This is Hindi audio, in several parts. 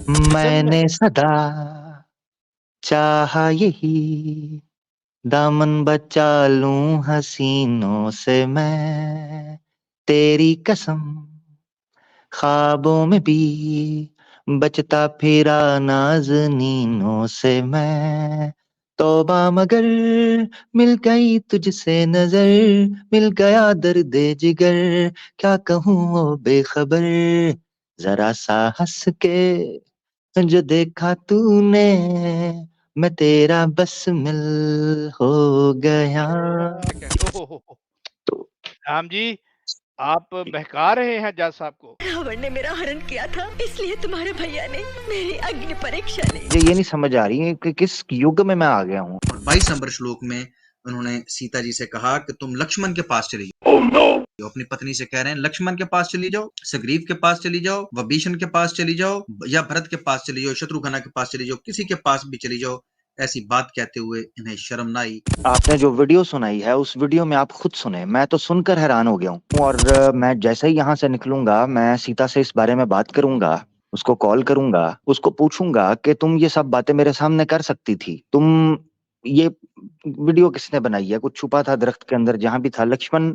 मैंने सदा चाहा यही, दामन बचा लूं हसीनों से मैं, तेरी कसम ख्वाबों में भी बचता फिरा नाज़नीनों से मैं। तौबा मगर मिल गई तुझसे नजर, मिल गया दर्दे जिगर, क्या कहूँ ओ बेखबर, जरा सा हंस के जो देखा तूने, मैं तेरा बस मिल हो गया। ओहो, तो राम जी, आप बहका रहे हैं जज साहब को। रावण ने मेरा हरण किया था, इसलिए तुम्हारे भैया ने मेरी अग्नि परीक्षा ली। मुझे ये नहीं समझ आ रही है कि किस युग में मैं आ गया हूँ। और 22 नंबर श्लोक में उन्होंने सीता जी से कहा कि तुम लक्ष्मण के पास चली जाओ। oh, no! अपनी पत्नी से कह रहे हैं लक्ष्मण के पास चली जाओ, सुग्रीव के पास चली जाओ, विभीषण के पास चली जाओ, या भरत के पास चली जाओ, शत्रुघ्न के पास चली जाओ, किसी के पास भी चली जाओ। ऐसी बात कहते हुए इन्हें शर्म ना आई। आपने जो वीडियो सुनाई है उस वीडियो में आप खुद सुने, मैं तो सुनकर हैरान हो गया हूँ। और मैं जैसे ही यहाँ से निकलूंगा मैं सीता से इस बारे में बात करूंगा, उसको कॉल करूंगा, उसको पूछूंगा कि तुम ये सब बातें मेरे सामने कर सकती थी, तुम ये वीडियो किसने बनाई है? कुछ छुपा था दरख्त के अंदर, जहां भी था लक्ष्मण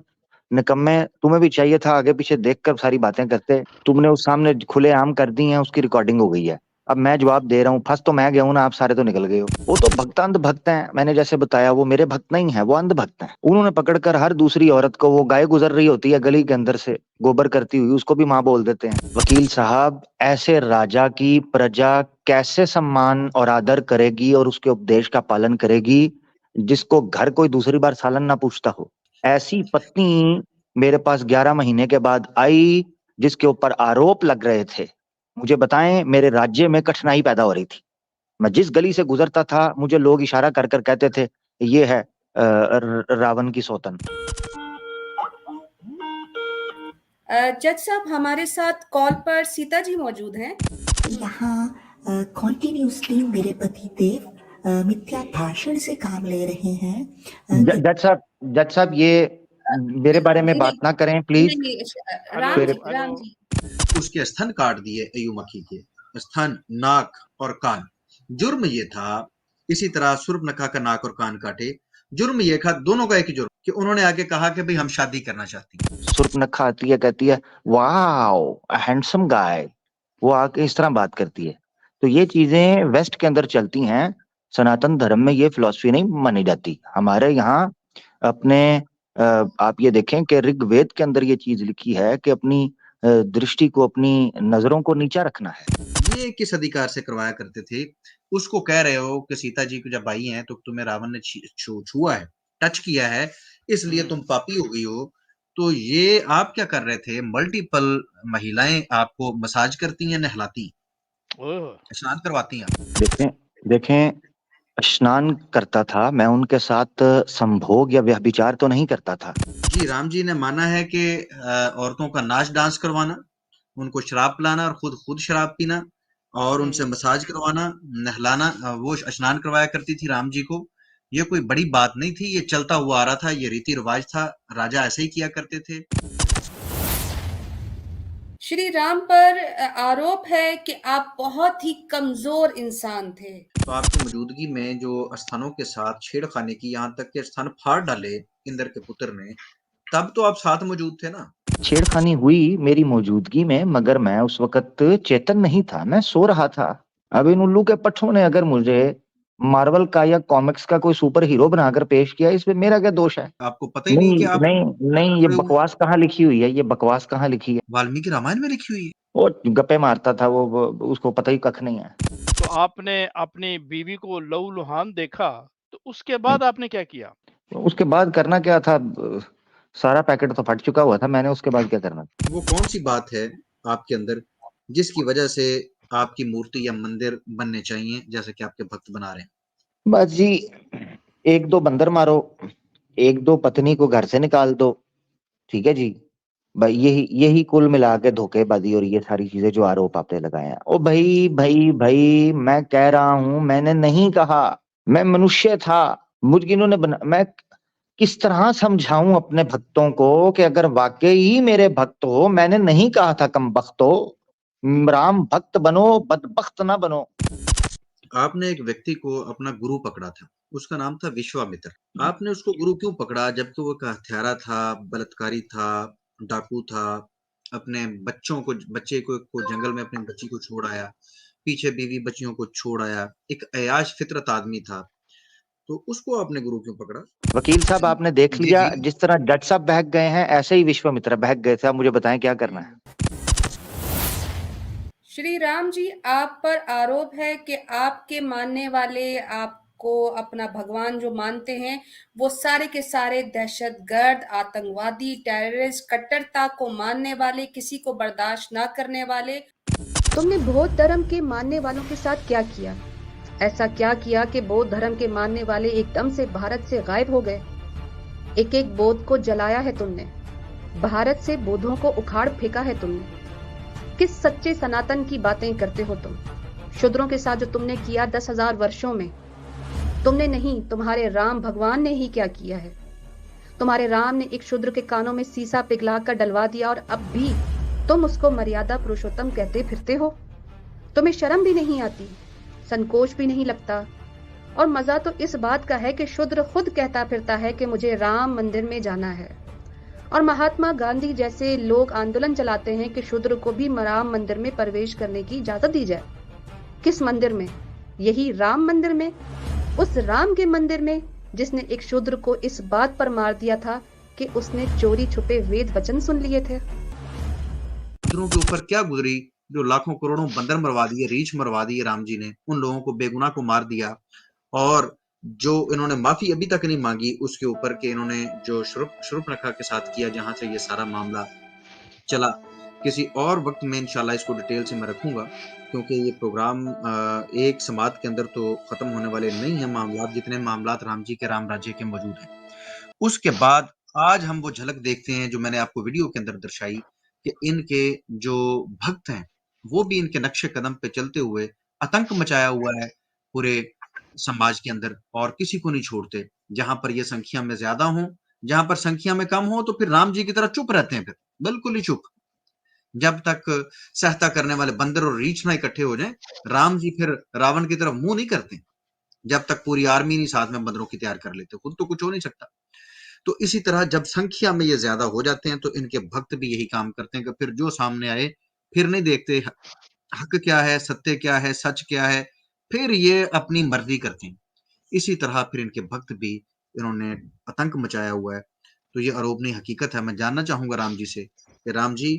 निकम्मे, तुम्हें भी चाहिए था आगे पीछे देखकर सारी बातें करते, तुमने उस सामने खुलेआम कर दी है, उसकी रिकॉर्डिंग हो गई है। अब मैं जवाब दे रहा हूँ, फंस तो मैं गया हूं ना, आप सारे तो निकल गए हो। वो तो भक्त अंध भक्त हैं, मैंने जैसे बताया वो मेरे भक्त नहीं है, वो अंध भक्त हैं। उन्होंने पकड़कर हर दूसरी औरत को, वो गाय गुजर रही होती है गली के अंदर से गोबर करती हुई, उसको भी माँ बोल देते हैं। वकील साहब, ऐसे राजा की प्रजा कैसे सम्मान और आदर करेगी और उसके उपदेश का पालन करेगी जिसको घर कोई दूसरी बार सालन ना पूछता हो? ऐसी पत्नी मेरे पास 11 महीने के बाद आई जिसके ऊपर आरोप लग रहे थे। मुझे बताएं, मेरे राज्य में कठिनाई पैदा हो रही थी। मैं जिस गली से गुजरता था मुझे लोग इशारा कर कर कहते थे ये है रावण की सौतन। जज साहब, हमारे साथ कॉल पर सीता जी मौजूद हैं। यहाँ कॉन्टिन्यूसली मेरे पति देव मिथ्या भाषण से काम ले रहे हैं। जज साहब ये मेरे बारे में बात ना करें प्लीज। राम जी, उसके स्तन काट दिए अयुमखी के, स्तन, नाक और कान। जुर्म ये था, इसी तरह सूर्पनखा का नाक और कान काटे। जुर्म ये था, दोनों का एक ही जुर्म, कि उन्होंने आके कहा कि भाई हम शादी करना चाहती हैं। सूर्पनखा आती है, कहती है वाओ हैंडसम गाय, वो आके इस तरह बात करती है। तो ये चीजें वेस्ट के अंदर चलती हैं, सनातन धर्म में ये फिलॉसफी नहीं मानी जाती। हमारे यहाँ अपने आप ये देखें कि ऋग्वेद के अंदर ये चीज लिखी है कि अपनी दृष्टि को, अपनी नजरों को नीचा रखना है। ये किस अधिकार से करवाया करते थे? उसको कह रहे हो कि सीता जी को जब आई हैं तो तुम्हें रावण ने छुआ है, टच किया है, इसलिए तुम पापी हो गई हो। तो ये आप क्या कर रहे थे? मल्टीपल महिलाएं आपको मसाज करती हैं, नहलाती, स्नान करवाती हैं। देखें देखें, स्नान करता था मैं, उनके साथ संभोग या व्यभिचार तो नहीं करता था। जी, राम जी ने माना है कि औरतों का नाच डांस करवाना, उनको शराब पिलाना और खुद शराब पीना, और उनसे मसाज करवाना, नहलाना, वो स्नान करवाया करती थी राम जी को। ये कोई बड़ी बात नहीं थी, ये चलता हुआ आ रहा था, ये रीति रिवाज था, राजा ऐसे ही किया करते थे। श्री राम पर आरोप है कि आप बहुत ही कमजोर इंसान थे। तो आपकी मौजूदगी में जो स्थानों के साथ छेड़खानी की, यहाँ तक के स्थान फाड़ डाले इंद्र के पुत्र ने, तब तो आप साथ मौजूद थे ना? छेड़खानी हुई मेरी मौजूदगी में, मगर मैं उस वक्त चेतन नहीं था, मैं सो रहा था। अब इन उल्लू के पट्टों ने अगर मुझे मार्वल का या कॉमिक्स का कोई सुपर हीरो बनाकर पेश किया, इसमें मेरा क्या दोष है? आपको पता ही नहीं कि आप नहीं नहीं, ये बकवास कहाँ लिखी हुई है? ये बकवास कहाँ लिखी है? वाल्मीकि रामायण में लिखी हुई है। वो गप्पे मारता था वो उसको पता ही कख नहीं है। तो आपने अपनी बीवी को लहूलुहान देखा, तो उसके बाद आपने क्या किया? उसके बाद करना क्या था? सारा पैकेट तो फट चुका हुआ था, मैंने उसके बाद क्या करना? वो कौन सी बात है आपके अंदर जिसकी वजह से आपकी मूर्ति या मंदिर बनने चाहिए जैसे कि आपके भक्त बना रहे हैं? बस जी, एक दो बंदर मारो, एक दो पत्नी को घर से निकाल दो, ठीक है जी। भाई यही यही कुल मिला के धोखेबाजी और ये सारी चीजें जो आरोप आपने लगाए हैं। ओ भाई भाई भाई, मैं कह रहा हूं, मैंने नहीं कहा, मैं मनुष्य था, मुझ इन्होंने बना, मैं किस तरह समझाऊं अपने भक्तों को कि अगर वाकई मेरे भक्त हो, मैंने नहीं कहा था कम बख्तो, राम भक्त बनो, बदबख्त ना बनो। आपने एक व्यक्ति को अपना गुरु पकड़ा था, उसका नाम था विश्वामित्र। आपने उसको गुरु क्यों पकड़ा, जबकि वो एक हत्यारा था, बलात्कारी था, डाकू था, अपने बच्चे को जंगल में अपनी बच्ची को छोड़ आया, पीछे बीवी बच्चियों को छोड़ आया, एक अयाश फितरत आदमी था, तो उसको आपने गुरु क्यों पकड़ा? वकील साहब, आपने देख जी लिया, जी। जिस तरह जज साहब बहक गए हैं ऐसे ही विश्वामित्र बहक गए थे। आप मुझे बताएं क्या करना है। श्री राम जी, आप पर आरोप है कि आपके मानने वाले, आपको अपना भगवान जो मानते हैं, वो सारे के सारे दहशतगर्द, आतंकवादी, टेररिस्ट, कट्टरता को मानने वाले, किसी को बर्दाश्त ना करने वाले। तुमने बौद्ध धर्म के मानने वालों के साथ क्या किया? ऐसा क्या किया कि बौद्ध धर्म के मानने वाले एकदम से भारत से गायब हो गए? एक एक बौद्ध को जलाया है तुमने, भारत से बौद्धों को उखाड़ फेंका है तुमने। किस सच्चे सनातन की बातें करते हो तुम? शूद्रों के साथ जो तुमने किया 10,000 वर्षों में, तुमने नहीं, तुम्हारे राम भगवान ने ही क्या किया है। तुम्हारे राम ने एक शूद्र के कानों में सीसा पिघलाकर डलवा दिया और अब भी तुम उसको मर्यादा पुरुषोत्तम कहते फिरते हो। तुम्हें शर्म भी नहीं आती, संकोच भी नहीं लगता। और मजा तो इस बात का है कि शूद्र खुद कहता फिरता है कि मुझे राम मंदिर में जाना है, और महात्मा गांधी जैसे लोग आंदोलन चलाते हैं कि शूद्र को भी राम मंदिर में प्रवेश करने की इजाजत दी जाए। किस मंदिर में? यही राम मंदिर में, उस राम के मंदिर में जिसने एक शूद्र को इस बात पर मार दिया था कि उसने चोरी छुपे वेद वचन सुन लिए थे। शूद्रों के ऊपर क्या गुजरी, जो लाखों करोड़ों बंदर मरवा दिए, रीछ मरवा दिए राम जी ने, उन लोगों को बेगुनाह को मार दिया। और जो इन्होंने माफी अभी तक नहीं मांगी उसके ऊपर कि इन्होंने जो शूर्पणखा के साथ किया, जहां से ये सारा मामला चला। किसी और वक्त में इंशाल्लाह इसको डिटेल से मैं रखूंगा, क्योंकि ये प्रोग्राम एक समाज के अंदर तो खत्म होने वाले नहीं है मामला, जितने मामला राम जी के राम राज्य के मौजूद हैं। उसके बाद आज हम वो झलक देखते हैं जो मैंने आपको वीडियो के अंदर दर्शाई, कि इनके जो भक्त हैं वो भी इनके नक्शे कदम पे चलते हुए आतंक मचाया हुआ है पूरे समाज के अंदर, और किसी को नहीं छोड़ते। जहां पर ये संख्या में ज्यादा हो, जहां पर संख्या में कम हो, तो फिर राम जी की तरह चुप रहते हैं, फिर बिल्कुल ही चुप। जब तक सहायता करने वाले बंदर और रीछ ना इकट्ठे हो जाएं, राम जी फिर रावण की तरफ मुंह नहीं करते, जब तक पूरी आर्मी नहीं साथ में बंदरों की तैयार कर लेते, खुद तो कुछ हो नहीं सकता। तो इसी तरह जब संख्या में ये ज्यादा हो जाते हैं तो इनके भक्त भी यही काम करते हैं कि फिर जो सामने आए, फिर नहीं देखते हक क्या है, सत्य क्या है, सच क्या है, फिर ये अपनी मर्जी करते हैं। इसी तरह फिर इनके भक्त भी, इन्होंने आतंक मचाया हुआ है। तो ये आरोप नहीं, हकीकत है। मैं जानना चाहूंगा राम जी से कि राम जी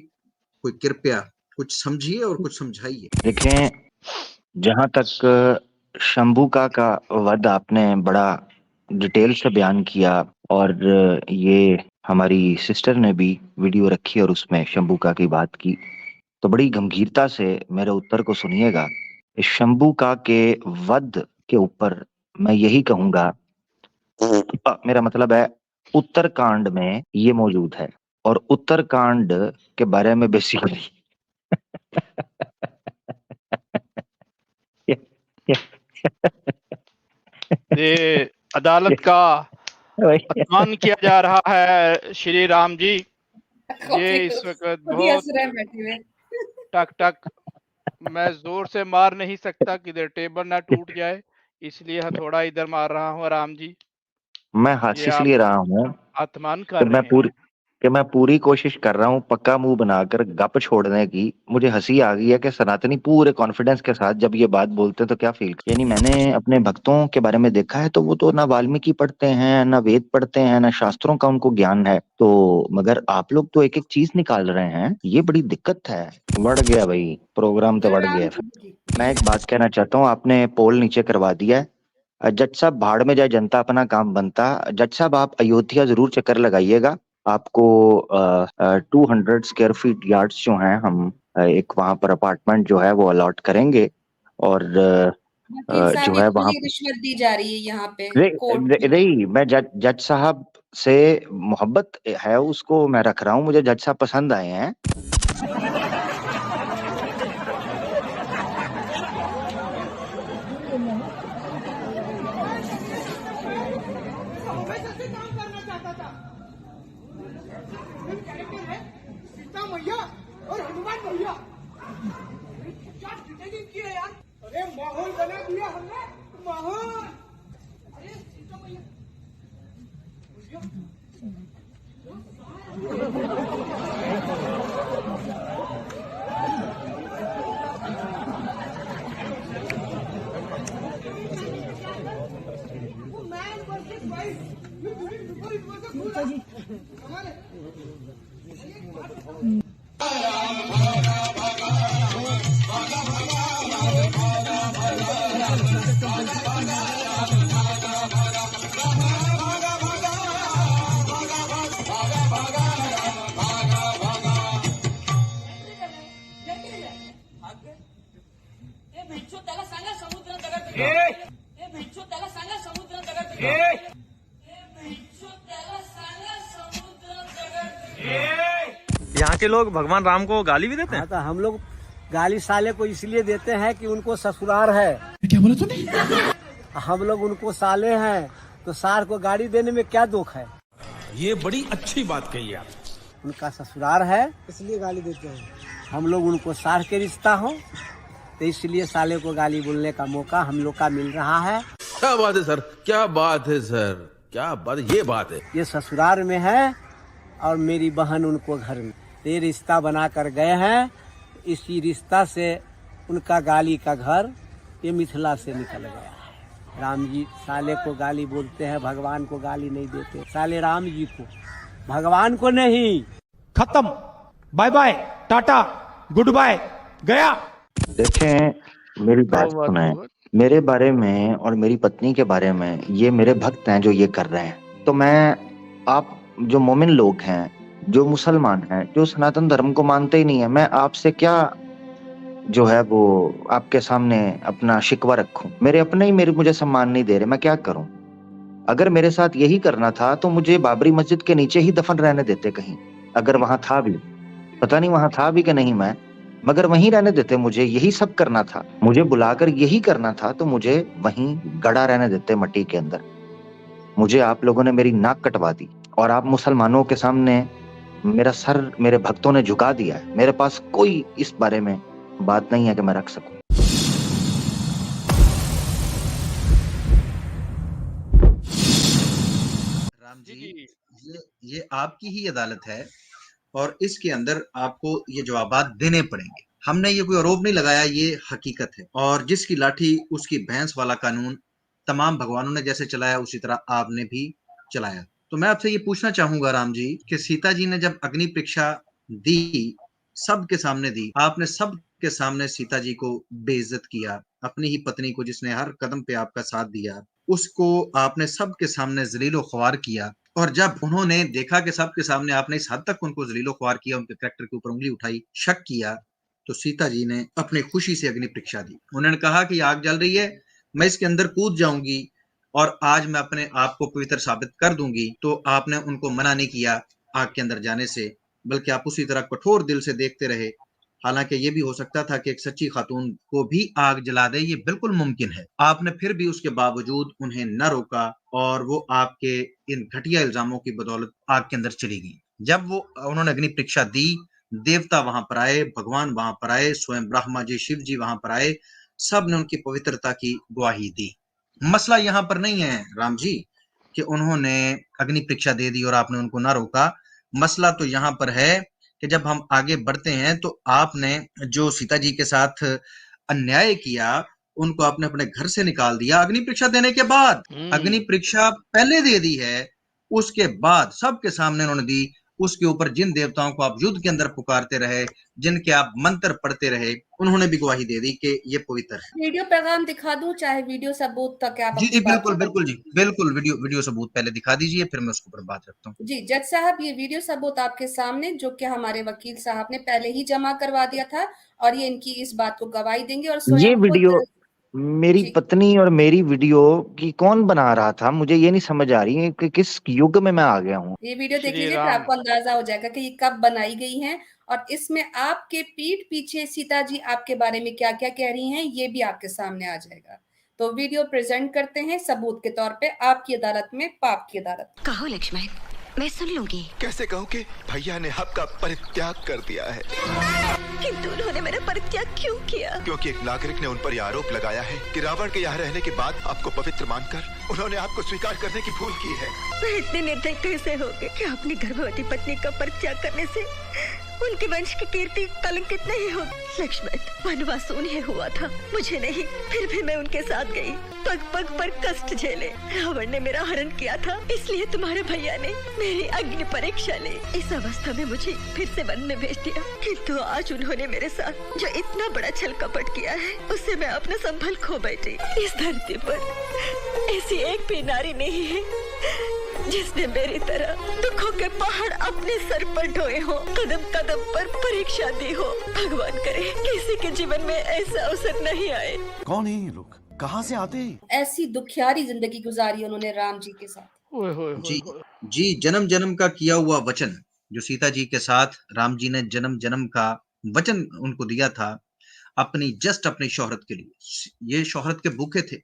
कोई कृपया कुछ समझिए और कुछ समझाइए। देखें, जहां तक शंभुका का वध आपने बड़ा डिटेल से बयान किया, और ये हमारी सिस्टर ने भी वीडियो रखी और उसमें शंभुका की बात की, तो बड़ी गंभीरता से मेरे उत्तर को सुनिएगा। इस शंभुका के वध के ऊपर मैं यही कहूंगा, मेरा मतलब है उत्तरकांड में ये मौजूद है, और उत्तरकांड के बारे में बेसिकली ये अदालत का अपमान किया जा रहा है श्री राम जी। ये इस वक्त बहुत टक टक, मैं जोर से मार नहीं सकता कि टेबल ना टूट जाए, इसलिए थोड़ा इधर मार रहा हूँ राम जी। मैं हाथ ये इसलिए रहा हूँ अपमान कर रहे हैं। कि मैं पूरी कोशिश कर रहा हूँ पक्का मुंह बनाकर गप छोड़ने की। मुझे हंसी आ गई है कि सनातनी पूरे कॉन्फिडेंस के साथ जब ये बात बोलते हैं तो क्या फील, यानी मैंने अपने भक्तों के बारे में देखा है तो वो तो ना वाल्मीकि पढ़ते हैं, ना वेद पढ़ते हैं, ना शास्त्रों का उनको ज्ञान है। तो मगर आप लोग तो एक एक चीज निकाल रहे हैं, ये बड़ी दिक्कत है। बढ़ गया भाई, प्रोग्राम तो बढ़ गया। मैं एक बात कहना चाहता हूँ, आपने पोल नीचे करवा दिया है। जज साहब भाड़ में जाए, जनता अपना काम बनता। जज साहब आप अयोध्या जरूर चक्कर लगाइएगा, आपको 200 स्क्वायर फीट यार्ड्स जो हैं हम एक वहां पर अपार्टमेंट जो है वो अलॉट करेंगे, और जो है वहां रिश्वत दी जा रही है यहाँ पे। नहीं, मैं जज साहब से मोहब्बत है, उसको मैं रख रहा हूँ, मुझे जज साहब पसंद आए हैं। मैया और हनुमान भैया यहाँ के लोग भगवान राम को गाली भी देते हैं। तो हम लोग गाली साले को इसलिए देते हैं कि उनको ससुराल है। क्या बोला तूने? हम लोग उनको साले हैं तो सार को गाली देने में क्या दुख है? ये बड़ी अच्छी बात कही आप। उनका ससुराल है इसलिए गाली देते हैं। हम लोग उनको सार के रिश्ता हो तो इसलिए साले को गाली बोलने का मौका हम लोग का मिल रहा है। क्या बात है सर, क्या बात है सर, क्या बात, ये बात है। ये ससुराल में है और मेरी बहन उनको घर में, ये रिश्ता बना कर गए हैं। इसी रिश्ता से उनका गाली का घर ये मिथिला से निकल गया है। राम जी साले को गाली बोलते हैं, भगवान को गाली नहीं देते। साले राम जी को, भगवान को नहीं। खत्म, bye bye, tata, goodbye, गया। देखें, मेरी बात सुने। मेरे बारे में और मेरी पत्नी के बारे में ये मेरे भक्त हैं जो ये कर रहे हैं। तो मैं, आप जो मोमिन लोग हैं, जो मुसलमान हैं, जो सनातन धर्म को मानते ही नहीं है, मैं आपसे क्या जो है वो आपके सामने अपना शिकवा रखूं? मेरे अपने ही मुझे सम्मान नहीं दे रहे, मैं क्या करूं? अगर मेरे साथ यही करना था तो मुझे बाबरी मस्जिद के नीचे ही दफन रहने देते कहीं, अगर वहां था भी, पता नहीं वहां था भी कि नहीं मैं, मगर वहीं रहने देते। मुझे यही सब करना था, मुझे बुलाकर यही करना था, तो मुझे वहीं गड़ा रहने देते मट्टी के अंदर। मुझे आप लोगों ने मेरी नाक कटवा दी और आप मुसलमानों के सामने मेरा सर मेरे भक्तों ने झुका दिया है। मेरे पास कोई इस बारे में बात नहीं है कि मैं रख सकूं। राम जी, ये आपकी ही अदालत है और इसके अंदर आपको ये जवाबात देने पड़ेंगे। हमने ये कोई आरोप नहीं लगाया, ये हकीकत है। और जिसकी लाठी उसकी भैंस वाला कानून तमाम भगवानों ने जैसे चलाया उसी तरह आपने भी चलाया। तो मैं आपसे ये पूछना चाहूंगा राम जी कि सीता जी ने जब अग्नि परीक्षा दी, सबके सामने दी, आपने सबके सामने सीता जी को बेइज्जत किया। अपनी ही पत्नी को जिसने हर कदम पे आपका साथ दिया, उसको आपने सबके सामने जलीलो ख्वार किया। और जब उन्होंने देखा कि सबके सामने आपने इस हद तक उनको जलीलो ख्वार किया, उनके कैरेक्टर के ऊपर उंगली उठाई, शक किया, तो सीता जी ने अपनी खुशी से अग्नि परीक्षा दी। उन्होंने कहा कि आग जल रही है, मैं इसके अंदर कूद जाऊंगी और आज मैं अपने आप को पवित्र साबित कर दूंगी। तो आपने उनको मना नहीं किया आग के अंदर जाने से, बल्कि आप उसी तरह कठोर दिल से देखते रहे। हालांकि ये भी हो सकता था कि एक सच्ची खातून को भी आग जला दे, ये बिल्कुल मुमकिन है। आपने फिर भी उसके बावजूद उन्हें न रोका और वो आपके इन घटिया इल्जामों की बदौलत आग के अंदर चली गई। जब वो उन्होंने अग्नि परीक्षा दी, देवता वहां पर आए, भगवान वहां पर आए, स्वयं ब्रह्मा जी, शिव जी वहां पर आए, सब ने उनकी पवित्रता की गवाही दी। मसला यहाँ पर नहीं है राम जी कि उन्होंने अग्नि परीक्षा दे दी और आपने उनको ना रोका। मसला तो यहाँ पर है कि जब हम आगे बढ़ते हैं तो आपने जो सीता जी के साथ अन्याय किया, उनको आपने अपने घर से निकाल दिया अग्नि परीक्षा देने के बाद। अग्नि परीक्षा पहले दे दी है, उसके बाद सबके सामने उन्होंने दी। उसके ऊपर जिन देवताओं को आप युद्ध के अंदर पुकारते रहे, जिनके आप मंत्र पढ़ते रहे, उन्होंने भी गवाही दे दी कि ये पवित्र है। वीडियो पैगाम दिखा दूं, चाहे वीडियो सबूत तक आप? जी बिल्कुल बिल्कुल जी, बिल्कुल वीडियो सबूत पहले दिखा दीजिए, फिर मैं उसके ऊपर बात रखता हूँ। जी जज साहब, ये वीडियो सबूत आपके सामने, जो कि हमारे वकील साहब ने पहले ही जमा करवा दिया था, और ये इनकी इस बात को गवाही देंगे। और ये वीडियो मेरी पत्नी और मेरी वीडियो की कौन बना रहा था, मुझे ये नहीं समझ आ रही है कि किस युग में मैं आ गया हूँ। ये वीडियो देख लीजिए, फिर आपको अंदाजा हो जाएगा कि ये कब बनाई गई है, और इसमें आपके पीठ पीछे सीता जी आपके बारे में क्या क्या कह रही हैं, ये भी आपके सामने आ जाएगा। तो वीडियो प्रेजेंट करते हैं सबूत के तौर पे आपकी अदालत में, पाप की अदालत। कहो लक्ष्मण, मैं सुन लूंगी। कैसे कहूँ कि भैया ने आपका परित्याग कर दिया है। किंतु उन्होंने मेरा परित्याग क्यों किया? क्योंकि एक नागरिक ने उन पर यह आरोप लगाया है कि रावण के यहाँ रहने के बाद आपको पवित्र मानकर उन्होंने आपको स्वीकार करने की भूल की है। वे इतने निर्दयी कैसे हो गए कि अपनी गर्भवती पत्नी का परित्याग करने से उनके वंश की कीर्ति कलंकित नहीं हो? लक्ष्मण, वनवास उन्हें हुआ था, मुझे नहीं। फिर भी मैं उनके साथ गई, पग पग पर कष्ट झेले। रावण ने मेरा हरण किया था, इसलिए तुम्हारे भैया ने मेरी अग्नि परीक्षा ली। इस अवस्था में मुझे फिर से वन में भेज दिया। किंतु आज उन्होंने मेरे साथ जो इतना बड़ा छल कपट किया है, उससे मैं अपना संभल खो बैठी। इस धरती पर ऐसी एक भी नारी नहीं है जिसने मेरी तरह दुखों के पहाड़ अपने सर पर ढोए हो, कदम कदम पर परीक्षा दी हो। भगवान करे किसी के जीवन में ऐसा अवसर नहीं आए। कौन है ये लोग, कहाँ से आते हैं? ऐसी दुखियारी जिंदगी गुजारी उन्होंने राम जी के साथ। जी, जन्म जन्म का किया हुआ वचन जो सीता जी के साथ राम जी ने जन्म जन्म का वचन उनको दिया था, अपनी शोहरत के लिए। ये शोहरत के भूखे थे,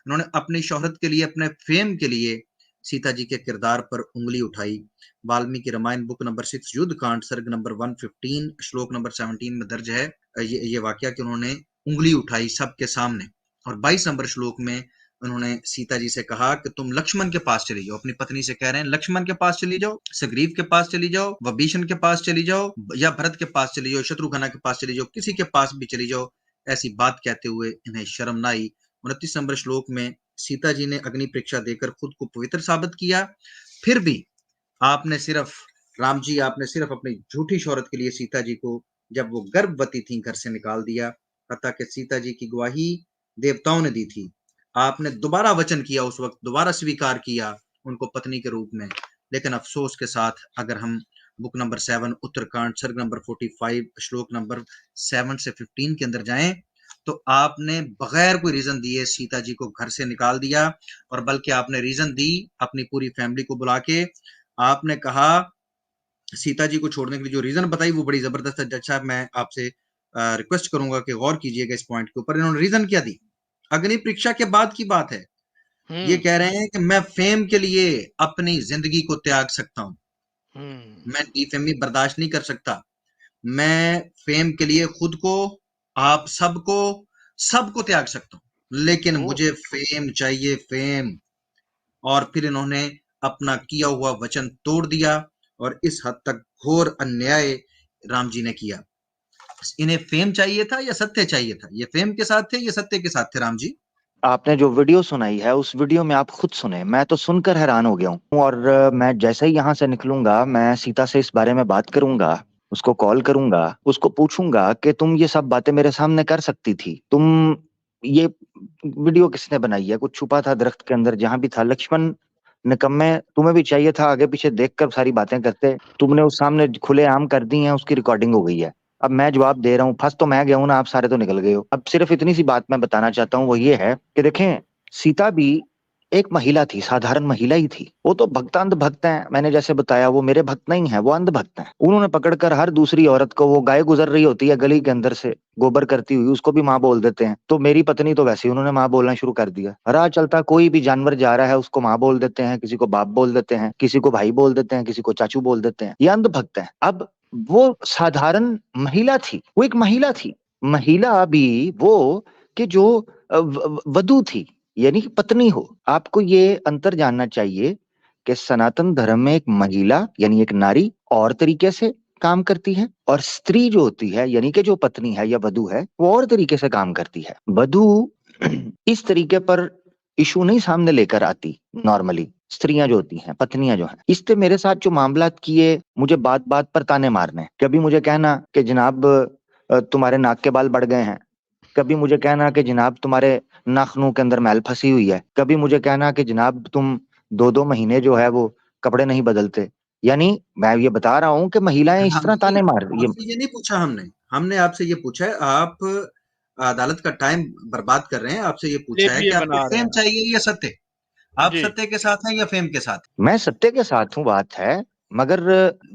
उन्होंने अपनी शोहरत के लिए, अपने फेम के लिए सीता जी के किरदार पर उंगली उठाई। वाल्मीकि रामायण बुक नंबर 6 युद्ध कांड सर्ग नंबर 115 श्लोक नंबर 17 में दर्ज है ये वाकया कि उन्होंने उंगली उठाई सबके सामने। और 22 नंबर श्लोक में उन्होंने सीता जी से कहा कि तुम लक्ष्मण के पास चली जाओ। अपनी पत्नी से कह रहे हैं लक्ष्मण के पास चली जाओ, सुग्रीव के पास चली जाओ, विभीषण के पास चली जाओ, या भरत के पास चली जाओ, शत्रुघ्न के पास चली जाओ, किसी के पास भी चली जाओ। ऐसी बात कहते हुए इन्हें शर्म न आई। 29 नंबर श्लोक में सीता जी ने अग्नि परीक्षा देकर खुद को पवित्र साबित किया। फिर भी आपने सिर्फ राम जी, आपने सिर्फ अपनी झूठी शोहरत के लिए सीता जी को, जब वो गर्भवती थी, घर से निकाल दिया। अतः कि सीता जी की गवाही देवताओं ने दी थी। आपने दोबारा वचन किया, उस वक्त दोबारा स्वीकार किया उनको पत्नी के रूप में। लेकिन अफसोस के साथ अगर हम बुक नंबर 7 उत्तरकांड सर्ग नंबर 45 श्लोक नंबर 7 से 15 के अंदर जाएं, तो आपने बगैर कोई रीजन दिए सीता जी को घर से निकाल दिया। और बल्कि आपने रीजन दी, अपनी पूरी फैमिली को बुला के आपने कहा, सीता जी को छोड़ने के लिए जो रीजन बताई वो बड़ी जबरदस्त है। जज साहब, मैं आपसे रिक्वेस्ट करूंगा कि गौर कीजिएगा इस पॉइंट के ऊपर। इन्होंने रीजन क्या दी? अग्नि परीक्षा के बाद की बात है। ये कह रहे हैं कि मैं फेम के लिए अपनी जिंदगी को त्याग सकता हूं, मैं डिफेमी बर्दाश्त नहीं कर सकता, मैं फेम के लिए खुद को, आप सबको त्याग सकता हूं, लेकिन मुझे फेम चाहिए, फेम। और फिर इन्होंने अपना किया हुआ वचन तोड़ दिया और इस हद तक घोर अन्याय राम जी ने किया। इन्हें फेम चाहिए था या सत्य चाहिए था? ये फेम के साथ थे या सत्य के साथ थे? राम जी, आपने जो वीडियो सुनाई है उस वीडियो में आप खुद सुने, मैं तो सुनकर हैरान हो गया हूँ। और मैं जैसे ही यहाँ से निकलूंगा, मैं सीता से इस बारे में बात करूंगा, उसको कॉल करूंगा, उसको पूछूंगा कि तुम ये सब बातें मेरे सामने कर सकती थी, तुम ये वीडियो किसने बनाई है? कुछ छुपा था दरख्त के अंदर, जहां भी था। लक्ष्मण निकम्मे, तुम्हें भी चाहिए था आगे पीछे देखकर सारी बातें करते, तुमने उस सामने खुलेआम कर दी है, उसकी रिकॉर्डिंग हो गई है। अब मैं जवाब दे रहा हूँ, फंस तो मैं गया हूं ना, आप सारे तो निकल गए हो। अब सिर्फ इतनी सी बात मैं बताना चाहता हूँ, वो ये है कि देखें, सीता भी एक महिला थी, साधारण महिला ही थी। वो तो भक्त अंध भक्त हैं, मैंने जैसे बताया, वो मेरे भक्त नहीं है, वो अंध भक्त हैं। उन्होंने पकड़कर हर दूसरी औरत को, वो गाय गुजर रही होती है गली के अंदर से गोबर करती हुई, उसको भी माँ बोल देते हैं। तो मेरी पत्नी तो वैसे ही उन्होंने माँ बोलना शुरू कर दिया। राह चलता कोई भी जानवर जा रहा है उसको माँ बोल देते हैं, किसी को बाप बोल देते हैं, किसी को भाई बोल देते हैं, किसी को चाचू बोल देते हैं। ये अंध भक्त है। अब वो साधारण महिला थी, वो एक महिला थी। महिला भी वो कि जो वधू थी, यानी कि पत्नी हो। आपको ये अंतर जानना चाहिए कि सनातन धर्म में एक महिला यानी एक नारी और तरीके से काम करती है, और स्त्री जो होती है यानी कि जो पत्नी है या वधू है, वो और तरीके से काम करती है। वधू इस तरीके पर इशू नहीं सामने लेकर आती नॉर्मली। स्त्रियां जो होती हैं, पत्नियां जो हैं, इससे मेरे साथ जो मामला किए, मुझे बात बात पर ताने मारने। कभी मुझे कहना कि जनाब तुम्हारे नाक के बाल बढ़ गए हैं, कभी मुझे कहना कि जनाब तुम्हारे नाखूनों के अंदर मैल फंसी हुई है, कभी मुझे कहना कि जनाब तुम 2-2 महीने जो है वो कपड़े नहीं बदलते। यानी मैं ये बता रहा हूँ कि महिलाएं इस तरह ताने मार रही है। ये नहीं पूछा हमने आपसे ये पूछा है, आप अदालत का टाइम बर्बाद कर रहे हैं। आपसे ये पूछा है कि आपको फेम चाहिए या सत्य? आप सत्य के साथ हैं या फेम के साथ? मैं सत्य के साथ हूँ, बात है। मगर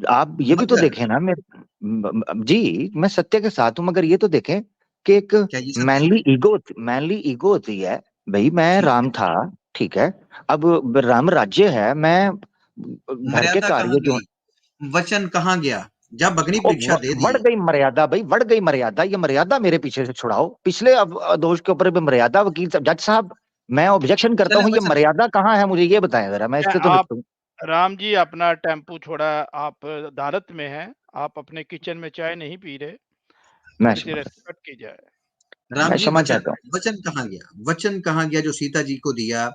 आप ये भी तो देखें ना, मैं सत्य के साथ हूँ, मगर ये तो देखें कि एक मैनली ईगो होती है। भाई मैं राम था, ठीक है, अब राम राज्य है, मैं घर के कार्य जो वचन कहाँ गया? जब अग्नि परीक्षा दे दी, बढ़ गई मर्यादा भाई, बढ़ गई मर्यादा। ये मर्यादा मेरे पीछे से छुड़ाओ। पिछले अब दोष के ऊपर भी मर्यादा। वकील साहब, जज साहब, मैं ऑब्जेक्शन करता हूँ। ये मर्यादा कहाँ है, मुझे ये बताएं जरा, मैं इससे तो आप निपटूं। राम जी अपना टेम्पू छोड़ा, आप अदालत में हैं, आप अपने किचन में चाय नहीं पी रहे, थोड़ी सी रेस्पेक्ट की जाए। राम मैं जी, क्षमा चाहता हूँ। वचन कहाँ गया? वचन कहाँ गया जो सीता जी को दिया,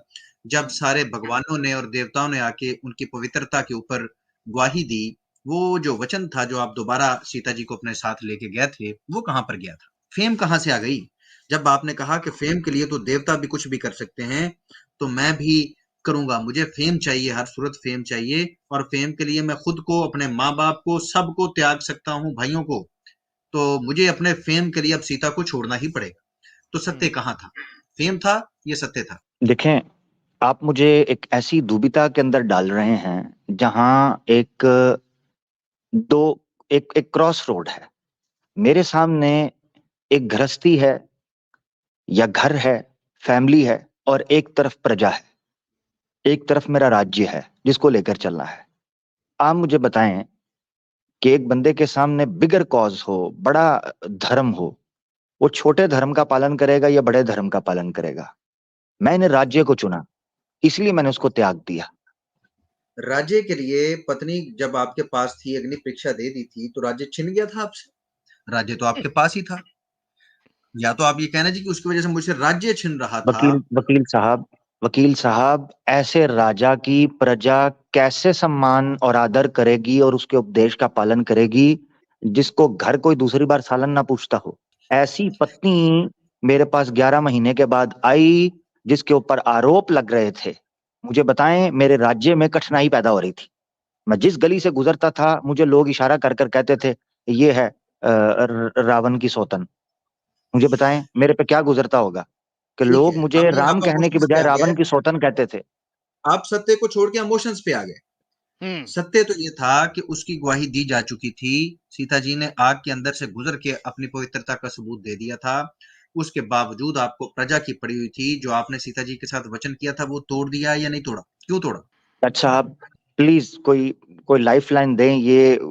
जब सारे भगवानों ने और देवताओं ने आके उनकी पवित्रता के ऊपर गवाही दी? वो जो वचन था, जो आप दोबारा सीता जी को अपने साथ लेके गए थे, वो कहाँ पर गया था? फेम कहाँ से आ गई? जब आपने कहा कि फेम के लिए तो देवता भी कुछ भी कर सकते हैं, तो मैं भी करूंगा, मुझे फेम चाहिए, हर सूरत फेम चाहिए, और फेम के लिए मैं खुद को, अपने माँ बाप को, सबको त्याग सकता हूँ, भाइयों को, तो मुझे अपने फेम के लिए अब सीता को छोड़ना ही पड़ेगा। तो सत्य कहाँ था? फेम था, ये सत्य था? देखें, आप मुझे एक ऐसी दुविधा के अंदर डाल रहे हैं जहां एक क्रॉस रोड है। मेरे सामने एक गृहस्थी है या घर है, फैमिली है, और एक तरफ प्रजा है, एक तरफ मेरा राज्य है जिसको लेकर चलना है। आप मुझे बताएं कि एक बंदे के सामने बिगर कॉज हो, बड़ा धर्म हो, वो छोटे धर्म का पालन करेगा या बड़े धर्म का पालन करेगा? मैंने राज्य को चुना, इसलिए मैंने उसको त्याग दिया। राज्य के लिए पत्नी जब आपके पास थी, अग्नि परीक्षा दे दी थी, तो राज्य छिन गया था आपसे? राज्य तो आपके पास ही था। या तो आप ये कहना जी कि उसकी वजह से मुझसे राज्य छिन रहा था। वकील साहब, ऐसे राजा की प्रजा कैसे सम्मान और आदर करेगी और उसके उपदेश का पालन करेगी जिसको घर कोई दूसरी बार सालन ना पूछता हो? ऐसी पत्नी मेरे पास 11 महीने के बाद आई जिसके ऊपर आरोप लग रहे थे। मुझे बताएं, मेरे राज्य में कठिनाई पैदा हो रही थी। मैं जिस गली से गुजरता था, मुझे लोग इशारा कर कर कहते थे, ये है रावण की सौतन। मुझे बताएं, मेरे पे क्या गुजरता होगा कि ठीक लोग है, मुझे अब राम आप कहने की इमोशंस पे बजाय आ गए। रावण की सौतन कहते थे। आप सत्य को छोड़ के इमोशंस पे आ गए। सत्य तो ये था कि उसकी गवाही दी जा चुकी थी। सीता जी ने आग के अंदर से गुजर के अपनी पवित्रता का सबूत दे दिया था। उसके बावजूद आपको प्रजा की पड़ी हुई थी। जो आपने सीता जी के साथ वचन किया था, वो तोड़ दिया या नहीं तोड़ा? क्यों तोड़ा? अच्छा, आप प्लीज कोई लाइफ लाइन दें।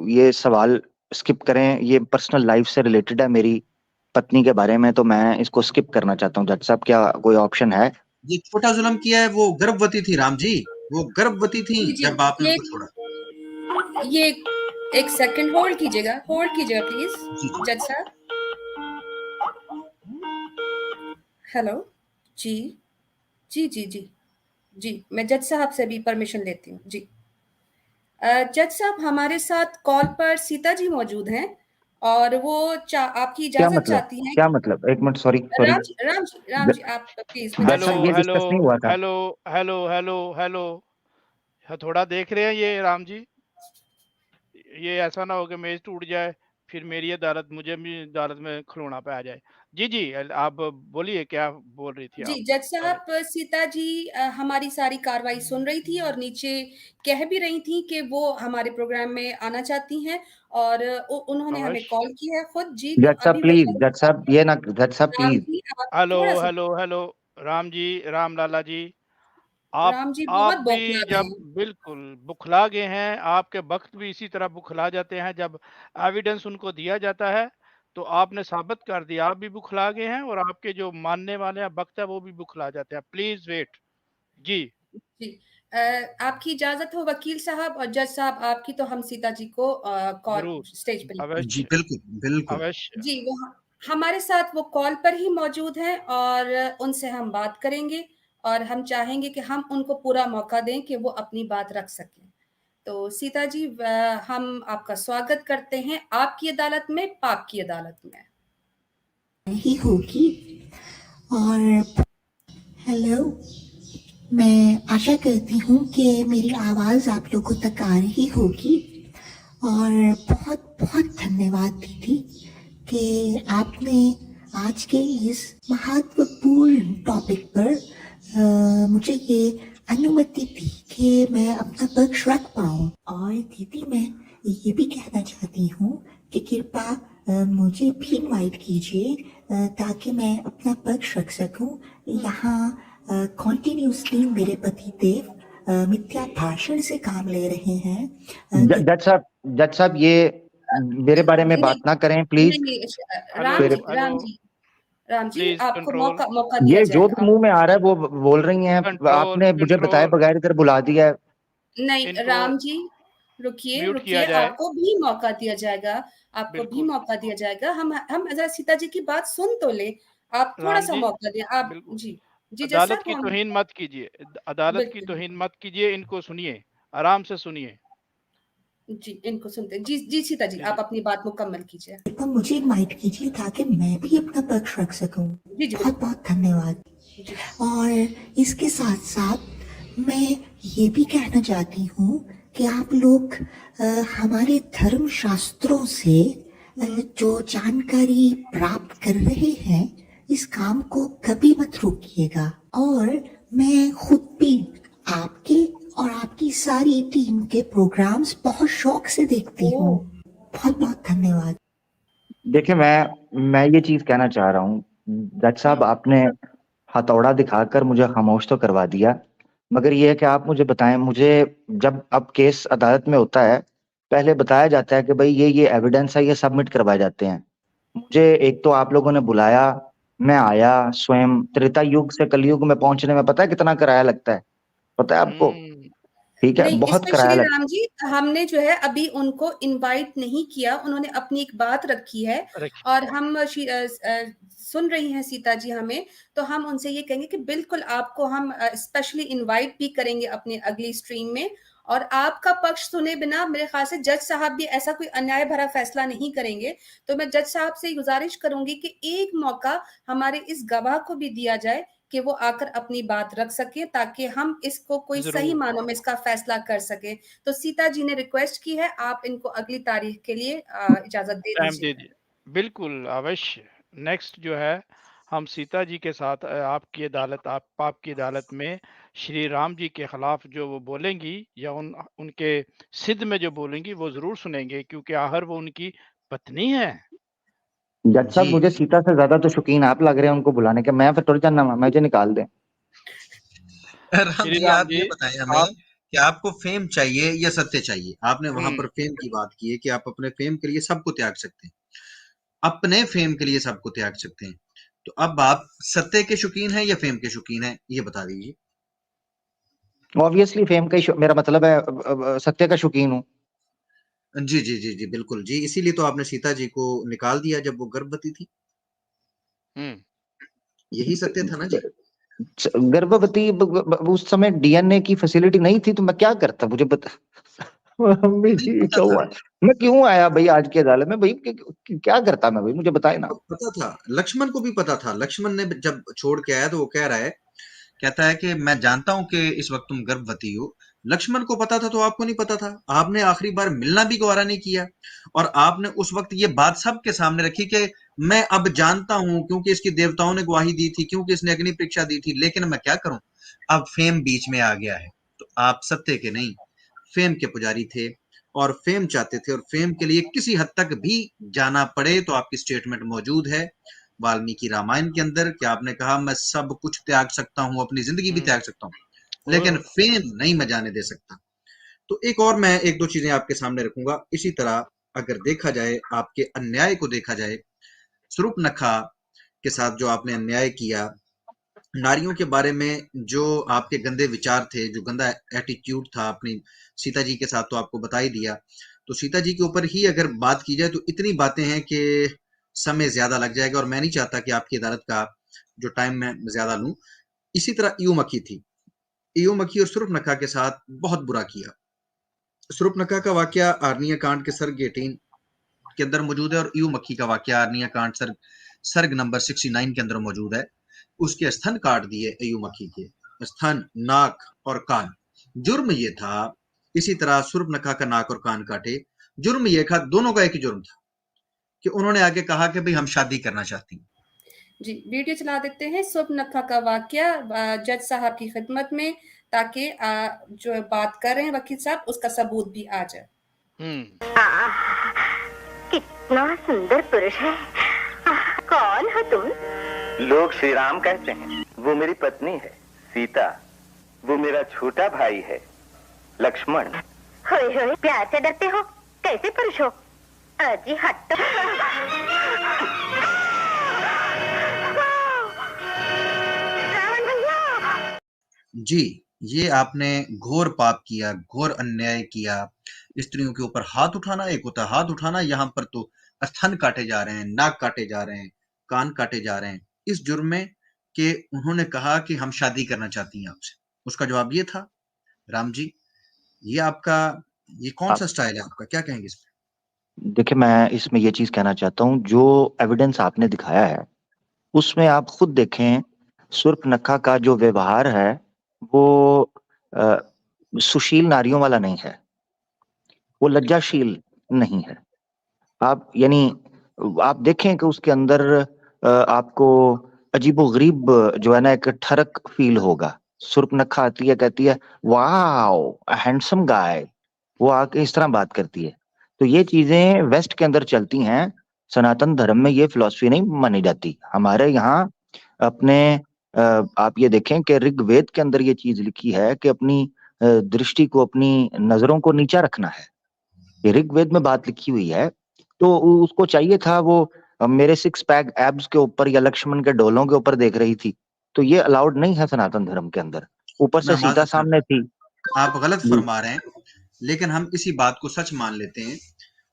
ये सवाल स्किप करें, ये पर्सनल लाइफ से रिलेटेड है मेरी पत्नी के बारे में, तो मैं इसको स्किप करना चाहता हूँ। जज साहब, क्या कोई ऑप्शन है? ये छोटा जुल्म किया है, वो गर्भवती थी राम जी, वो गर्भवती थी जी, जब आपने ये- उनको छोड़ा। ये एक सेकंड होल्ड कीजिएगा प्लीज जज साहब। हेलो जी जी जी जी जी, मैं जज साहब से भी परमिशन लेती हूँ जी। जज साहब, हमारे साथ कॉल पर सीता जी मौजूद हैं और वो आपकी इजाजत चाहती हैं। क्या मतलब? एक मिनट, सॉरी। राम जी आप प्लीज। हेलो ये डिस्कस नहीं हुआ था। हेलो, थोड़ा देख रहे हैं ये राम जी, ये ऐसा ना हो कि मेज टूट जाए, फिर मेरी अदालत, मुझे भी अदालत में खिलौना पे आ जाए। जी आप बोलिए, क्या बोल रही थी जी आप? जज साहब, सीता जी हमारी सारी कार्रवाई सुन रही थी और नीचे कह भी रही थी कि वो हमारे प्रोग्राम में आना चाहती हैं, और उन्होंने हमें कॉल की है खुद जी। तो जज साहब अभी प्लीज, जज साहब ये ना, जज साहब राम प्लीज। जी आप थोड़ा सा, हेलो राम जी, राम लाला जी, राम जी बहुत आप बौखला भी गए जब हैं। बिल्कुल बुखला गए हैं, आपके वक्त भी इसी तरह बुखला जाते हैं। जब एविडेंस उनको दिया जाता है तो आपने साबित कर दिया, आप भी बुखला गए हैं और आपके जो मानने वाले हैं वक्त है वो भी बुखला जाते हैं। प्लीज वेट जी। जी आपकी इजाजत हो वकील साहब और जज साहब आपकी, तो हम सीता जी को कॉल जरूर, स्टेज पे लेते हैं। जी अवश्य बिल्कुल। अवश्य। जी वो हमारे साथ वो कॉल पर ही मौजूद हैं और उनसे हम बात करेंगे और हम चाहेंगे कि हम उनको पूरा मौका दें कि वो अपनी बात रख सकें। तो सीता जी हम आपका स्वागत करते हैं आपकी अदालत में, पाक की अदालत में। ही होगी। और हेलो, मैं आशा करती हूँ कि मेरी आवाज़ आप लोगों तक आ रही होगी। और बहुत बहुत धन्यवाद दीदी कि आपने आज के इस महत्वपूर्ण टॉपिक पर मुझे ये अनुमति दी कि मैं अपना पक्ष रख पाऊँ। और दीदी मैं ये भी कहना चाहती हूँ कि कृपया मुझे भी इनवाइट कीजिए ताकि मैं अपना पक्ष रख सकूँ। यहाँ कॉन्टिन्यूसली मेरे पति देव मिथ्या भाषण से काम ले रहे हैं। जज साहब, ये मेरे बारे में बात ना करें प्लीज। राम जी Please आपको control. मौका दिया ये जो जाएगा। भी मुंह में आ रहा है वो बोल रही हैं, आपने मुझे बताए बगैर इधर बुला दिया है। नहीं इनको राम जी रुकिए म्यूट किया जाए। आपको भी मौका दिया जाएगा, आपको भी बिल्कुल। मौका दिया जाएगा। हम जरा सीता जी की बात सुन तो ले, आप थोड़ा राम सा जी, मौका दें आप। बिल्कुल। जी जी जज अदालत साहब की हम तौहीन मत कीजिए, अदालत की बिल्कुल तौहीन मत कीजिए, इनको सुनिए, आराम से सुनिए। जी इनको सुनते हैं। जी सीता जी आप अपनी बात मुकम्मल कीजिए। तो मुझे इनवाइट कीजिए ताकि मैं भी अपना पक्ष रख सकूं। जी जी बहुत बहुत धन्यवाद। जी। और इसके साथ साथ मैं ये भी कहना चाहती हूँ कि आप लोग हमारे धर्म शास्त्रों से जो जानकारी प्राप्त कर रहे हैं, इस काम को कभी मत रोकिएगा। और मैं खुद भी आपके और आपकी सारी टीम के प्रोग्राम्स बहुत शौक से देखती हूँ। बहुत बहुत धन्यवाद। देखिए मैं ये चीज कहना चाह रहा हूँ, जज साहब आपने हथौड़ा दिखाकर मुझे खामोश तो करवा दिया, मगर ये है कि आप मुझे बताएं, मुझे जब अब केस अदालत में होता है पहले बताया जाता है कि भाई ये एविडेंस है, ये सबमिट करवाए जाते हैं। मुझे एक तो आप लोगों ने बुलाया, मैं आया स्वयं, त्रेता युग से कलयुग में पहुंचने में पता है कितना किराया लगता है, पता है आपको? ठीक है, नहीं, बहुत इसमें किराया श्री लगता राम जी हमने जो है अभी उनको इनवाइट नहीं किया, उन्होंने अपनी एक बात रखी है और हम सुन रही हैं सीता जी हमें, तो हम उनसे ये कहेंगे कि बिल्कुल आपको हम स्पेशली इनवाइट भी करेंगे अपनी अगली स्ट्रीम में, और आपका पक्ष सुने बिना मेरे ख्याल से जज साहब भी ऐसा कोई अन्याय भरा फैसला नहीं करेंगे। तो मैं जज साहब से गुजारिश करूंगी कि एक मौका हमारे इस गवाह को भी दिया जाए कि वो आकर अपनी बात रख सके, ताकि हम इसको कोई सही मानों में इसका फैसला कर सके। तो सीता जी ने रिक्वेस्ट की है, आप इनको अगली तारीख के लिए इजाजत दे दीजिए। बिल्कुल अवश्य। नेक्स्ट जो है हम सीता जी के साथ आपकी अदालत में श्री राम जी के खिलाफ जो वो बोलेंगी या उनके सिद्ध में जो बोलेंगी वो जरूर सुनेंगे, क्योंकि आखिर वो उनकी पत्नी है। जज साहब मुझे सीता से ज्यादा तो शौकीन आप लग रहे हैं उनको बुलाने के, मैं फिर थोड़ी जानना मुझे निकाल दें। राम जी आप ये बताएं हमें कि आपको फेम चाहिए या सत्य चाहिए? आपने वहां पर फेम की बात की है कि आप अपने फेम के लिए सबको त्याग सकते हैं, अपने फेम के लिए सबको त्याग सकते हैं, तो अब आप सत्य के शौकीन हैं या फेम के शौकीन हैं, ये बता दीजिए। ऑब्वियसली फेम का ही मेरा मतलब है, सत्य का शौकीन हूँ। जी जी जी जी बिल्कुल जी, इसीलिए तो आपने सीता जी को निकाल दिया जब वो गर्भवती थी। यही सत्य था ना जी? गर्भवती उस समय डीएनए की फैसिलिटी नहीं थी, तो मैं क्या करता, मुझे बता। मैं क्यों आया भाई आज की अदालत में, भाई क्या करता मैं, भाई मुझे बताए ना। पता था, लक्ष्मण को भी पता था। लक्ष्मण ने जब छोड़ के आया तो वो कह रहा है, कहता है कि मैं जानता हूं कि इस वक्त तुम गर्भवती हो। लक्ष्मण को पता था तो आपको नहीं पता था? आपने आखिरी बार मिलना भी गवारा नहीं किया, और आपने उस वक्त ये बात सबके सामने रखी कि मैं अब जानता हूं क्योंकि इसकी देवताओं ने गवाही दी थी, क्योंकि इसने अग्नि परीक्षा दी थी, लेकिन मैं क्या करूं, अब फेम बीच में आ गया है। तो आप सत्य के नहीं फेम के पुजारी थे और फेम चाहते थे, और फेम के लिए किसी हद तक भी जाना पड़े तो आपकी स्टेटमेंट मौजूद है वाल्मीकि रामायण के अंदर कि आपने कहा मैं सब कुछ त्याग सकता हूं, अपनी जिंदगी भी त्याग सकता हूं, लेकिन फेम नहीं मैं जाने दे सकता। तो एक और मैं एक दो चीजें आपके सामने रखूंगा। इसी तरह अगर देखा जाए, आपके अन्याय को देखा जाए, शूर्पणखा के साथ जो आपने अन्याय किया, नारियों के बारे में जो आपके गंदे विचार थे, जो गंदा एटीट्यूड था अपनी सीता जी के साथ, तो आपको बता ही दिया। तो सीता जी के ऊपर ही अगर बात की जाए तो इतनी बातें हैं कि समय ज्यादा लग जाएगा, और मैं नहीं चाहता कि आपकी अदालत का जो टाइम मैं ज्यादा लूं। इसी तरह ईयू थी, ईयू और शूर्पणखा के साथ बहुत बुरा किया। शूर्पणखा का वाकया आर्निया कांड के सर्ग 18 के अंदर मौजूद है, और ईयू का वाकया आर्निया कांड सर्ग नंबर 69 के अंदर मौजूद है। उसके स्तन काट दिए ईयू के, स्तन, नाक और कान। जुर्म ये था, इसी तरह शूर्पणखा का नाक और कान काटे। जुर्म ये था, दोनों का एक ही जुर्म था कि उन्होंने आगे कहा कि भाई हम शादी करना चाहती हैं। जी वीडियो चला देते हैं शूर्पणखा का वाकया जज साहब की खिदमत में, ताकि जो बात कर रहे हैं वकील साहब उसका सबूत भी आ जाए। कितना सुंदर पुरुष है। कौन हो तुम? लोग श्री राम कहते हैं, वो मेरी पत्नी है सीता, वो मेरा छोटा भाई है लक्ष्मण। होए होए, प्यार से डरते हो, कैसे पुरुष हो? अजी हट। रावण भैया। जी, ये आपने घोर पाप किया, घोर अन्याय किया। स्त्रियों के ऊपर हाथ उठाना एक होता है हाथ उठाना, यहाँ पर तो स्तन काटे जा रहे हैं, नाक काटे जा रहे हैं, कान काटे जा रहे हैं, इस जुर्म में कि उन्होंने कहा कि हम शादी करना चाहती हैं आपसे। उसका जवाब ये था। राम जी, ये आपका ये कौन सा स्टाइल है आपका, क्या कहेंगे इसमें? देखिए, मैं इसमें ये चीज कहना चाहता हूँ, जो एविडेंस आपने दिखाया है उसमें आप खुद देखें, शूर्पणखा का जो व्यवहार है वो सुशील नारियों वाला नहीं है, वो लज्जाशील नहीं है। आप यानी आप देखें कि उसके अंदर आपको अजीबोगरीब जो है ना एक ठरक फील होगा। शूर्पणखा आती है, कहती है वाओ हैंडसम गाय, वो आके इस तरह बात करती है। तो ये चीजें वेस्ट के अंदर चलती हैं, सनातन धर्म में ये फिलॉसफी नहीं मानी जाती। हमारे यहाँ अपने आप ये देखें कि ऋग्वेद के अंदर ये चीज लिखी है कि अपनी दृष्टि को, अपनी नजरों को नीचा रखना है। ये ऋग्वेद में बात लिखी हुई है। तो उसको चाहिए था वो मेरे सिक्स पैक एब्स के ऊपर या लक्ष्मण के डोलों के ऊपर देख रही थी। तो ये अलाउड नहीं है सनातन धर्म के अंदर। ऊपर से सीता सामने थी। आप गलत फरमा रहे हैं, लेकिन हम इसी बात को सच मान लेते हैं।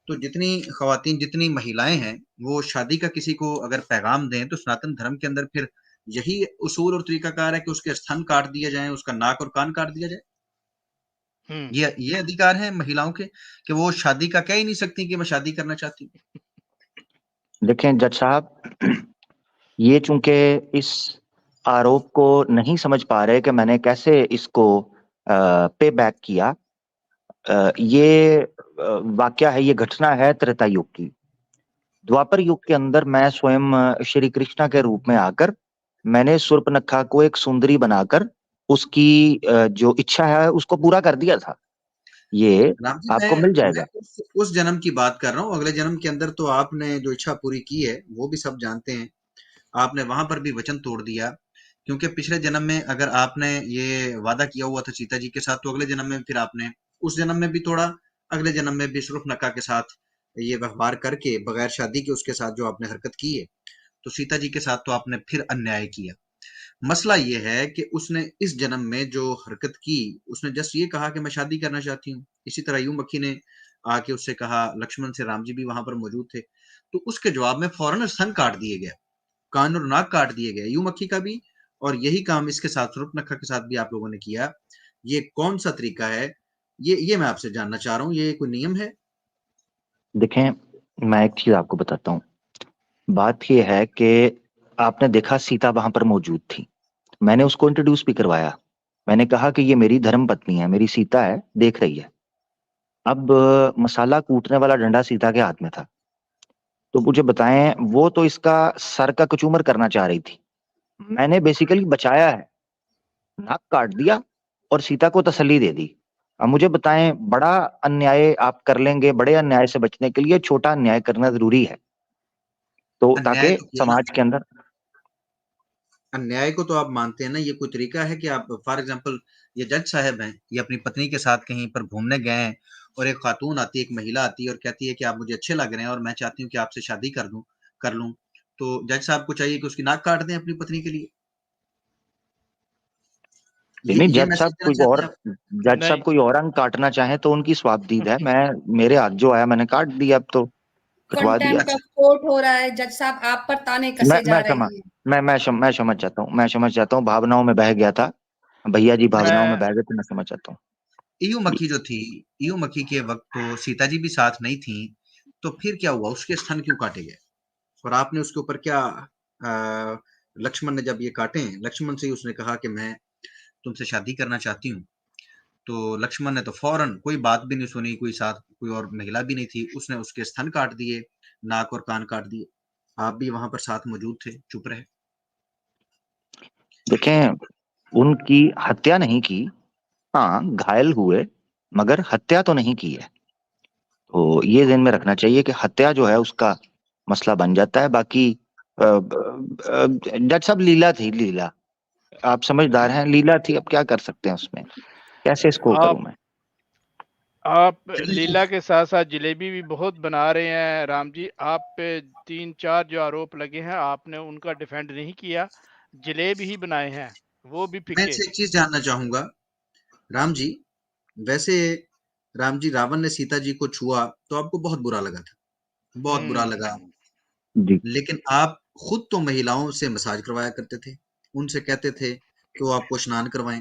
तो जितनी खवातीन, जितनी महिलाएं हैं, वो शादी का किसी को अगर पैगाम दें तो सनातन धर्म के अंदर फिर यही उसूल और तरीकाकार है कि उसके स्तन काट दिए जाएं, उसका नाक और कान काट दिया जाए। ये अधिकार है महिलाओं के कि वो शादी का कह ही नहीं सकती कि मैं शादी करना चाहती हूँ। देखें जज साहब, ये चूंकि इस आरोप को नहीं समझ पा रहे कि मैंने कैसे इसको पे बैक किया। ये वाकया है, ये घटना है त्रेता युग की। द्वापर युग के अंदर मैं स्वयं श्री कृष्णा के रूप में आकर मैंने शूर्पणखा को एक सुंदरी बनाकर उसकी जो इच्छा है उसको पूरा कर दिया था। ये आपको मिल जाएगा। उस जन्म की बात कर रहा हूँ, अगले जन्म के अंदर तो आपने जो इच्छा पूरी की है वो भी सब जानते हैं। आपने वहां पर भी वचन तोड़ दिया, क्योंकि पिछले जन्म में अगर आपने ये वादा किया हुआ था सीता जी के साथ, तो अगले जन्म में फिर आपने उस जन्म में भी तोड़ा, अगले जन्म में भी शूर्पणखा के साथ ये व्यवहार करके बगैर शादी के उसके साथ जो आपने हरकत की है, तो सीता जी के साथ तो आपने फिर अन्याय किया। मसला ये है कि उसने इस जन्म में जो हरकत की, उसने जस्ट ये कहा कि मैं शादी करना चाहती हूँ। इसी तरह यूं मक्खी ने आके उससे कहा, लक्ष्मण से राम जी भी वहां पर मौजूद थे, तो उसके जवाब में फौरन स्तन काट दिए गए, कान और नाक काट दिए गए यूं मक्खी का भी। और यही काम इसके साथ शूर्पणखा के साथ भी आप लोगों ने किया। ये कौन सा तरीका है, ये मैं आपसे जानना चाह रहा हूँ, ये कोई नियम है? देखें, मैं एक चीज आपको बताता हूँ। बात यह है कि आपने देखा सीता वहां पर मौजूद थी, मैंने उसको इंट्रोड्यूस भी करवाया। मैंने कहा कि ये मेरी धर्म पत्नी है, मेरी सीता है, देख रही है। अब मसाला कूटने वाला डंडा सीता के हाथ में था। तो मुझे बताएं, वो तो इसका सर का कचूमर करना चाह रही थी, मैंने बेसिकली बचाया है, नाक काट दिया और सीता को तसल्ली दे दी। अब मुझे बताएं, बड़ा अन्याय आप कर लेंगे, बड़े अन्याय से बचने के लिए छोटा अन्याय करना जरूरी है, तो ताकि समाज के अंदर अन्याय को तो आप मानते हैं ना। ये कोई तरीका है कि आप फॉर एग्जांपल, ये जज साहब हैं, ये अपनी पत्नी के साथ कहीं पर घूमने गए हैं और एक खातून आती है, एक महिला आती है और कहती है कि आप मुझे अच्छे लग रहे हैं और मैं चाहती हूँ कि आपसे शादी कर लूं, तो जज साहब को चाहिए कि उसकी नाक काट दें अपनी पत्नी के लिए? नहीं, जज साहब कोई और अंग काटना चाहे तो उनकी स्वाबदीद है। मेरे हाथ जो आया मैंने काट दिया, अब तो कटवा दिया। कंटेम्प्ट ऑफ कोर्ट हो रहा है जज साहब, आप पर ताने कसे जा रहे हैं। मैं समझ जाता हूँ, भावनाओं में बह गया था भैया जी, भावनाओं में बह गए थे, मैं समझ जाता हूँ। ईयू मक्खी जो थी, ईयू मक्खी के वक्त तो सीता जी भी साथ नहीं थी, तो फिर क्या हुआ, उसके स्तन क्यों काटे गए? और आपने उसके ऊपर क्या, लक्ष्मण ने जब ये काटे, लक्ष्मण से उसने कहा कि मैं तुमसे शादी करना चाहती हूँ, तो लक्ष्मण ने तो फौरन कोई बात भी नहीं सुनी, कोई साथ कोई और महिला भी नहीं थी, उसने उसके स्तन काट दिए, नाक और कान काट दिए। आप भी वहां पर साथ मौजूद थे, चुप रहे। देखें, उनकी हत्या नहीं की, हाँ घायल हुए, मगर हत्या तो नहीं की है। तो ये ध्यान में रखना चाहिए कि हत्या जो है उसका मसला बन जाता है। बाकी जज साहब, लीला थी, लीला, आप समझदार हैं, लीला थी, अब क्या कर सकते हैं उसमें, कैसे इसको करूं मैं? आप लीला के साथ साथ जलेबी भी बहुत बना रहे हैं राम जी। आप पे 3-4 जो आरोप लगे हैं आपने उनका डिफेंड नहीं किया, जलेबी ही बनाए हैं, वो भी मैं फिक्के। से एक चीज जानना चाहूंगा राम जी, वैसे राम जी रावण ने सीता जी को छुआ तो आपको बहुत बुरा लगा था, बहुत बुरा लगा, जी लेकिन आप खुद तो महिलाओं से मसाज करवाया करते थे, उनसे कहते थे कि वो आपको स्नान करवाएं।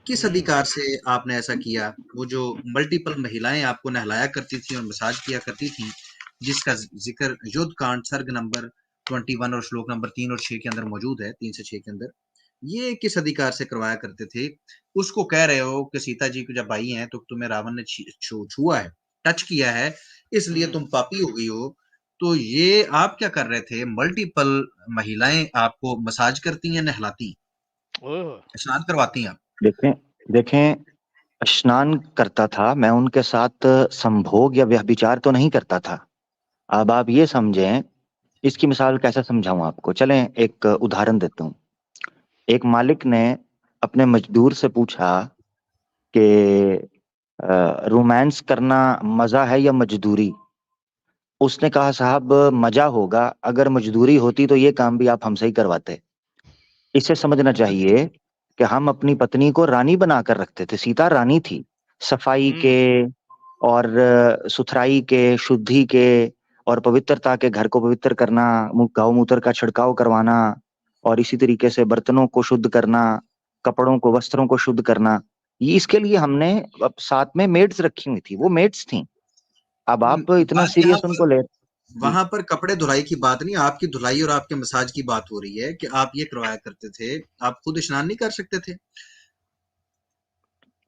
किस अधिकार से आपने ऐसा किया? वो जो मल्टीपल महिलाएं आपको नहलाया करती थी और मसाज किया करती थी, जिसका जिक्र युद्ध कांड सर्ग नंबर 21 और श्लोक नंबर 3 और 6 के अंदर मौजूद है, 3 से 6 के अंदर, ये किस अधिकार से करवाया करते थे? उसको कह रहे हो कि सीता जी को जब आई हैं तो तुम्हें रावण ने छुआ है, टच किया है, इसलिए तुम पापी हो गई हो। तो ये आप क्या कर रहे थे? मल्टीपल महिलाएं आपको मसाज करती हैं, नहलाती, स्नान करवाती हैं। देखें देखें, स्नान करता था मैं, उनके साथ संभोग या व्यभिचार तो नहीं करता था। अब आप ये समझें, इसकी मिसाल कैसे समझाऊं आपको? चलें एक उदाहरण देता हूं। एक मालिक ने अपने मजदूर से पूछा कि रोमांस करना मजा है या मजदूरी? उसने कहा साहब मजा होगा, अगर मजदूरी होती तो ये काम भी आप हमसे ही करवाते। इसे समझना चाहिए कि हम अपनी पत्नी को रानी बनाकर रखते थे। सीता रानी थी, सफाई के और सुथराई के, शुद्धि के और पवित्रता के, घर को पवित्र करना, गौमूत्र का छिड़काव करवाना और इसी तरीके से बर्तनों को शुद्ध करना, कपड़ों को, वस्त्रों को शुद्ध करना, ये इसके लिए हमने साथ में मेड्स रखी हुई थी, वो मेड्स थी। अब आप इतना बात यहाँ सीरियस उनको ले, वहां पर कपड़े धुलाई की बात नहीं, आपकी धुलाई और आपके मसाज की बात हो रही है कि आप ये करवाया करते थे, आप खुद स्नान नहीं कर सकते थे?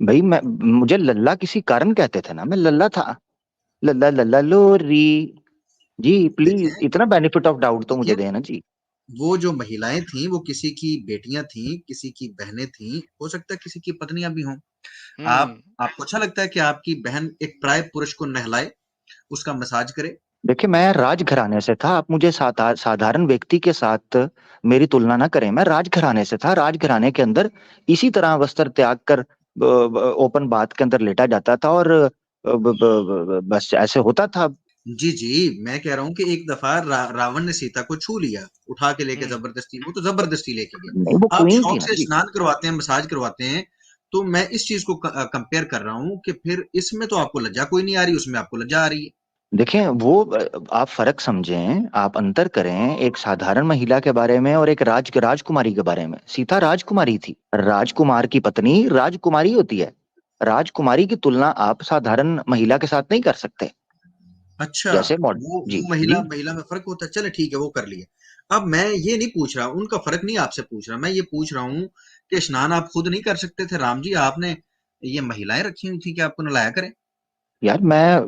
भाई मैं, मुझे लल्ला किसी कारण कहते थे ना, मैं लल्ला था, लल्ला लल्ला लोरी। जी प्लीज, इतना बेनिफिट ऑफ डाउट तो मुझे देना जी। वो जो महिलाएं थी वो किसी की बेटियां थी, किसी की बहनें थी, हो सकता है किसी की पत्नियां भी हों। आपको अच्छा लगता है कि आपकी बहन एक प्राय पुरुष को नहलाए, उसका मसाज करे? देखिए मैं राजघराने से था, आप मुझे साधारण व्यक्ति के साथ मेरी तुलना ना करें। मैं राजघराने से था, राजघराने के अंदर इसी तरह वस्त्र त्याग कर ओपन बाथ के अंदर लेटा जाता था और बस ऐसे होता था। जी जी, मैं कह रहा हूँ कि एक दफा रावण ने सीता को छू लिया, उठा के लेके जबरदस्ती, वो तो जबरदस्ती लेके नहीं, वो गया। आप क्वीन थी शौक ना से जी। स्नान करवाते हैं, मसाज करवाते हैं, तो मैं इस चीज को कंपेयर कर रहा हूँ कि फिर इसमें तो आपको लज्जा कोई नहीं आ रही, उसमें आपको लज्जा आ रही है। देखें वो आप फर्क समझें, आप अंतर करें एक साधारण महिला के बारे में और एक राजकुमारी के बारे में। सीता राजकुमारी थी, राजकुमार की पत्नी राजकुमारी होती है। राजकुमारी की तुलना आप साधारण महिला के साथ नहीं कर सकते। अच्छा, जैसे वो जी महिला जी महिला में फर्क होता है, चले ठीक है, वो कर लिया। अब मैं ये नहीं पूछ रहा, उनका फर्क नहीं आपसे पूछ रहा, मैं ये पूछ रहा हूँ कि स्नान आप खुद नहीं कर सकते थे राम जी? आपने ये महिलाएं रखी हुई थी कि आपको नलाया करें? यार मैं,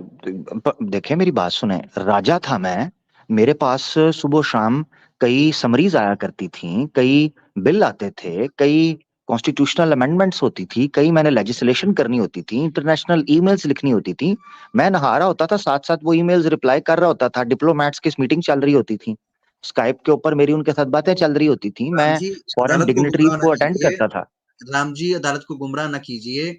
देखे मेरी बात सुने, राजा था मैं, मेरे पास सुबह शाम कई समरीज आया करती थी, कई बिल आते थे, कई कॉन्स्टिट्यूशनल अमेंडमेंट्स होती थी, कई मैंने लेजिस्लेशन करनी होती थी, इंटरनेशनल ईमेल्स लिखनी होती थी। मैं नहा रहा होता था, साथ साथ वो ईमेल्स रिप्लाई कर रहा होता था, डिप्लोमेट्स की मीटिंग चल रही होती थी, स्काइप के ऊपर मेरी उनके साथ बातें चल रही होती थी, राम मैं जी, फॉरेन अदालत को डिग्निटरीज गुमराह ना को अटेंड कीजिए, करता था। राम जी अदालत को गुमराह ना कीजिए।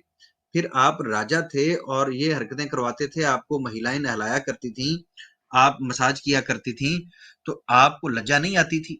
फिर आप राजा थे और ये हरकतें करवाते थे, आपको महिलाएं नहलाया करती थी, आप मसाज किया करती थी, तो आपको लज्जा नहीं आती थी?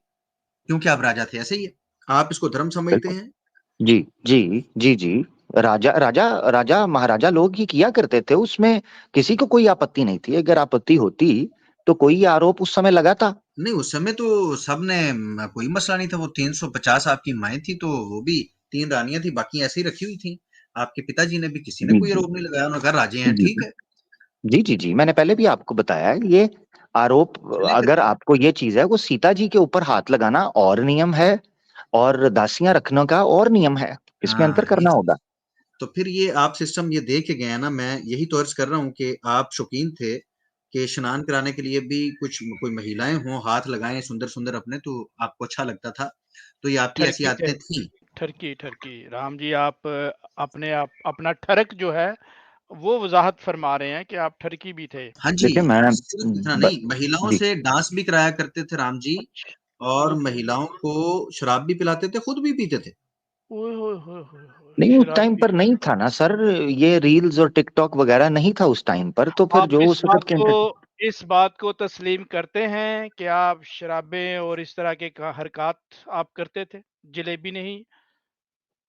क्योंकि आप राजा थे, ऐसे ही है, आप इसको धर्म समझते बिल्कुल। हैं? जी जी जी जी, राजा राजा राजा महाराजा लोग ही किया करते थे, उसमें किसी को कोई आपत्ति नहीं थी। अगर आपत्ति होती तो कोई आरोप उस समय लगाता। नहीं, उस समय तो सबने कोई मसला नहीं था, वो 350 आपकी माएं थी, तो वो भी 3 रानियां थी, बाकी ऐसे ही रखी हुई थी। आपके पिताजी ने भी, किसी ने जी कोई जी आरोप नहीं लगाया, उन्होंने कहा राजे हैं, जी ठीक है। जी जी जी, मैंने पहले भी आपको बताया है, ये आरोप, अगर आपको ये चीज है, वो सीता जी के ऊपर हाथ लगाना और नियम है और दासियां रखने का और नियम है, इसमें हाँ, अंतर करना होगा। तो फिर ये आप सिस्टम ये दे के गए हैं ना, मैं यही तो अर्ज कर रहा हूँ कि आप शौकीन थे कि स्नान कराने के लिए भी कुछ कोई महिलाएं हों, हाथ लगाएं सुंदर सुंदर अपने, तो आपको अच्छा लगता था, तो ये आपकी ऐसी ठरकी आदतें थी। ठरकी ठरकी राम जी, आप अपना ठरक जो है वो वजाहत फरमा रहे हैं कि आप ठरकी भी थे। हाँ जी, देखिए मैं सिर्फ इतना नहीं, महिलाओं जी से डांस भी कराया करते थे राम जी, और महिलाओं को शराब भी पिलाते थे, खुद भी पीते थे। नहीं, उस टाइम शराबी। पर नहीं था ना सर, ये रील्स और टिकटॉक वगैरह नहीं था उस टाइम पर, तो फिर आप जो उस वक्त के इस बात को तस्लीम करते हैं कि आप शराबें और इस तरह के हरकत आप करते थे? जलेबी नहीं,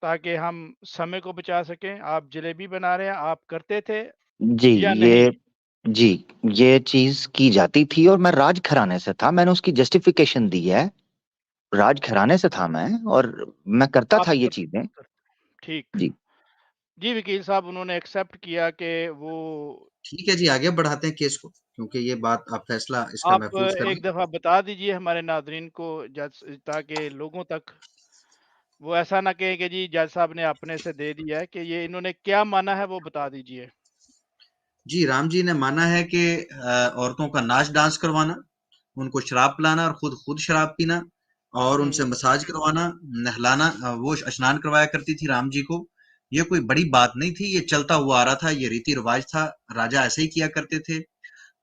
ताकि हम समय को बचा सकें, आप जलेबी बना रहे हैं, आप करते थे जी, या नहीं? जी, ये चीज़ की जाती थी और मैं राज घराने से था, मैंने उसकी जस्टिफिकेशन दी है। राज घराने से था मैं और मैं करता आप था ये कर चीज़ें। ठीक। जी। जी, वकील साहब उन्होंने एक्सेप्ट किया कि वो ठीक है जी, आगे बढ़ाते हैं केस को, क्योंकि ये बात आप फैसला इसका आप महफूज करें। एक दफ़ा बता दीजिए हमारे नाज़रीन को जज, ताकि लोगों तक वो ऐसा ना कहें कि जी जज साहब ने अपने से दे दिया है, कि ये इन्होंने क्या माना है वो बता दीजिए। जी, राम जी ने माना है कि औरतों का नाच डांस करवाना, उनको शराब पिलाना और खुद शराब पीना और उनसे मसाज करवाना, नहलाना, वो स्नान करवाया करती थी राम जी को। ये कोई बड़ी बात नहीं थी, ये चलता हुआ आ रहा था, ये रीति रिवाज था, राजा ऐसे ही किया करते थे।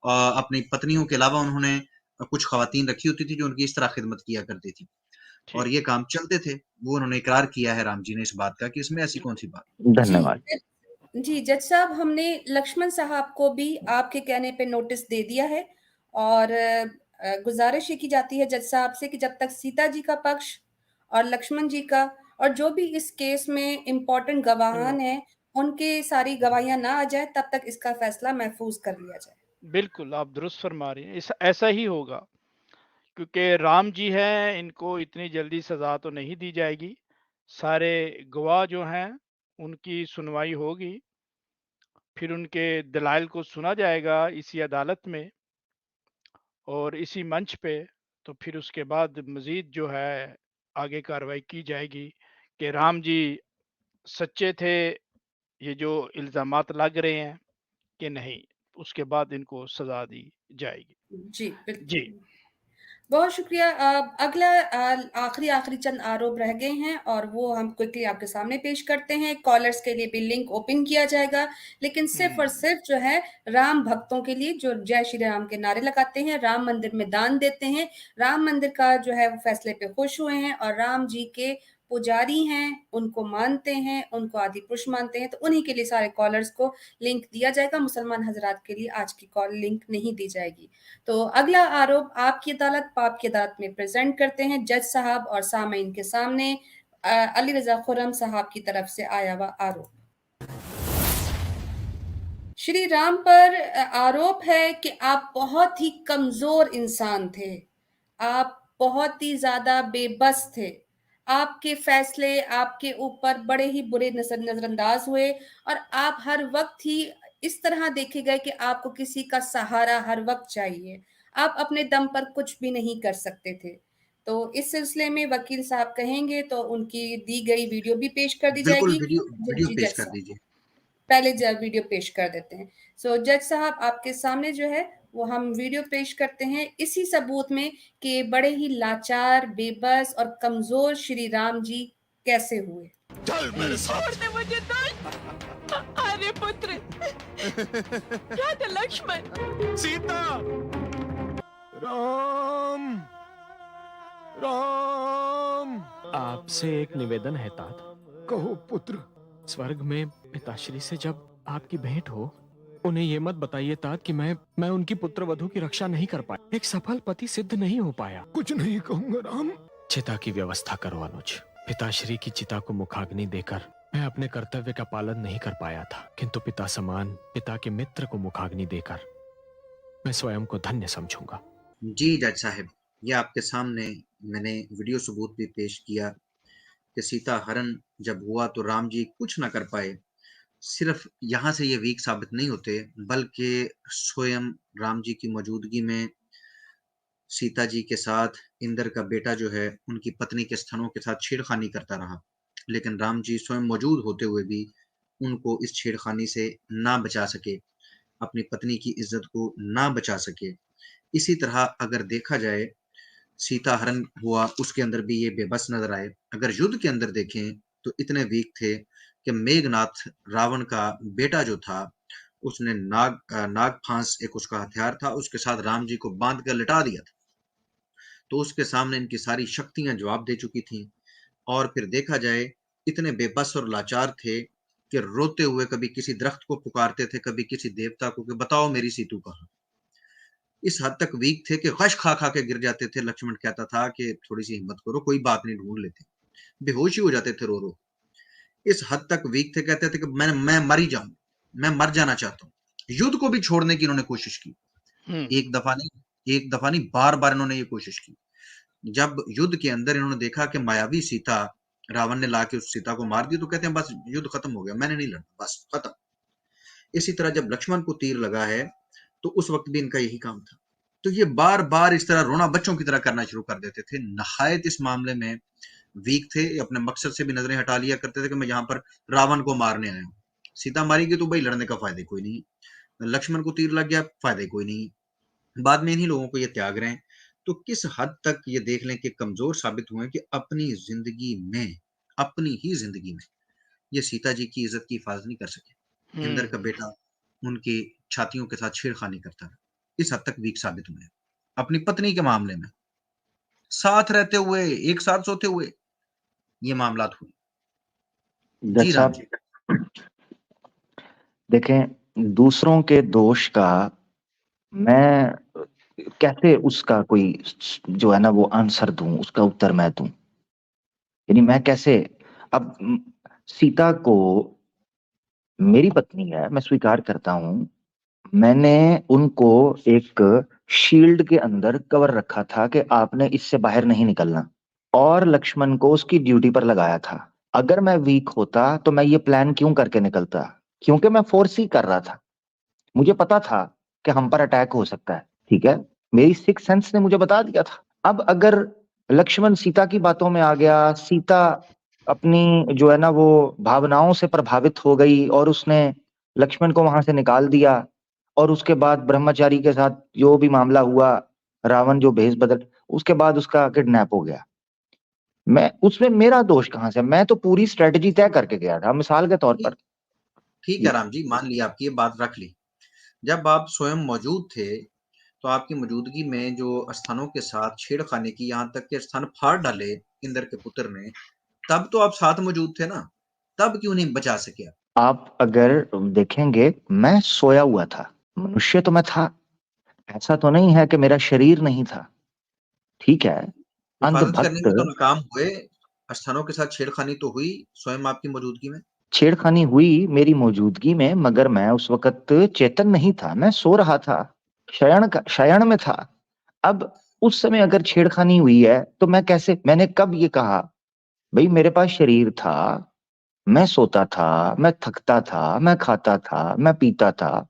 अपनी पत्नियों के अलावा उन्होंने कुछ खवातीन रखी होती थी जो उनकी इस तरह खिदमत किया करती थी और ये काम चलते थे। वो उन्होंने इकरार किया है राम जी ने इस बात का कि इसमें ऐसी कौन सी बात। धन्यवाद। जी जज साहब, हमने लक्ष्मण साहब को भी आपके कहने पे नोटिस दे दिया है और गुजारिश ये की जाती है जज साहब से कि जब तक सीता जी का पक्ष और लक्ष्मण जी का और जो भी इस केस में इम्पोर्टेंट गवाहान हैं उनके सारी गवाहियां ना आ जाए, तब तक इसका फैसला महफूज कर लिया जाए। बिल्कुल, आप दुरुस्त फरमा रही हैं, ऐसा ही होगा, क्योंकि राम जी हैं, इनको इतनी जल्दी सज़ा तो नहीं दी जाएगी। सारे गवाह जो हैं, उनकी सुनवाई होगी, फिर उनके दलाइल को सुना जाएगा इसी अदालत में और इसी मंच पे, तो फिर उसके बाद मज़ीद जो है आगे कार्रवाई की जाएगी कि राम जी सच्चे थे, ये जो इल्ज़ामात लग रहे हैं कि नहीं, उसके बाद इनको सज़ा दी जाएगी। जी, बिल्कुल। जी। बहुत शुक्रिया। अगला आखिरी चंद आरोप रह गए हैं और वो हम क्विकली आपके सामने पेश करते हैं। कॉलर्स के लिए भी लिंक ओपन किया जाएगा, लेकिन सिर्फ और सिर्फ जो है राम भक्तों के लिए जो जय श्री राम के नारे लगाते हैं, राम मंदिर में दान देते हैं, राम मंदिर का जो है वो फैसले पे खुश हुए हैं और राम जी के पुजारी हैं, उनको मानते हैं, उनको आदि पुरुष मानते हैं, तो उन्हीं के लिए सारे कॉलर्स को लिंक दिया जाएगा। मुसलमान हजरात के लिए आज की कॉल लिंक नहीं दी जाएगी। तो अगला आरोप आपकी अदालत में प्रेजेंट करते हैं जज साहब और सामीन के सामने अली रजा खुर्रम साहब की तरफ से आया हुआ आरोप। श्री राम पर आरोप है कि आप बहुत ही कमजोर इंसान थे, आप बहुत ही ज्यादा बेबस थे, आपके फैसले आपके ऊपर बड़े ही बुरे नजरअंदाज हुए और आप हर वक्त ही इस तरह देखे गए कि आपको किसी का सहारा हर वक्त चाहिए, आप अपने दम पर कुछ भी नहीं कर सकते थे। तो इस सिलसिले में वकील साहब कहेंगे तो उनकी दी गई वीडियो भी पेश कर दी बिल्कुल, जाएगी। वीडियो जी पेश जज कर साहब, दीजिए। पहले वीडियो पेश कर देते हैं। सो जज साहब, आपके सामने जो है वो हम वीडियो पेश करते हैं इसी सबूत में कि बड़े ही लाचार, बेबस और कमजोर श्री राम जी कैसे हुए। चल मेरे साथ। छोड़ दे मुझे तो। अरे पुत्र, क्या था लक्ष्मण? सीता। राम। राम। आपसे एक निवेदन है तात। कहो पुत्र। स्वर्ग में पिताश्री से जब आपकी भेंट हो, उन्हें ये मत बताइए तात कि मैं उनकी पुत्र वधू की रक्षा नहीं कर पाया, एक सफल पति सिद्ध नहीं हो पाया। कुछ नहीं कहूंगा राम। चिता की व्यवस्था करो अनुज। पिताश्री की चिता को मुखाग्नि देकर मैं अपने कर्तव्य का पालन नहीं कर पाया था, किंतु पिता समान पिता के मित्र को मुखाग्नि देकर मैं स्वयं को धन्य समझूंगा। जी जज साहब, ये आपके सामने मैंने वीडियो सबूत भी पेश किया कि सीता हरण जब हुआ तो राम जी कुछ ना कर पाए। सिर्फ यहाँ से ये वीक साबित नहीं होते, बल्कि स्वयं राम जी की मौजूदगी में सीता जी के साथ इंद्र का बेटा जो है उनकी पत्नी के स्तनों के साथ छेड़खानी करता रहा, लेकिन राम जी स्वयं मौजूद होते हुए भी उनको इस छेड़खानी से ना बचा सके, अपनी पत्नी की इज्जत को ना बचा सके। इसी तरह अगर देखा जाए सीता हरण हुआ, उसके अंदर भी ये बेबस नजर आए। अगर युद्ध के अंदर देखें तो इतने वीक थे कि मेघनाथ रावण का बेटा जो था उसने नाग फांस एक उसका हथियार था, उसके साथ राम जी को बांध कर लिटा दिया था। तो उसके सामने इनकी सारी शक्तियां जवाब दे चुकी थी। और फिर देखा जाए इतने बेबस और लाचार थे कि रोते हुए कभी किसी दरख्त को पुकारते थे, कभी किसी देवता को कि बताओ मेरी सीतू कहाँ। इस हद तक वीक थे कि गश खा खा के गिर जाते थे। लक्ष्मण कहता था कि थोड़ी सी हिम्मत करो, कोई बात नहीं, ढूंढ लेते। बेहोश ही हो जाते थे रो रो। इस हद तक वीक थे, कहते थे कि मैं मर ही जाऊं, मैं मर जाना चाहता हूं। युद्ध को भी छोड़ने की इन्होंने कोशिश की। एक दफा नहीं, बार बार इन्होंने ये कोशिश की। जब युद्ध के अंदर इन्होंने देखा कि मायावी सीता रावण ने लाके उस सीता को मार दी, तो कहते हैं बस युद्ध खत्म हो गया, मैंने नहीं लड़ना, बस खत्म। इसी तरह जब लक्ष्मण को तीर लगा है तो उस वक्त भी इनका यही काम था। तो ये बार बार इस तरह रोना बच्चों की तरह करना शुरू कर देते थे। नहायत इस मामले में वीक थे, अपने मकसद से भी नजरें हटा लिया करते थे कि मैं यहाँ पर रावण को मारने आया हूँ। सीता मारी गई तो भाई लड़ने का फायदा कोई नहीं, लक्ष्मण को तीर लग गया, फायदा कोई नहीं। बाद में इन्हीं लोगों को ये त्याग रहे हैं। तो किस हद तक ये देख लें कि कमजोर साबित हुए कि अपनी ही जिंदगी में ये सीता जी की इज्जत की हिफाजत नहीं कर सके। इंद्र का बेटा उनकी छातियों के साथ छेड़खानी करता है। इस हद तक वीक साबित हुए अपनी पत्नी के मामले में। साथ रहते हुए, एक साथ सोते हुए ये मामला हुए। जी राम जी। देखें, दूसरों के दोष का मैं कैसे उसका कोई जो है ना वो आंसर दूं, उसका उत्तर मैं दूं। यानी मैं कैसे, अब सीता को मेरी पत्नी है, मैं स्वीकार करता हूं, मैंने उनको एक शील्ड के अंदर कवर रखा था कि आपने इससे बाहर नहीं निकलना, और लक्ष्मण को उसकी ड्यूटी पर लगाया था। अगर मैं वीक होता तो मैं ये प्लान क्यों करके निकलता? क्योंकि मैं फोर्स ही कर रहा था। मुझे पता था कि हम पर अटैक हो सकता है, ठीक है, मेरी सिक्स सेंस ने मुझे बता दिया था। अब अगर लक्ष्मण सीता की बातों में आ गया, सीता अपनी जो है ना वो भावनाओं से प्रभावित हो गई और उसने लक्ष्मण को वहां से निकाल दिया, और उसके बाद ब्रह्मचारी के साथ जो भी मामला हुआ, रावण जो भेष बदल, उसके बाद उसका किडनैप हो गया। मैं उसमें मेरा दोष कहां से? मैं तो पूरी स्ट्रेटजी तय करके गया था। मिसाल के तौर पर, ठीक है राम जी, मान लिया आपकी ये बात, रख ली। जब आप स्वयं मौजूद थे तो आपकी मौजूदगी में जो स्थानों के साथ छेड़खानी की, यहाँ तक के स्थान फाड़ डाले इंद्र के पुत्र ने, तब तो आप साथ मौजूद थे ना, तब क्यों नहीं बचा सके? आप अगर देखेंगे, मैं सोया हुआ था, मनुष्य तो मैं था, ऐसा तो नहीं है कि मेरा शरीर नहीं था, ठीक है। हिफाजत करने में तो नाकाम हुए, स्थानों के साथ छेड़खानी तो हुई स्वयं आपकी मौजूदगी में। छेड़खानी हुई मेरी मौजूदगी में, मगर मैं उस वक्त चेतन नहीं था, मैं सो रहा था, शयन में था। अब उस समय अगर छेड़खानी हुई है तो मैं कैसे, मैंने कब ये कहा? भाई मेरे पास शरीर था, मैं सोता था, मैं थकता था, मैं खाता था, मैं पीता था।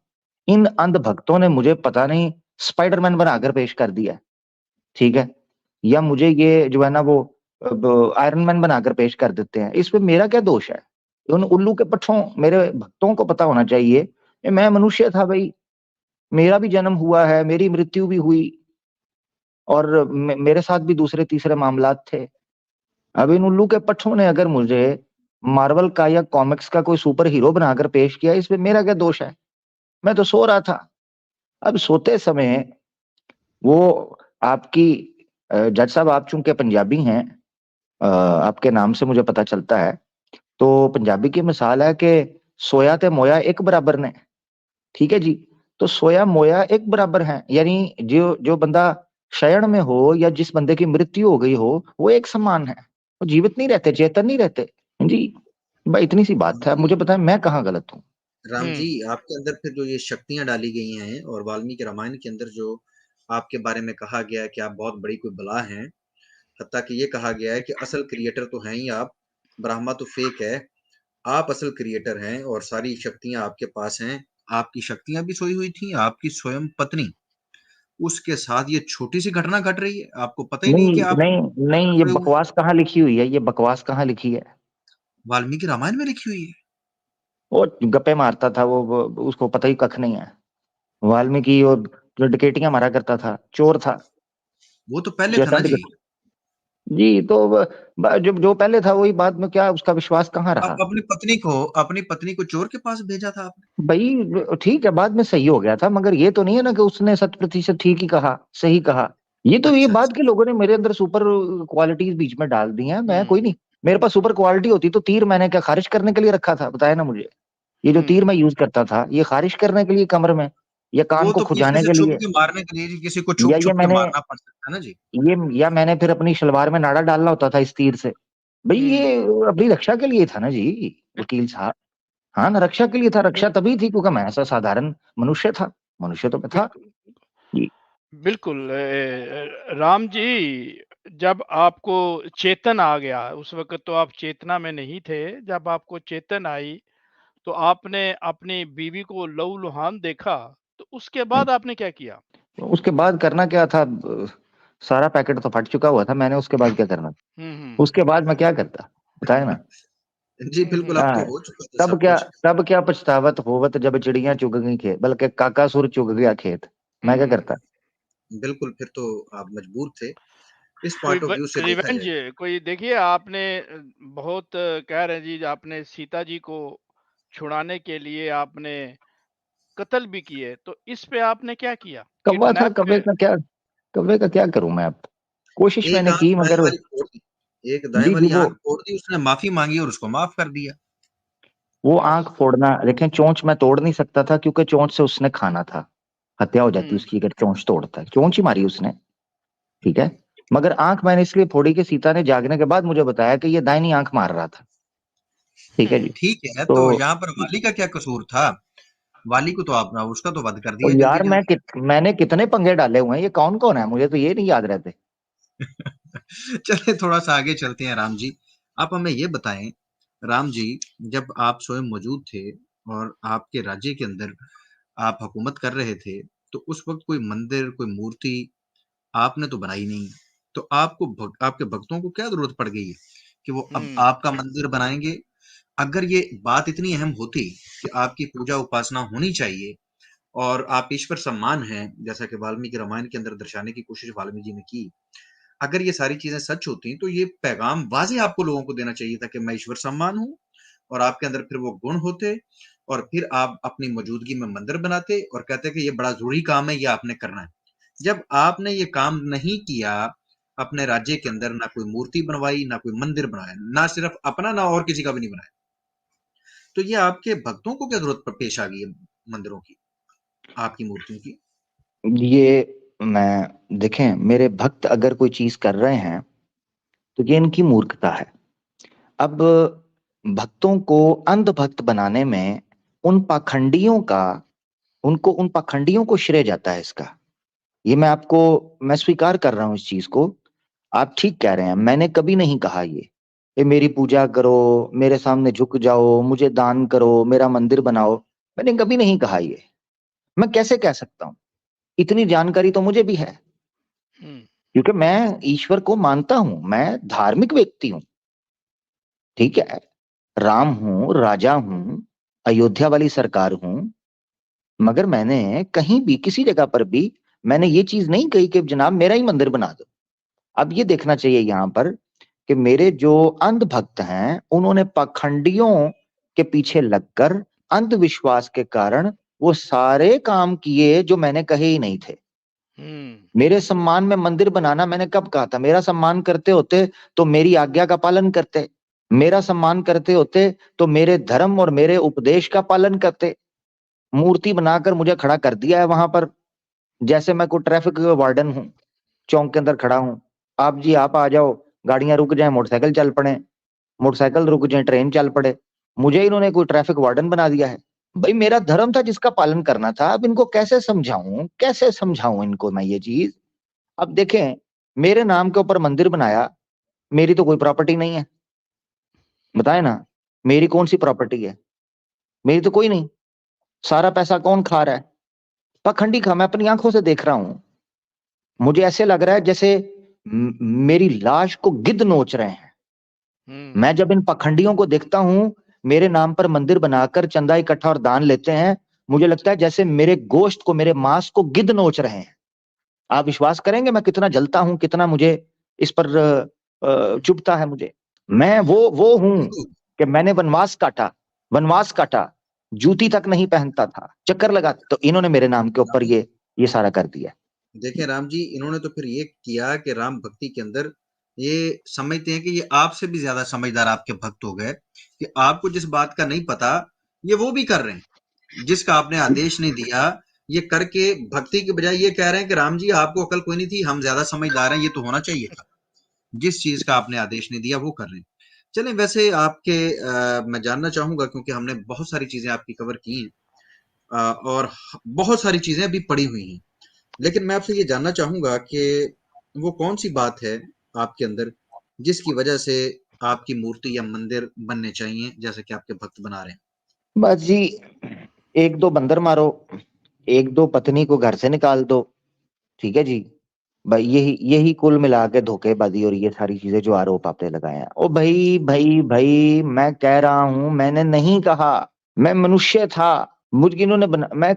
इन अंध भक्तों ने मुझे पता नहीं स्पाइडरमैन बनाकर पेश कर दिया, ठीक है, या मुझे ये जो है ना वो आयरन मैन बनाकर पेश कर देते हैं। इसमें मेरा क्या दोष है? उन उल्लू के पट्ठों मेरे भक्तों को पता होना चाहिए मैं मनुष्य था भाई, मेरा भी जन्म हुआ है, मेरी मृत्यु भी हुई, और मेरे साथ भी दूसरे तीसरे मामलात थे। अब इन उल्लू के पट्ठों ने अगर मुझे मार्वल का या कॉमिक्स का कोई सुपर हीरो बनाकर पेश किया, इसमें मेरा क्या दोष है? मैं तो सो रहा था। अब सोते समय वो आपकी जज साहब, आप चूंकि पंजाबी हैं, आपके नाम से मुझे पता चलता है, तो पंजाबी की मिसाल है कि सोया ते मोया एक बराबर ने, ठीक है जी। तो सोया मोया एक बराबर हैं, यानी जो बंदा शयन में हो या जिस बंदे की मृत्यु हो गई हो, वो एक समान है, वो जीवित नहीं रहते, चेतन नहीं रहते जी। भाई इतनी सी बात है, मुझे पता है मैं कहाँ गलत हूँ। राम जी, आपके अंदर फिर जो ये शक्तियां डाली गई हैं, और वाल्मीकि रामायण के अंदर जो आपके बारे में कहा गया है कि आप बहुत बड़ी कोई बला हैं, हत्ता कि ये कहा गया है कि असल क्रिएटर तो हैं ही आप, ब्रह्मा तो फेक है, आप असल क्रिएटर हैं और सारी शक्तियां आपके पास हैं। आपकी शक्तियां भी सोई हुई थी, आपकी स्वयं पत्नी, उसके साथ ये छोटी सी घटना घट रही है, आपको पता ही नहीं कि आप नहीं, ये बकवास कहाँ लिखी हुई है? ये बकवास कहाँ लिखी है? वाल्मीकि रामायण में लिखी हुई है। वो गप्पे मारता था, वो उसको पता ही कख नहीं है। वाल्मीकि वो जो डकैतियां मारा करता था, चोर था, वो तो पहले था ना जी। तो जो पहले था वही बाद में, क्या उसका विश्वास कहाँ रहा? अपनी पत्नी को चोर के पास भेजा था आपने? भाई ठीक है, बाद में सही हो गया था, मगर ये तो नहीं है ना कि उसने 100% ठीक ही कहा, सही कहा। ये तो ये बाद के लोगों ने मेरे अंदर सुपर क्वालिटीज बीच में डाल दी हैं, मैं कोई नहीं, मेरे पास सुपर क्वालिटी होती तो तीर मैंने क्या खारिज करने के लिए रखा था? बताया ना मुझे। ये जो तीर मैं यूज करता था ये खारिज करने के लिए कमर में, या कान वो को तो पीछे खुजाने से के छुप लिए, के मारने के लिए, किसी को या छुप ये छुप के मैंने मारना पड़ सकता है ना जी। या मैंने फिर अपनी शलवार में नाड़ा डालना होता था इस तीर से। भाई ये अपनी रक्षा के लिए था ना जी वकील साहब। हाँ ना, रक्षा के लिए था। रक्षा तभी थी क्योंकि मैं ऐसा साधारण मनुष्य था, मनुष्य तो मैं था जी। बिल्कुल राम जी, जब आपको चेतन आ गया, उस वक्त तो आप चेतना में नहीं थे, जब आपको चेतन आई तो आपने अपनी बीवी को लहूलुहान देखा, तो उसके बाद आपने क्या किया? उसके बाद करना क्या था? सारा पैकेट तो फट चुका हुआ था, मैंने उसके बाद क्या करना? उसके बाद मैं क्या करता, बताया ना। जी बिल्कुल, अब तो हाँ, हो चुका था सब कुछ। तब क्या पछतावत होवत जब चिड़ियां चुग गई खेत, बल्कि काकासुर चुग गया खेत। मैं क्या करता? बिल्कुल, फिर तो आप मजबूर थे, इस कोई पॉइंट ऑफ व्यू से देखा रिवेंज, जाए। कोई देखिए आपने बहुत कह रहे हैं जी, आपने सीता जी को छुड़ाने के लिए आपने कत्ल भी किए, तो इस पे आपने क्या किया? कौवा था, किडनैप कौवे का क्या करूं मैं अब? कोशिश एक मैंने आंख की दाएं मगर वाली फोड़ दी, एक दाएं जी वाली वो आंख फोड़ दी उसने, माफी मांगी और उसको माफ कर दिया। वो आंख फोड़ना, देखें चोंच मैं तोड़ नहीं सकता था क्योंकि चोंच से उसने खाना था, हत्या हो जाती उसकी अगर चोंच तोड़ता है। चोंच ही मारी उसने, ठीक है। मगर आंख मैंने इसलिए फोड़ी कि सीता ने जागने के बाद मुझे बताया कि ये दाहिनी आंख मार रहा था, ठीक है जी। ठीक है, तो तो यहाँ पर वाली का क्या कसूर था? वाली को तो आप उसका तो वध कर दिया और जल्दी यार जल्दी। मैंने कितने पंगे डाले हुए हैं, ये कौन कौन है मुझे तो ये नहीं याद रहते। चलिए थोड़ा सा आगे चलते हैं राम जी। आप हमें ये बताएं, राम जी, जब आप स्वयं मौजूद थे और आपके राज्य के अंदर आप हुकूमत कर रहे थे, तो उस वक्त कोई मंदिर, कोई मूर्ति आपने तो बनाई नहीं। तो आपके भक्तों को क्या जरूरत पड़ गई है कि वो अब आपका मंदिर बनाएंगे? अगर ये बात इतनी अहम होती कि आपकी पूजा उपासना होनी चाहिए और आप ईश्वर सम्मान हैं, जैसा कि वाल्मीकि रामायण के अंदर दर्शाने की कोशिश वाल्मीकि जी ने की, अगर ये सारी चीजें सच होती तो ये पैगाम वाज़ेह आपको लोगों को देना चाहिए था कि मैं ईश्वर सम्मान हूँ, और आपके अंदर फिर वो गुण होते, और फिर आप अपनी मौजूदगी में मंदिर बनाते और कहते कि ये बड़ा जरूरी काम है, ये आपने करना है। जब आपने ये काम नहीं किया, अपने राज्य के अंदर ना कोई मूर्ति बनवाई, ना कोई मंदिर बनाया, ना सिर्फ अपना ना और किसी का भी नहीं बनाया, तो ये आपके भक्तों को क्या जरूरत पेश आ गई है मंदिरों की, आपकी मूर्तियों की? ये मैं देखें, मेरे भक्त अगर कोई चीज कर रहे हैं तो ये इनकी मूर्खता है। अब भक्तों को अंध भक्त बनाने में उन पाखंडियों को श्रेय जाता है इसका। ये मैं स्वीकार कर रहा हूं इस चीज को। आप ठीक कह रहे हैं, मैंने कभी नहीं कहा ये मेरी पूजा करो, मेरे सामने झुक जाओ, मुझे दान करो, मेरा मंदिर बनाओ। मैंने कभी नहीं कहा ये। मैं कैसे कह सकता हूं? इतनी जानकारी तो मुझे भी है, क्योंकि मैं ईश्वर को मानता हूं, मैं धार्मिक व्यक्ति हूं, ठीक है। राम हूं, राजा हूं, अयोध्या वाली सरकार हूं, मगर मैंने कहीं भी किसी जगह पर भी मैंने ये चीज नहीं कही कि जनाब मेरा ही मंदिर बना दो। अब ये देखना चाहिए यहाँ पर कि मेरे जो अंध भक्त हैं उन्होंने पाखंडियों के पीछे लगकर अंधविश्वास के कारण वो सारे काम किए जो मैंने कहे ही नहीं थे। मेरे सम्मान में मंदिर बनाना मैंने कब कहा था? मेरा सम्मान करते होते तो मेरी आज्ञा का पालन करते, मेरा सम्मान करते होते तो मेरे धर्म और मेरे उपदेश का पालन करते। मूर्ति बनाकर मुझे खड़ा कर दिया है वहां पर, जैसे मैं कोई ट्रैफिक वार्डन हूं, चौक के अंदर खड़ा हूं। आप आ जाओ, गाड़ियां रुक जाए, मोटरसाइकिल चल पड़े, मोटरसाइकिल रुक जाए, ट्रेन चल पड़े, मुझे इन्होंने कोई ट्रैफिक वार्डन बना दिया है। भाई मेरा धर्म था जिसका पालन करना था। अब इनको कैसे समझाऊं इनको मैं ये चीज? अब देखें, मेरे नाम के ऊपर मंदिर बनाया, मेरी तो कोई प्रॉपर्टी नहीं है, बताए ना, मेरी कौन सी प्रॉपर्टी है? मेरी तो कोई नहीं। सारा पैसा कौन खा रहा है? पाखंडी खा, मैं अपनी आंखों से देख रहा हूं। मुझे ऐसे लग रहा है जैसे मेरी लाश को गिद्ध नोच रहे हैं। मैं जब इन पाखंडियों को देखता हूं मेरे नाम पर मंदिर बनाकर चंदा इकट्ठा और दान लेते हैं, मुझे लगता है जैसे मेरे गोश्त को, मेरे मांस को गिद्ध नोच रहे हैं। आप विश्वास करेंगे मैं कितना जलता हूं, कितना मुझे इस पर चुभता है मुझे। मैं वो हूं कि मैंने वनवास काटा, जूती तक नहीं पहनता था, चक्कर लगा, तो इन्होंने मेरे नाम के ऊपर ये सारा कर दिया। देखिए राम जी, इन्होंने तो फिर ये किया कि राम भक्ति के अंदर ये समझते हैं कि ये आपसे भी ज्यादा समझदार आपके भक्त हो गए कि आपको जिस बात का नहीं पता ये वो भी कर रहे हैं, जिसका आपने आदेश नहीं दिया ये करके भक्ति के बजाय ये कह रहे हैं कि राम जी आपको अकल कोई नहीं थी, हम ज्यादा समझदार हैं, ये तो होना चाहिए था। जिस चीज का आपने आदेश नहीं दिया वो कर रहे हैं। चलें, वैसे आपके मैं जानना चाहूंगा क्योंकि हमने बहुत सारी चीजें आपकी कवर की हैं और बहुत सारी चीजें अभी पड़ी हुई हैं, लेकिन मैं आपसे ये जानना चाहूंगा कि वो कौन सी बात है आपके अंदर जिसकी वजह से आपकी मूर्ति या मंदिर बनने चाहिए जैसे कि आपके भक्त बना रहे हैं। बस जी, एक दो बंदर मारो, एक दो पत्नी को घर से निकाल दो, ठीक है जी। भाई यही कुल मिला के धोखेबाजी और ये सारी चीजें जो आरोप आपने लगाए हैं। ओ भाई भाई भाई, मैं कह रहा हूं, मैंने नहीं कहा, मैं मनुष्य था, मुझ इन्होंने मैं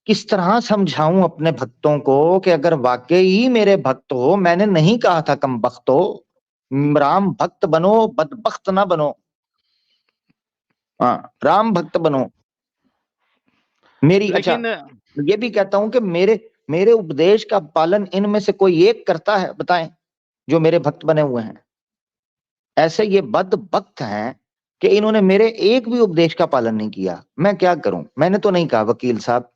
किस तरह समझाऊं अपने भक्तों को कि अगर वाकई मेरे भक्त हो, मैंने नहीं कहा था कम भक्तो, राम भक्त बनो, बदबख्त ना बनो। हाँ, राम भक्त बनो। मेरी अच्छा ये भी कहता हूं कि मेरे उपदेश का पालन इनमें से कोई एक करता है, बताएं, जो मेरे भक्त बने हुए हैं। ऐसे ये बदबख्त हैं कि इन्होंने मेरे एक भी उपदेश का पालन नहीं किया। मैं क्या करूं? मैंने तो नहीं कहा वकील साहब,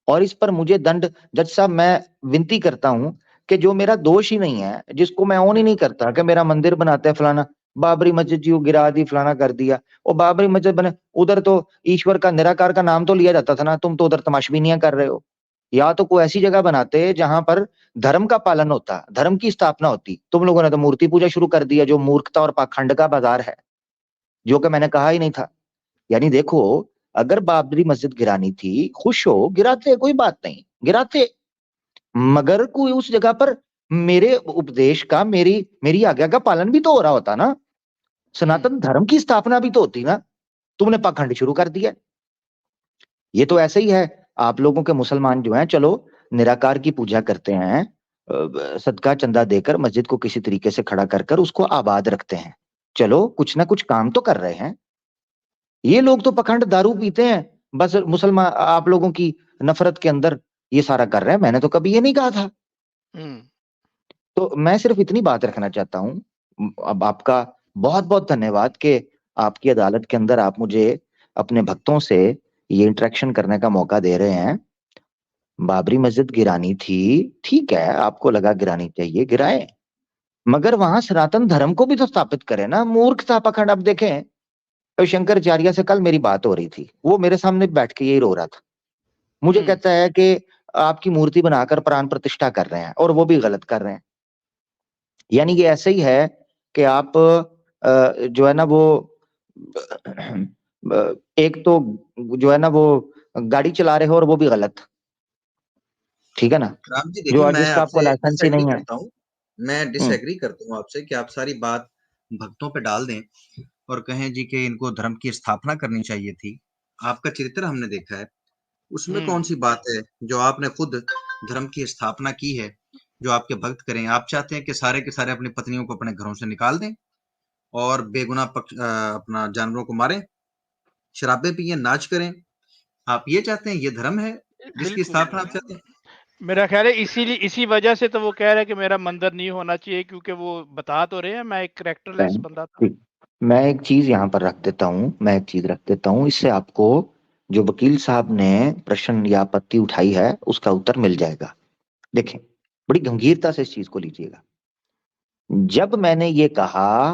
और इस पर मुझे दंड, जज साहब मैं विनती करता हूं कि जो मेरा दोष ही नहीं है, जिसको मैं ऑन ही नहीं करता कि मेरा मंदिर बनाते हैं फलाना, बाबरी मस्जिद जी गिरा दी, फलाना कर दिया, और बाबरी मस्जिद बने, उधर तो ईश्वर का निराकार का नाम तो लिया जाता था ना, तुम तो उधर तमाशबीनियां कर रहे हो। या तो कोई ऐसी जगह बनाते जहां पर धर्म का पालन होता, धर्म की स्थापना होती। तुम लोगों ने तो मूर्ति पूजा शुरू कर दिया, जो मूर्खता और पाखंड का बाजार है, जो कि मैंने कहा ही नहीं था। यानी देखो, अगर बाबरी मस्जिद गिरानी थी, खुश हो, गिराते, कोई बात नहीं, गिराते, मगर कोई उस जगह पर मेरे उपदेश का, मेरी आज्ञा का पालन भी तो हो रहा होता ना, सनातन धर्म की स्थापना भी तो होती ना। तुमने पाखंड शुरू कर दिया। ये तो ऐसे ही है, आप लोगों के मुसलमान जो हैं, चलो निराकार की पूजा करते हैं, सदका चंदा देकर मस्जिद को किसी तरीके से खड़ा कर उसको आबाद रखते हैं, चलो कुछ ना कुछ काम तो कर रहे हैं। ये लोग तो पखंड दारू पीते हैं, बस मुसलमान आप लोगों की नफरत के अंदर ये सारा कर रहे हैं। मैंने तो कभी ये नहीं कहा था। तो मैं सिर्फ इतनी बात रखना चाहता हूं। अब आपका बहुत बहुत धन्यवाद कि आपकी अदालत के अंदर आप मुझे अपने भक्तों से ये इंटरेक्शन करने का मौका दे रहे हैं। बाबरी मस्जिद गिरानी थी, ठीक है, आपको लगा गिरानी चाहिए, गिराए, मगर वहां सनातन धर्म को भी तो स्थापित करें ना। मूर्ख था पखंड। अब देखें, शंकराचार्य से कल मेरी बात हो रही थी, वो मेरे सामने बैठ के यही रो रहा था। मुझे कहता है कि आपकी मूर्ति बनाकर प्राण प्रतिष्ठा कर रहे हैं, और वो भी गलत कर रहे हैं। यानी कि ऐसे ही है कि आप जो है ना वो एक तो जो है ना वो गाड़ी चला रहे हो, और वो भी गलत, ठीक है ना। राम जी जो देखिए, मैं जिसका आपको आपसे लाइसेंस ही डिसएग्री नहीं है। करता हूँ, मैं डिसएग्री करता हूँ आपसे कि आप सारी बात भक्तों पे डाल दें और कहें जी कि इनको धर्म की स्थापना करनी चाहिए थी। आपका चरित्र हमने देखा है, उसमें कौन सी बात है जो आपने खुद धर्म की स्थापना की है जो आपके भक्त करें। आप चाहते हैं कि सारे के सारे अपनी पत्नियों को अपने घरों से निकाल दें और बेगुनाह अपना जानवरों को मारें, शराबें पिए, नाच करें। आप ये चाहते हैं, ये धर्म है जिसकी स्थापना आप चाहते हैं? मेरा ख्याल है इसीलिए, इसी वजह से तो वो कह रहे हैं कि मेरा मंदिर नहीं होना चाहिए, क्योंकि वो बता तो रहे हैं मैं एक कैरेक्टरलेस बंदा था। मैं एक चीज यहाँ पर रख देता हूँ, इससे आपको जो वकील साहब ने प्रश्न या आपत्ति उठाई है उसका उत्तर मिल जाएगा। देखें, बड़ी गंभीरता से इस चीज को लीजिएगा। जब मैंने ये कहा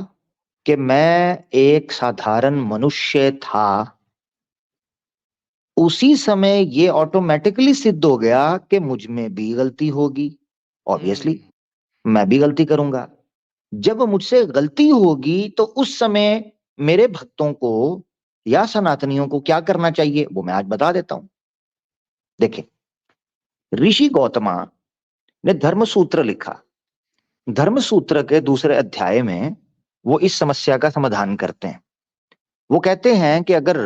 कि मैं एक साधारण मनुष्य था, उसी समय ये ऑटोमेटिकली सिद्ध हो गया कि मुझ में भी गलती होगी। ऑब्वियसली मैं भी गलती करूंगा। जब मुझसे गलती होगी तो उस समय मेरे भक्तों को या सनातनियों को क्या करना चाहिए, वो मैं आज बता देता हूं। देखिए, ऋषि गौतमा ने धर्मसूत्र लिखा। धर्मसूत्र के दूसरे अध्याय में वो इस समस्या का समाधान करते हैं। वो कहते हैं कि अगर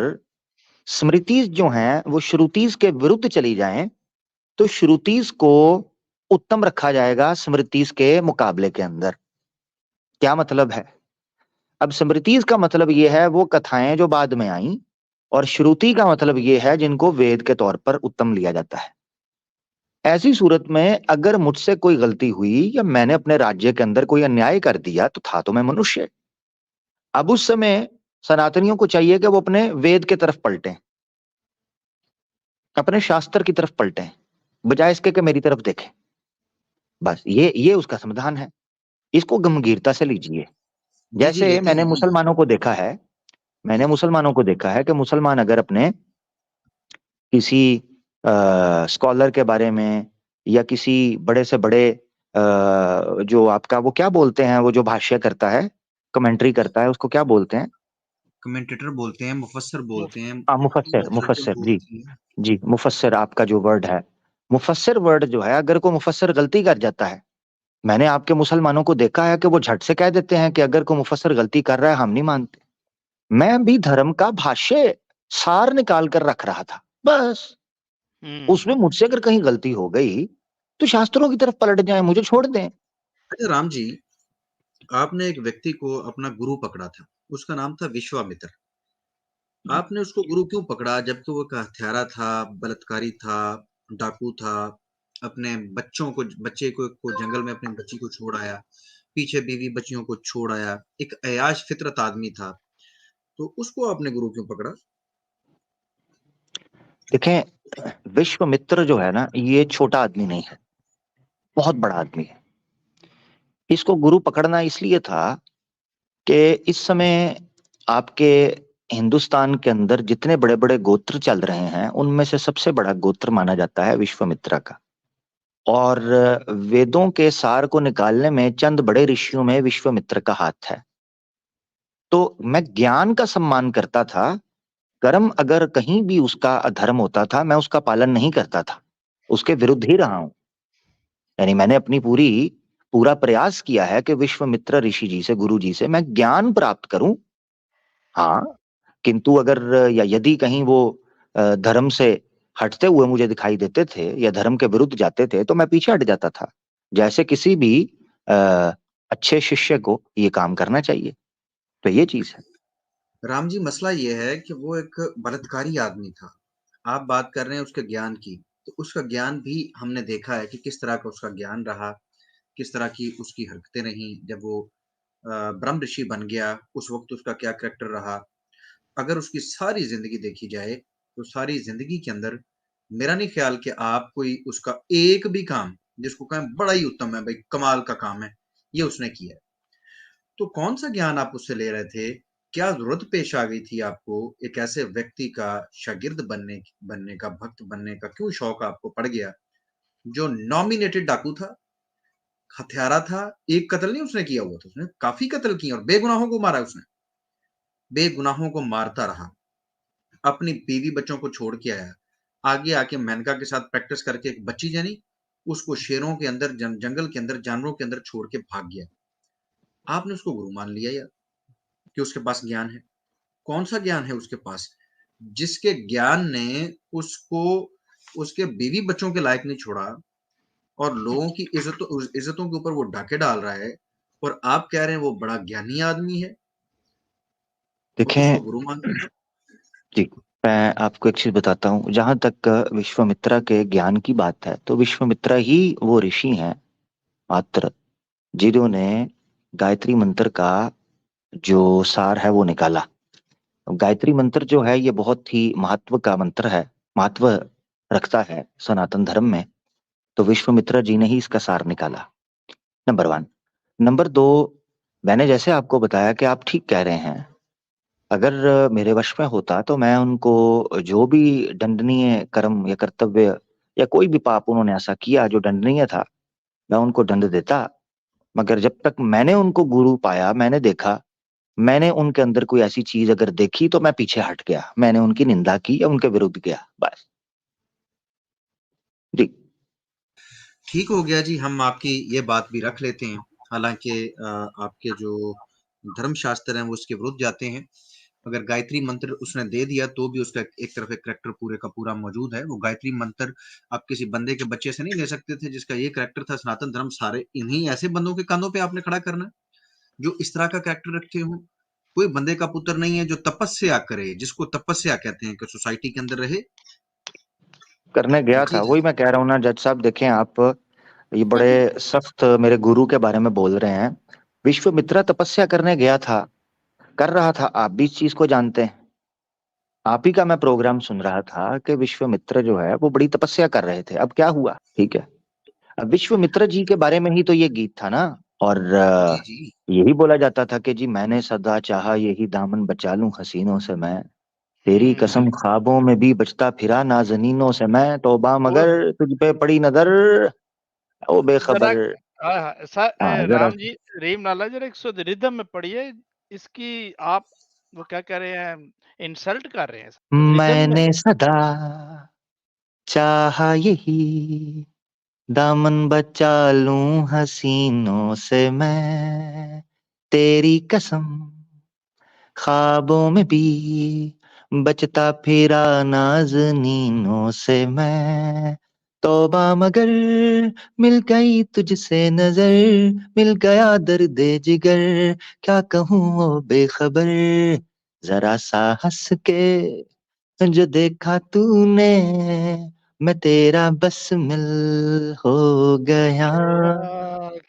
स्मृतिज जो हैं वो श्रुतिज के विरुद्ध चली जाएं तो श्रुतिज को उत्तम रखा जाएगा स्मृतिज के मुकाबले के अंदर। क्या मतलब है? अब स्मृतिज का मतलब ये है वो कथाएं जो बाद में आई, और श्रुति का मतलब ये है जिनको वेद के तौर पर उत्तम लिया जाता है। ऐसी सूरत में अगर मुझसे कोई गलती हुई या मैंने अपने राज्य के अंदर कोई अन्याय कर दिया तो था तो मैं मनुष्य। अब उस समय सनातनियों को चाहिए कि वो अपने वेद की तरफ पलटें, अपने शास्त्र की तरफ पलटें, बजाय इसके कि मेरी तरफ देखें। बस ये उसका समाधान है। इसको गंभीरता से लीजिए। जी जी जैसे लेते मैंने हैं जी। मुसलमानों को देखा है कि मुसलमान अगर अपने किसी स्कॉलर के बारे में या किसी बड़े से बड़े जो आपका वो क्या बोलते हैं, वो जो भाष्य करता है, कमेंट्री करता है, उसको क्या बोलते हैं? कमेंटेटर बोलते हैं, मुफस्सर बोलते हैं, मुफस्सिर, मुतरजम जी बोलते हैं। जी, मुफस्सिर आपका जो वर्ड है, मुफस्सिर वर्ड जो है, अगर कोई मुफस्सिर गलती कर जाता है, मैंने आपके मुसलमानों को देखा है कि वो झट से कह देते हैं कि अगर कोई मुफस्सिर गलती कर रहा है हम नहीं मानते। मैं भी धर्म का भाष्य सार निकाल कर रख रहा था, बस उसमें मुझसे अगर कहीं गलती हो गई तो शास्त्रों की तरफ पलट जाए, मुझे छोड़ दें। अच्छा राम जी, आपने एक व्यक्ति को अपना गुरु पकड़ा था, उसका नाम था विश्वामित्र। आपने उसको गुरु क्यों पकड़ा, जबकि वो एक हत्यारा था, बलात्कारी था, डाकू था, अपने बच्चे को जंगल में अपनी बच्ची को छोड़ आया, पीछे बीवी बच्चियों को छोड़ आया, एक अयाश फितरत आदमी था, तो उसको आपने गुरु क्यों पकड़ा? देखें, विश्वामित्र जो है ना, ये छोटा आदमी नहीं है, बहुत बड़ा आदमी है। इसको गुरु पकड़ना इसलिए था कि इस समय आपके हिंदुस्तान के अंदर जितने बड़े बड़े गोत्र चल रहे हैं उनमें से सबसे बड़ा गोत्र माना जाता है विश्वामित्र का। और वेदों के सार को निकालने में चंद बड़े ऋषियों में विश्वामित्र का हाथ है। तो मैं ज्ञान का सम्मान करता था, कर्म अगर कहीं भी उसका अधर्म होता था मैं उसका पालन नहीं करता था, उसके विरुद्ध ही रहा हूं। यानी मैंने अपनी पूरा प्रयास किया है कि विश्वामित्र ऋषि जी से, गुरु जी से मैं ज्ञान प्राप्त करूं। हाँ, किंतु अगर या यदि कहीं वो धर्म से हटते हुए मुझे दिखाई देते थे या धर्म के विरुद्ध जाते थे तो मैं पीछे हट जाता था। जैसे किसी भी अच्छे शिष्य को ये काम करना चाहिए। तो ये चीज है। राम जी, मसला ये है कि वो एक बलात्कारी आदमी था। आप बात कर रहे हैं उसके ज्ञान की, तो उसका ज्ञान भी हमने देखा है कि किस तरह का उसका ज्ञान रहा, किस तरह की उसकी हरकतें रहीं। जब वो ब्रह्म ऋषि बन गया, उस वक्त उसका क्या कैरेक्टर रहा। अगर उसकी सारी जिंदगी देखी जाए तो सारी जिंदगी के अंदर मेरा नहीं ख्याल कि आप कोई उसका एक भी काम जिसको कहें बड़ा ही उत्तम है, भाई कमाल का काम है, ये उसने किया है। तो कौन सा ज्ञान आप उससे ले रहे थे? क्या जरूरत पेश आ गई थी आपको एक ऐसे व्यक्ति का शागिर्द बनने का, भक्त बनने का? क्यों शौक आपको पड़ गया, जो नॉमिनेटेड डाकू था, हत्यारा था? एक कत्ल नहीं उसने किया हुआ था, उसने काफी कत्ल किए और बेगुनाहों को मारा। उसने बेगुनाहों को मारता रहा, अपनी बीवी बच्चों को छोड़ के आया, आगे आके मेनका के साथ प्रैक्टिस करके एक बच्ची जनी, उसको शेरों के अंदर, जंगल के अंदर, जानवरों के अंदर छोड़ के भाग गया। आपने उसको गुरु मान लिया यार, कि उसके पास ज्ञान है। कौन सा ज्ञान है उसके पास, जिसके ज्ञान ने उसको उसके बीवी बच्चों के लायक नहीं छोड़ा और लोगों की इज्जतों के ऊपर वो डाके डाल रहा है, और आप कह रहे हैं वो बड़ा ज्ञानी आदमी है, तो उसको देखें गुरु मान लिया। जी, मैं आपको एक चीज बताता हूँ। जहां तक विश्वामित्र के ज्ञान की बात है तो विश्वामित्र ही वो ऋषि हैं मात्र जिन्होंने गायत्री मंत्र का जो सार है वो निकाला। गायत्री मंत्र जो है ये बहुत ही महत्व का मंत्र है, महत्व रखता है सनातन धर्म में। तो विश्वामित्र जी ने ही इसका सार निकाला, नंबर 1। नंबर 2, मैंने जैसे आपको बताया कि आप ठीक कह रहे हैं, अगर मेरे वश में होता तो मैं उनको जो भी दंडनीय कर्म या कर्तव्य या कोई भी पाप उन्होंने ऐसा किया जो दंडनीय था, मैं उनको दंड देता। मगर जब तक मैंने उनको गुरु पाया, मैंने देखा, मैंने उनके अंदर कोई ऐसी चीज अगर देखी तो मैं पीछे हट गया, मैंने उनकी निंदा की या उनके विरुद्ध गया, बस जी। ठीक हो गया जी, हम आपकी ये बात भी रख लेते हैं। हालांकि आपके जो धर्मशास्त्र हैं वो उसके विरुद्ध जाते हैं। अगर गायत्री मंत्र उसने दे दिया तो भी उसका एक तरफ एक करैक्टर पूरे का पूरा मौजूद है। वो गायत्री मंत्र आप किसी बंदे के बच्चे से नहीं ले सकते थे जिसका ये करैक्टर था। सनातन धर्म सारे इन्हीं ऐसे बंदों के कांधों पे आपने खड़ा करना है जो इस तरह का कैरेक्टर रखते हो। कोई बंदे का पुत्र नहीं है जो तपस्या करे, जिसको तपस्या कहते हैं कि सोसाइटी के अंदर रहे, करने गया जी था, जी वही मैं कह रहा हूँ ना जज साहब। देखें आप, ये बड़े सख्त मेरे गुरु के बारे में बोल रहे हैं। विश्वामित्र तपस्या करने गया था, कर रहा था, आप भी इस चीज को जानते हैं। आप ही का मैं प्रोग्राम सुन रहा था कि विश्वामित्र जो है वो बड़ी तपस्या कर रहे थे। अब क्या हुआ, ठीक है, अब विश्वामित्र जी के बारे में ही तो ये गीत था ना। और जी जी। यही बोला जाता था कि जी मैंने सदा चाहा यही दामन बचा लूं हसीनों से मैं, तेरी कसम ख्वाबों में भी बचता फिरा नाज़नीनों से मैं, तौबा ओह मगर तुझ पे पड़ी नजर ओ जरा बेखबर। हाँ जरा राम जी, रीम नाला जरा एक शुद्ध रिदम में पढ़िए। इसकी आप वो क्या कह रहे हैं, इंसल्ट कर रहे हैं, रिदम में मैंने है। सदा चाहा यही दामन बचा लूं हसीनों से मैं, तेरी कसम ख्वाबों में भी बचता फिरा नाज़नीनों से मैं, तौबा मगर मिल गई तुझसे नजर, मिल गया दर्दे जिगर, क्या कहूँ ओ बेखबर, जरा सा हंस के जो देखा तूने, मैं तेरा बस मिल हो गया।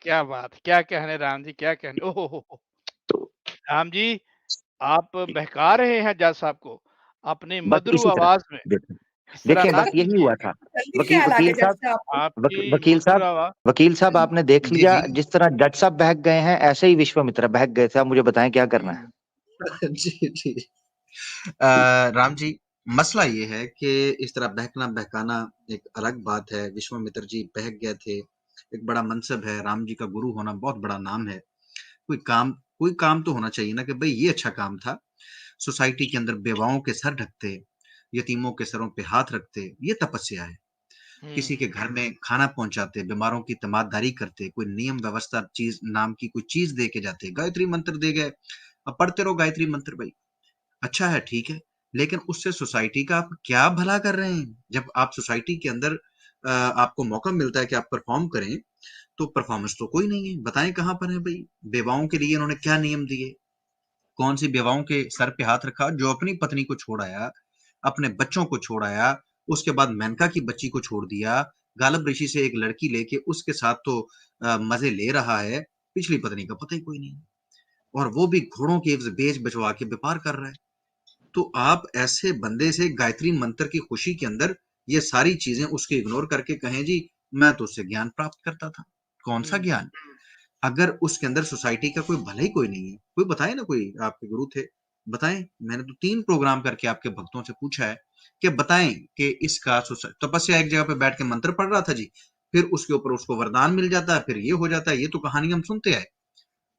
क्या बात, क्या कहने राम जी, क्या कहने। ओहो हो। राम जी, आप बहका रहे हैं जज साहब को अपनी बस मधुर इसी तरह आवाज में। देखिए, इस तरह देखिए ना बस यही हुआ कीजिए। था। जल्दी वकील ख्याल आ वकील गया जज साहब, साहब को। आपकी वकील मधुर साहब, आवाज। वकील साहब आपने देख जी लिया जी। जिस तरह जज साहब बहक गए हैं, ऐसे ही विश्वामित्र बहक गए थे। अब मुझे बताएं क्या करना है। जी जी। राम जी, मसला ये है कि इस तरह बहकना बहकाना एक अलग बात है। विश्वामित्र जी बहक गए थे, एक बड़ा मनसब है, राम जी का गुरु होना बहुत बड़ा नाम है। कोई काम तो होना चाहिए ना कि भाई ये अच्छा काम था। सोसाइटी के अंदर बेवाओं के सर ढकते, यतीमों के सरों पे हाथ रखते, ये तपस्या है। किसी के घर में खाना पहुंचाते, बीमारों की तमाददारी करते, कोई नियम व्यवस्था चीज नाम की कोई चीज दे के जाते, गायत्री मंत्र दे गए, अब पढ़ते रहो गायत्री मंत्र भाई, अच्छा है, ठीक है। लेकिन उससे सोसाइटी का आप क्या भला कर रहे हैं? जब आप सोसाइटी के अंदर आपको मौका मिलता है कि आप परफॉर्म करें, तो परफॉर्मेंस तो कोई नहीं है। बताएं कहाँ पर है भाई? बेवाओं के लिए इन्होंने क्या नियम दिए? कौन सी बेवाओं के सर पे हाथ रखा? जो अपनी पत्नी को छोड़ आया, अपने बच्चों को छोड़ आया, उसके बाद मेनका की बच्ची को छोड़ दिया, गालब ऋषि से एक लड़की लेके उसके साथ तो मजे ले रहा है, पिछली पत्नी का पता ही कोई नहीं, और वो भी घोड़ों के बेच बचवा के व्यापार कर रहा है। तो आप ऐसे बंदे से गायत्री मंत्र की खुशी के अंदर ये सारी चीजें उसके इग्नोर करके कहें जी मैं तो उससे ज्ञान प्राप्त करता था। कौन सा ज्ञान? अगर उसके अंदर सोसाइटी का कोई भला ही कोई नहीं है, कोई बताए ना, कोई आपके गुरु थे, बताएं। मैंने तो 3 प्रोग्राम करके आपके भक्तों से पूछा है कि बताएं कि इसका तपस्या एक जगह पे बैठ के मंत्र पढ़ रहा था जी, फिर उसके ऊपर उसको वरदान मिल जाता है, फिर ये हो जाता है। ये तो कहानी हम सुनते आए।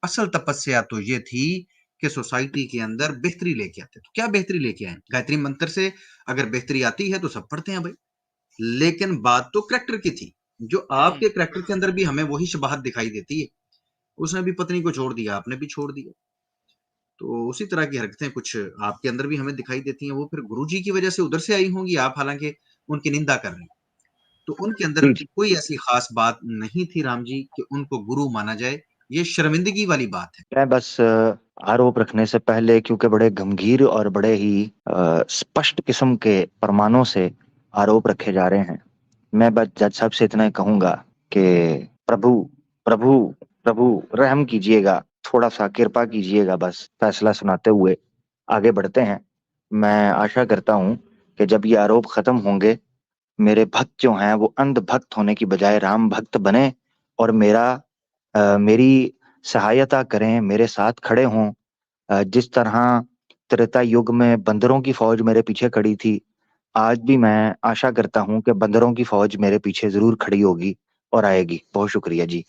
असल तपस्या तो ये थी कि सोसाइटी के अंदर बेहतरी लेके आते। तो क्या बेहतरी लेके आए? गायत्री मंत्र से अगर बेहतरी आती है तो सब पढ़ते हैं भाई। लेकिन बात तो करैक्टर की थी। जो आपके करैक्टर के अंदर भी हमें वही शबाहत दिखाई देती है। उसने भी पत्नी को छोड़ दिया, आपने भी छोड़ दिया। तो उसी तरह की हरकतें कुछ आपके अंदर भी हमें दिखाई देती हैं। वो फिर गुरुजी की वजह से उधर से आई होंगी। आप हालांकि उनकी निंदा कर रहे हैं, तो उनके अंदर जी जी। कोई ऐसी खास बात नहीं थी राम जी कि उनको गुरु माना जाए। ये शर्मिंदगी वाली बात है। मैं बस आरोप रखने से पहले, क्योंकि बड़े गंभीर और बड़े ही स्पष्ट किस्म के प्रमाणों से आरोप रखे जा रहे हैं, मैं बस जज साहब से इतना ही कहूंगा कि प्रभु प्रभु प्रभु रहम कीजिएगा, थोड़ा सा कृपा कीजिएगा, बस फैसला सुनाते हुए आगे बढ़ते हैं। मैं आशा करता हूं कि जब ये आरोप खत्म होंगे, मेरे भक्त जो हैं वो अंध भक्त होने की बजाय राम भक्त बने और मेरी सहायता करें, मेरे साथ खड़े हों। जिस तरह त्रेता युग में बंदरों की फौज मेरे पीछे खड़ी थी, आज भी मैं आशा करता हूं कि बंदरों की फौज मेरे पीछे जरूर खड़ी होगी और आएगी। बहुत शुक्रिया जी।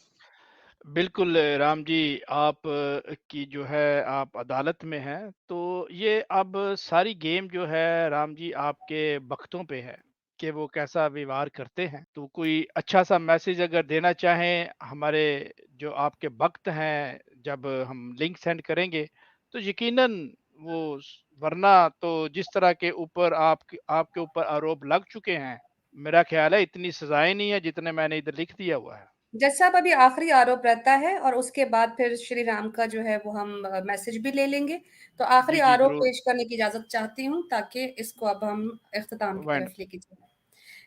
बिल्कुल राम जी, आप की जो है आप अदालत में हैं, तो ये अब सारी गेम जो है राम जी आपके भक्तों पे है कि वो कैसा व्यवहार करते हैं। तो कोई अच्छा सा मैसेज अगर देना चाहें हमारे जो आपके भक्त हैं, जब हम लिंक सेंड करेंगे तो यकीनन वो वरना तो जिस तरह के ऊपर आपके ऊपर आरोप लग चुके हैं, मेरा ख्याल है इतनी सजाएं नहीं है जितने मैंने इधर लिख दिया हुआ है। जज साहब अभी आखिरी आरोप रहता है और उसके बाद फिर श्री राम का जो है वो हम मैसेज भी ले लेंगे। तो आखिरी जी जी आरोप जरूर। पेश करने की इजाजत चाहती हूँ ताकि इसको अब हम इख्तिताम की तरफ लेके चलें।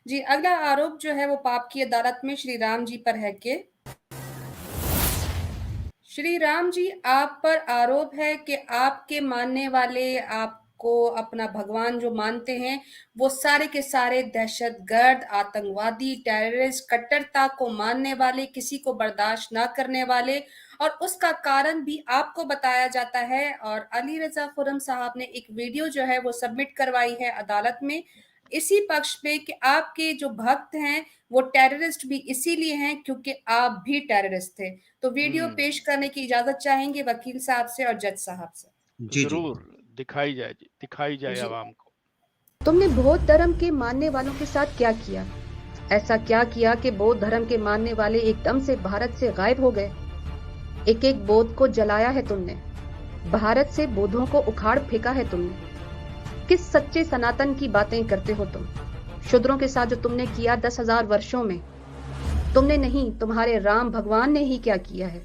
जी, अगला आरोप जो है वो पाप की अदालत में श्री राम जी पर है कि श्री राम जी, आप पर आरोप है कि आपके मानने वाले आपको अपना भगवान जो मानते हैं, वो सारे के सारे दहशतगर्द, आतंकवादी, टेररिस्ट, कट्टरता को मानने वाले, किसी को बर्दाश्त ना करने वाले, और उसका कारण भी आपको बताया जाता है। और अली रजा खुर्रम साहब ने एक वीडियो जो है वो सबमिट करवाई है अदालत में इसी पक्ष पे कि आपके जो भक्त हैं वो टेररिस्ट भी इसीलिए हैं क्योंकि आप भी टेररिस्ट थे। तो वीडियो पेश करने की इजाजत चाहेंगे वकील साहब से और जज साहब से। जी जरूर दिखाई जाए जी, दिखाई जाए आवाम को। तुमने बौद्ध धर्म के मानने वालों के साथ क्या किया? ऐसा क्या किया कि बौद्ध धर्म के मानने वाले एकदम से भारत से गायब हो गए? एक एक बौद्ध को जलाया है तुमने, भारत से बौद्धों को उखाड़ फेंका है तुमने। किस सच्चे सनातन की बातें करते हो तुम? शूद्रों के साथ जो तुमने किया 10,000 वर्षों में, तुमने नहीं, तुम्हारे राम भगवान ने ही क्या किया है।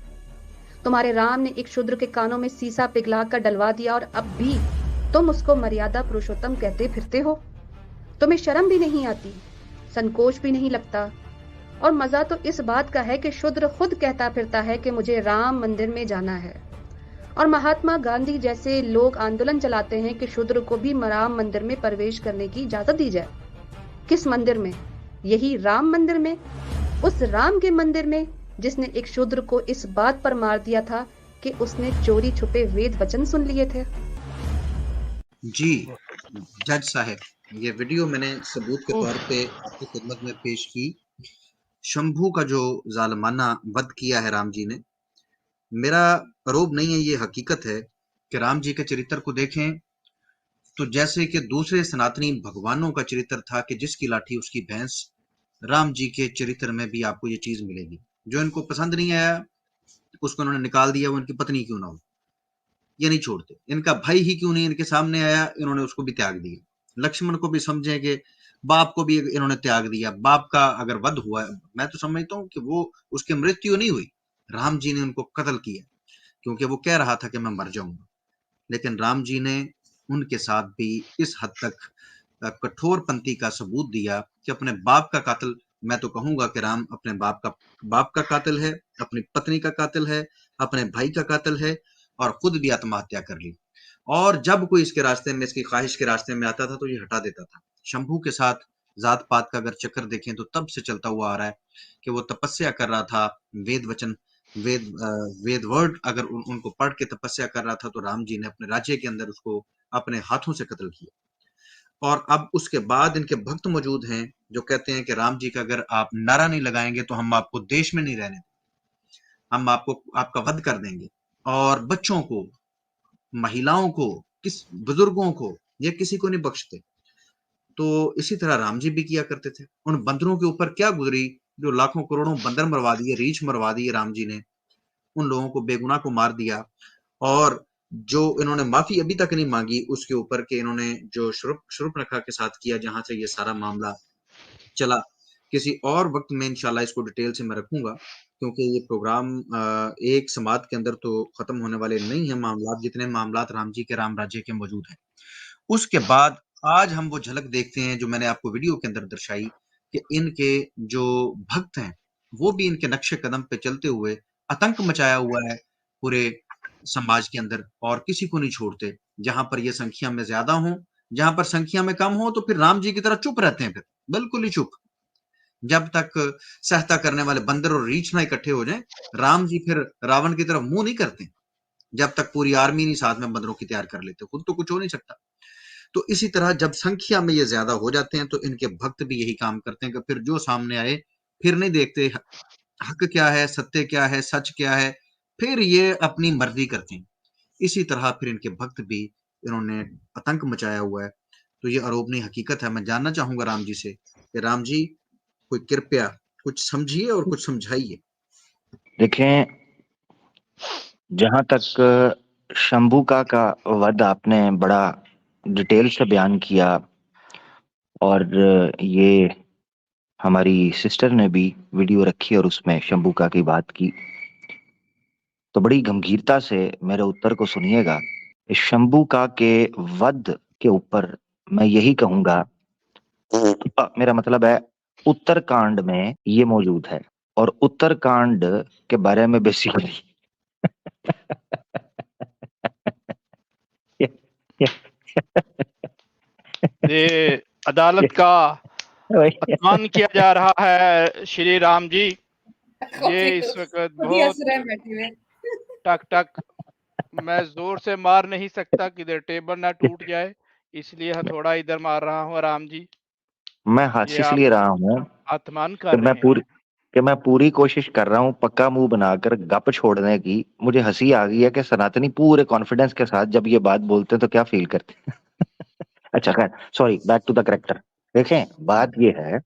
तुम्हारे राम ने एक शूद्र के कानों में सीसा पिघला कर डलवा दिया और अब भी तुम उसको मर्यादा पुरुषोत्तम कहते फिरते हो। तुम्हें शर्म भी नहीं आती, संकोच भी नहीं लगता। और मजा तो इस बात का है कि शूद्र खुद कहता फिरता है कि मुझे राम मंदिर में जाना है, और महात्मा गांधी जैसे लोग आंदोलन चलाते हैं कि शूद्र को भी राम मंदिर में प्रवेश करने की इजाजत दी जाए। किस मंदिर में? यही राम मंदिर में, उस राम के मंदिर में जिसने एक शूद्र को इस बात पर मार दिया था कि उसने चोरी छुपे वेद वचन सुन लिए थे। जी जज साहब, ये वीडियो मैंने सबूत के तौर पे आपकी खिदमत में पेश की। शंभू का जो जालमाना वध किया है राम जी ने, मेरा आरोप नहीं है, ये हकीकत है कि राम जी के चरित्र को देखें तो जैसे कि दूसरे सनातनी भगवानों का चरित्र था कि जिसकी लाठी उसकी भैंस, राम जी के चरित्र में भी आपको ये चीज मिलेगी। जो इनको पसंद नहीं आया उसको उन्होंने निकाल दिया, वो इनकी पत्नी क्यों ना हो, ये नहीं छोड़ते। इनका भाई ही क्यों नहीं इनके सामने आया, इन्होंने उसको भी त्याग दिया। लक्ष्मण को भी समझे कि बाप को भी इन्होंने त्याग दिया। बाप का अगर वध हुआ, मैं तो समझता हूँ कि वो उसकी मृत्यु नहीं हुई, राम जी ने उनको कत्ल किया क्योंकि वो कह रहा था कि मैं मर जाऊंगा। लेकिन राम जी ने उनके साथ भी इस हद तक कठोरपंथी का सबूत दिया कि अपने बाप का कातिल, मैं तो कहूंगा कि राम अपने बाप का कातिल है, अपनी पत्नी का कातिल है, अपने भाई का कातिल है, और खुद भी आत्महत्या कर ली। और जब कोई इसके रास्ते में, इसकी ख्वाहिश के रास्ते में आता था तो ये हटा देता था। शंभू के साथ जात पात का अगर चक्कर देखें तो तब से चलता हुआ आ रहा है कि वो तपस्या कर रहा था, वेद वचन, वेद वर्ड अगर उनको पढ़ के तपस्या कर रहा था तो राम जी ने अपने राज्य के अंदर उसको अपने हाथों से कत्ल किया। और अब उसके बाद इनके भक्त मौजूद हैं जो कहते हैं कि राम जी का अगर आप नारा नहीं लगाएंगे तो हम आपको देश में नहीं रहने देंगे, हम आपका वध कर देंगे। और बच्चों को, महिलाओं को, किस बुजुर्गों को, ये किसी को नहीं बख्शते। तो इसी तरह राम जी भी किया करते थे। उन बंदरों के ऊपर क्या गुजरी, जो लाखों करोड़ों बंदर मरवा दिए, रीछ मरवा दिए राम जी ने, उन लोगों को बेगुनाह को मार दिया। और जो इन्होंने माफी अभी तक नहीं मांगी उसके ऊपर के इन्होंने जो शूर्पणखा के साथ किया, जहां से ये सारा मामला चला। किसी और वक्त में इंशाल्लाह इसको डिटेल से मैं रखूंगा, क्योंकि ये प्रोग्राम एक समाज के अंदर तो खत्म होने वाले नहीं है मामला, जितने मामला राम जी के राम राज्य के मौजूद हैं। उसके बाद आज हम वो झलक देखते हैं जो मैंने आपको वीडियो के अंदर दर्शाई कि इनके जो भक्त हैं वो भी इनके नक्शे कदम पे चलते हुए आतंक मचाया हुआ है पूरे समाज के अंदर, और किसी को नहीं छोड़ते। जहां पर ये संख्या में ज्यादा हो, जहां पर संख्या में कम हो, तो फिर राम जी की तरह चुप रहते हैं, फिर बिल्कुल ही चुप। जब तक सहता करने वाले बंदर और रीछ ना इकट्ठे हो जाएं, राम जी फिर रावण की तरफ मुंह नहीं करते। जब तक पूरी आर्मी नहीं साथ में बंदरों की तैयार कर लेते, खुद तो कुछ हो नहीं सकता। तो इसी तरह जब संख्या में ये ज्यादा हो जाते हैं तो इनके भक्त भी यही काम करते हैं कि फिर जो सामने आए, फिर नहीं देखते हक क्या है, सत्य क्या है, सच क्या है, फिर ये अपनी मर्जी करते हैं। इसी तरह फिर इनके भक्त भी, इन्होंने आतंक मचाया हुआ है। तो ये आरोप नहीं, हकीकत है। मैं जानना चाहूंगा राम जी से कि राम जी कोई कृपया कुछ समझिए और कुछ समझाइए। देखें, जहां तक शंभू का वध आपने बड़ा डिटेल से बयान किया, और ये हमारी सिस्टर ने भी वीडियो रखी और उसमें शंभू की बात की, तो बड़ी गंभीरता से मेरे उत्तर को सुनिएगा। शंभू के वध के ऊपर मैं यही कहूंगा, मेरा मतलब है उत्तरकांड में ये मौजूद है और उत्तरकांड के बारे में बेसिकली ये अदालत का अपमान किया जा रहा है श्री राम जी। ये इस वक्त बहुत टक टक, मैं जोर से मार नहीं सकता किधर टेबल ना टूट जाए, इसलिए थोड़ा इधर मार रहा हूँ राम जी। मैं हाथ इसलिए रहा हूँ अपमान कर रहे हैं कि मैं पूरी कोशिश कर रहा हूँ पक्का मुंह बनाकर गप छोड़ने की। मुझे हंसी आ गई है कि सनातनी पूरे कॉन्फिडेंस के साथ जब ये बात बोलते हैं तो क्या फील करते हैं। अच्छा खैर, sorry, back to the character. देखें, बात ये है,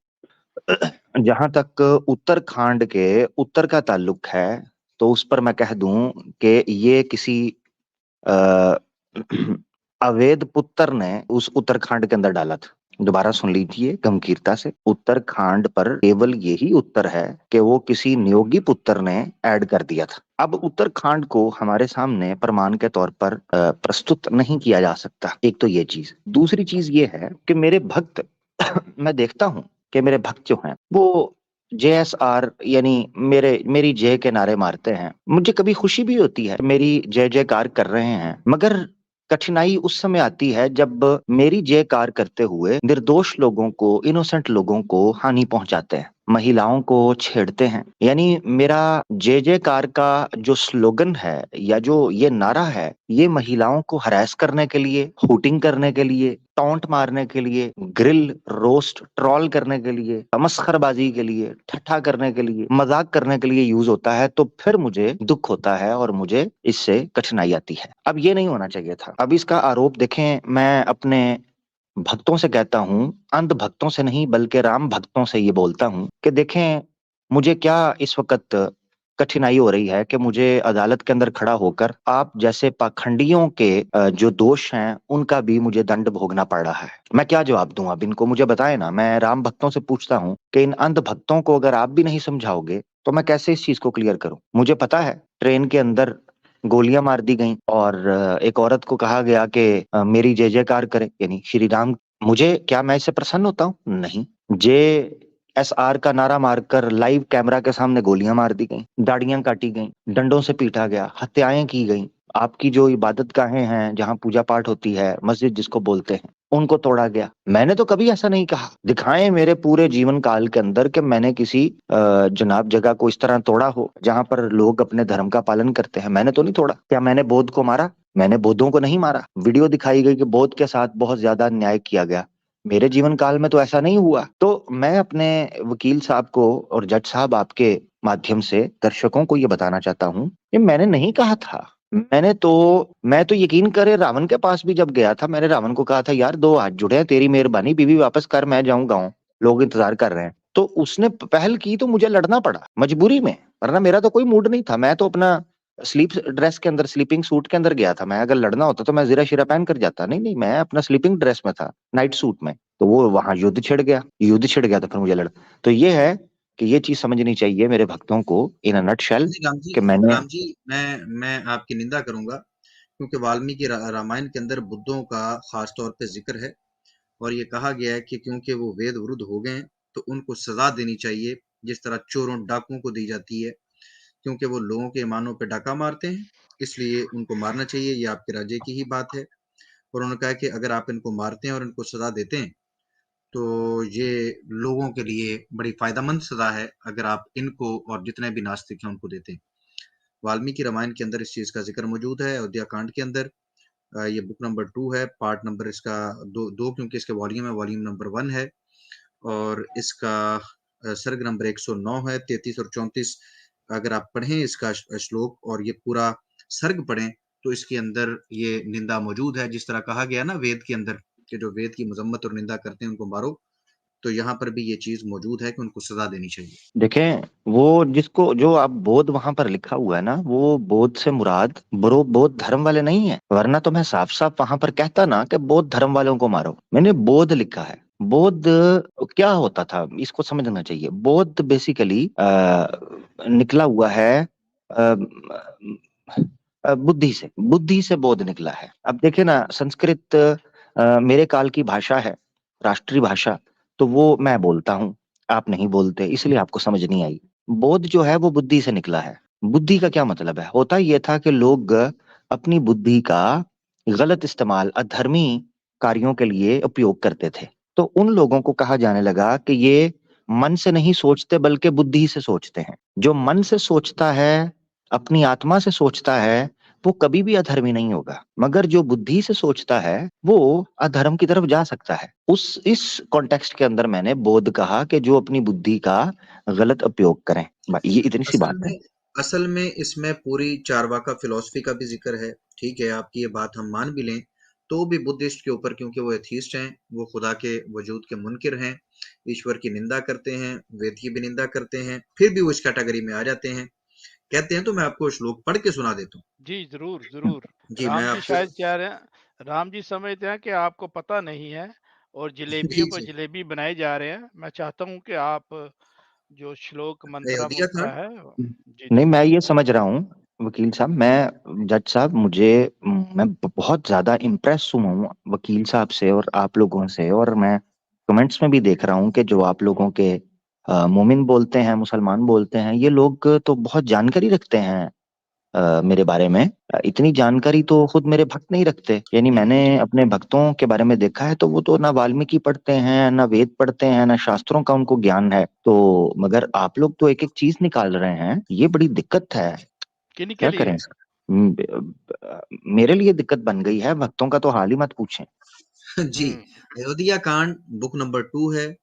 जहां तक उत्तरकांड के उत्तर का ताल्लुक है तो उस पर मैं कह दूं कि ये किसी अवैध पुत्र ने उस उत्तरकांड के अंदर डाला था। दोबारा सुन लीजिए गंभीरता से, उत्तरकांड पर केवल यही उत्तर है कि वो किसी नियोगी पुत्र ने ऐड कर दिया था। अब उत्तरकांड को हमारे सामने प्रमाण के तौर पर प्रस्तुत नहीं किया जा सकता। एक तो ये चीज, दूसरी चीज ये है कि मेरे भक्त मैं देखता हूं कि मेरे भक्त जो हैं वो JSR यानी मेरी जय के नारे मारते हैं। मुझे कभी खुशी भी होती है, मेरी जय जयकार कर रहे हैं, मगर कठिनाई उस समय आती है जब मेरी जयकार करते हुए निर्दोष लोगों को, इनोसेंट लोगों को हानि पहुंचाते हैं, महिलाओं को छेड़ते हैं। यानी मेरा जय जयकार का जो स्लोगन है या जो ये नारा है, ये महिलाओं को हरास करने के लिए, हूटिंग करने के लिए, टॉन्ट मारने के लिए, ग्रिल, रोस्ट, ट्रोल करने के लिए, तमस्खरबाजी के लिए, ठट्ठा करने के लिए, मजाक करने के लिए यूज होता है, तो फिर मुझे दुख होता है और मुझे इससे कठिनाई आती है। अब ये नहीं होना चाहिए था। अब इसका आरोप देखें, मैं अपने भक्तों से कहता हूं, अंध भक्तों से नहीं बल्कि राम भक्तों से ये बोलता हूं कि देखें, मुझे क्या इस वक्त कठिनाई हो रही है कि मुझे अदालत के अंदर खड़ा होकर आप जैसे पाखंडियों के जो दोष हैं उनका भी मुझे दंड भोगना पड़ रहा है। मैं क्या जवाब दूं? अब इनको मुझे बताए ना। मैं राम भक्तों से पूछता हूं कि इन अंध भक्तों को अगर आप भी नहीं समझाओगे तो मैं कैसे इस चीज को क्लियर करूं? मुझे पता है ट्रेन के अंदर गोलियां मार दी गई और एक औरत को कहा गया कि मेरी जय जयकार करे, यानी श्री राम। मुझे क्या, मैं इससे प्रसन्न होता हूँ? नहीं। JSR का नारा मारकर लाइव कैमरा के सामने गोलियां मार दी गई, दाढ़ियां काटी गई, डंडों से पीटा गया, हत्याएं की गई। आपकी जो इबादत गाहें हैं, जहां पूजा पाठ होती है, मस्जिद जिसको बोलते हैं, उनको तोड़ा गया। मैंने तो कभी ऐसा नहीं कहा। दिखाएं मेरे पूरे जीवन काल के अंदर कि मैंने किसी जनाब जगह को इस तरह तोड़ा हो जहां पर लोग अपने धर्म का पालन करते हैं। मैंने तो नहीं तोड़ा। क्या मैंने बौद्ध को मारा? मैंने बौद्धों को नहीं मारा। वीडियो दिखाई गई कि बौद्ध के साथ बहुत ज्यादा अन्याय किया गया। मेरे जीवन काल में तो ऐसा नहीं हुआ। तो मैं अपने वकील साहब को और जज साहब आपके माध्यम से दर्शकों को ये बताना चाहता हूँ कि मैंने नहीं कहा था। मैं तो यकीन करे, रावण के पास भी जब गया था, मैंने रावण को कहा था, यार 2 हाथ जुड़े हैं, तेरी मेहरबानी, बीवी वापस कर, मैं जाऊं गाँव, लोग इंतजार कर रहे हैं। तो उसने पहल की तो मुझे लड़ना पड़ा मजबूरी में, वरना मेरा तो कोई मूड नहीं था। मैं तो अपना स्लीप ड्रेस के अंदर, स्लीपिंग सूट के अंदर गया था। मैं अगर लड़ना होता तो मैं जीरा शीरा पहन कर जाता। नहीं, मैं अपना स्लीपिंग ड्रेस में था, नाइट सूट में। तो वो वहां युद्ध छिड़ गया तो फिर मुझे लड़। तो ये है कि ये चीज समझनी चाहिए मेरे भक्तों को इन अ नटशेल कि मैंने राम जी, मैं आपकी निंदा करूंगा क्योंकि वाल्मीकि रामायण के अंदर बुद्धों का खास तौर पे जिक्र है और ये कहा गया है कि क्योंकि वो वेद विरुद्ध हो गए हैं तो उनको सजा देनी चाहिए, जिस तरह चोरों डाकुओं को दी जाती है, क्योंकि वो लोगों के ईमानों पे डाका मारते हैं, इसलिए उनको मारना चाहिए। ये आपके राज्य की ही बात है। और उन्होंने कहा कि अगर आप इनको मारते हैं और इनको सजा देते हैं तो ये लोगों के लिए बड़ी फायदेमंद सजा है अगर आप इनको और जितने भी नास्तिक हैं उनको देते हैं। वाल्मीकि रामायण के अंदर इस चीज का जिक्र मौजूद है। अयोध्या कांड के अंदर ये बुक नंबर 2 है, पार्ट नंबर इसका 2 क्योंकि इसके वॉल्यूम है, वॉल्यूम नंबर 1 है और इसका सर्ग नंबर 109 है। 33 और 34 अगर आप पढ़ें इसका श्लोक और ये पूरा सर्ग पढ़ें तो इसके अंदर ये निंदा मौजूद है। जिस तरह कहा गया ना वेद के अंदर कि जो वेद की मजम्मत और निंदा करते हैं उनको मारो, तो यहाँ पर भी ये चीज मौजूद है कि उनको सजा देनी चाहिए। देखें, वो जिसको जो आप बौद्ध वहां पर लिखा हुआ है ना, वो बौद्ध से मुराद बौद्ध धर्म वाले नहीं है, वरना तो मैं साफ साफ वहां पर कहता ना कि बौद्ध धर्म वालों को मारो। मैंने बौद्ध लिखा है। बौद्ध क्या होता था इसको समझना चाहिए। बौद्ध बेसिकली निकला हुआ है बुद्धि से बौद्ध निकला है। अब देखे ना, संस्कृत मेरे काल की भाषा है, राष्ट्रीय भाषा, तो वो मैं बोलता हूँ। आप नहीं बोलते, इसलिए आपको समझ नहीं आई। बोध जो है वो बुद्धि से निकला है। बुद्धि का क्या मतलब है? होता ये था कि लोग अपनी बुद्धि का गलत इस्तेमाल अधर्मी कार्यों के लिए उपयोग करते थे। तो उन लोगों को कहा जाने लगा कि ये मन से नहीं सोचते बल्कि बुद्धि से सोचते हैं। जो मन से सोचता है, अपनी आत्मा से सोचता है, वो कभी भी अधर्मी नहीं होगा, मगर जो बुद्धि से सोचता है वो अधर्म की तरफ जा सकता है। इस कॉन्टेक्स्ट के अंदर मैंने बोध कहा कि जो अपनी बुद्धि का गलत उपयोग करें। ये इतनी सी बात है। असल में इसमें पूरी चारवाका फिलॉसफी का भी जिक्र है। ठीक है, आपकी ये बात हम मान भी लें तो भी बुद्धिस्ट के ऊपर, क्योंकि वो एथीस्ट हैं, वो खुदा के वजूद के मुनकिर हैं, ईश्वर की निंदा करते हैं, वेद की भी निंदा करते हैं, फिर भी वो इस कैटेगरी में आ जाते हैं। कहते हैं तो मैं आपको श्लोक पढ़ के सुना देता हूँ। जी जरूर जरूर। जी, राम मैं जी आपको शायद चाह रहे हैं, राम जी समझते हैं कि आपको पता नहीं है और जलेबियों जी, पर जी। जलेबी बनाए जा रहे हैं। मैं चाहता हूँ कि आप जो श्लोक मंत्रम अयोध्या होता कांड। है जी नहीं, जी मैं ये समझ रहा हूँ वकील साहब, मैं जज साहब, मैं बहुत ज्यादा इम्प्रेस हुआ हूँ वकील साहब से और आप लोगों से, और मैं कमेंट्स में भी देख रहा हूँ कि जो आप लोगों के मोमिन बोलते हैं, मुसलमान बोलते हैं, ये लोग तो बहुत जानकारी रखते हैं मेरे बारे में। इतनी जानकारी तो खुद मेरे भक्त नहीं रखते। यानी मैंने अपने भक्तों के बारे में देखा है तो वो तो ना वाल्मीकि पढ़ते हैं, ना वेद पढ़ते हैं, ना शास्त्रों का उनको ज्ञान है। तो मगर आप लोग तो एक एक चीज निकाल रहे हैं, ये बड़ी दिक्कत है। किन्हीं के क्या लिए? करें इसका? मेरे लिए दिक्कत बन गई है, भक्तों का तो हाल ही मत पूछें। जी, अयोध्या कांड बुक नंबर 2 है।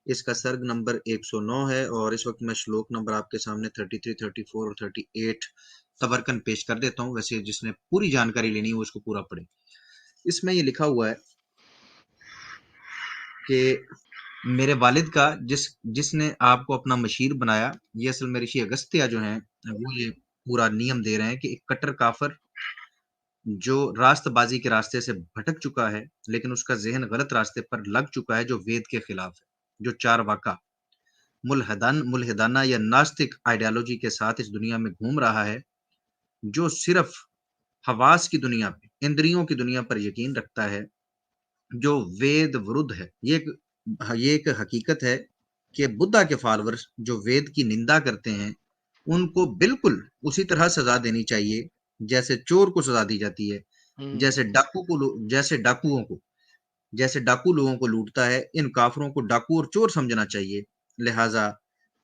इसका सर्ग नंबर 109 है और इस वक्त मैं श्लोक नंबर आपके सामने 33, 34 और 38 तबरकन पेश कर देता हूँ। वैसे जिसने पूरी जानकारी लेनी हो उसको पूरा पढ़े। इसमें ये लिखा हुआ है कि मेरे वालिद का जिसने आपको अपना मशीर बनाया, ये असल में ऋषि अगस्त्य जो हैं वो ये पूरा नियम दे रहे हैं कि एक कट्टर काफर जो रास्तबाजी के रास्ते से भटक चुका है, लेकिन उसका ज़हन गलत रास्ते पर लग चुका है जो वेद के खिलाफ है, जो चारवाका मुल्हिदाना या नास्तिक आइडियोलॉजी के साथ इस दुनिया में घूम रहा है, जो सिर्फ हवास की दुनिया पे, इंद्रियों की दुनिया पर यकीन रखता है, जो वेद विरुद्ध है। ये एक हकीकत है कि बुद्धा के फॉलोअर्स जो वेद की निंदा करते हैं, उनको बिल्कुल उसी तरह सजा देनी चाहिए जैसे चोर को सजा दी जाती है, जैसे डाकू लोगों को लूटता है, इन काफिरों को डाकू और चोर समझना चाहिए। लिहाजा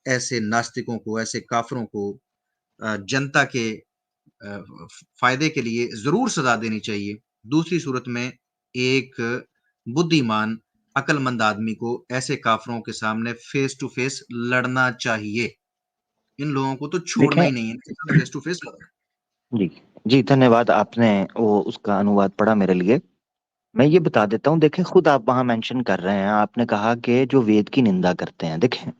ऐसे नास्तिकों को, ऐसे काफिरों को जनता के फायदे के लिए जरूर सजा देनी चाहिए। दूसरी सूरत में एक बुद्धिमान अक्लमंद आदमी को ऐसे काफिरों के सामने फेस टू फेस लड़ना चाहिए। इन लोगों को तो छोड़ना देखें, ही नहीं है, इनके साथ फेस टू फेस लड़ना। जी जी, धन्यवाद, आपने वो उसका अनुवाद पढ़ा मेरे लिए। मैं ये बता देता हूँ, देखें खुद आप वहां मेंशन कर रहे हैं, आपने कहा कि जो वेद की निंदा करते हैं। देखें,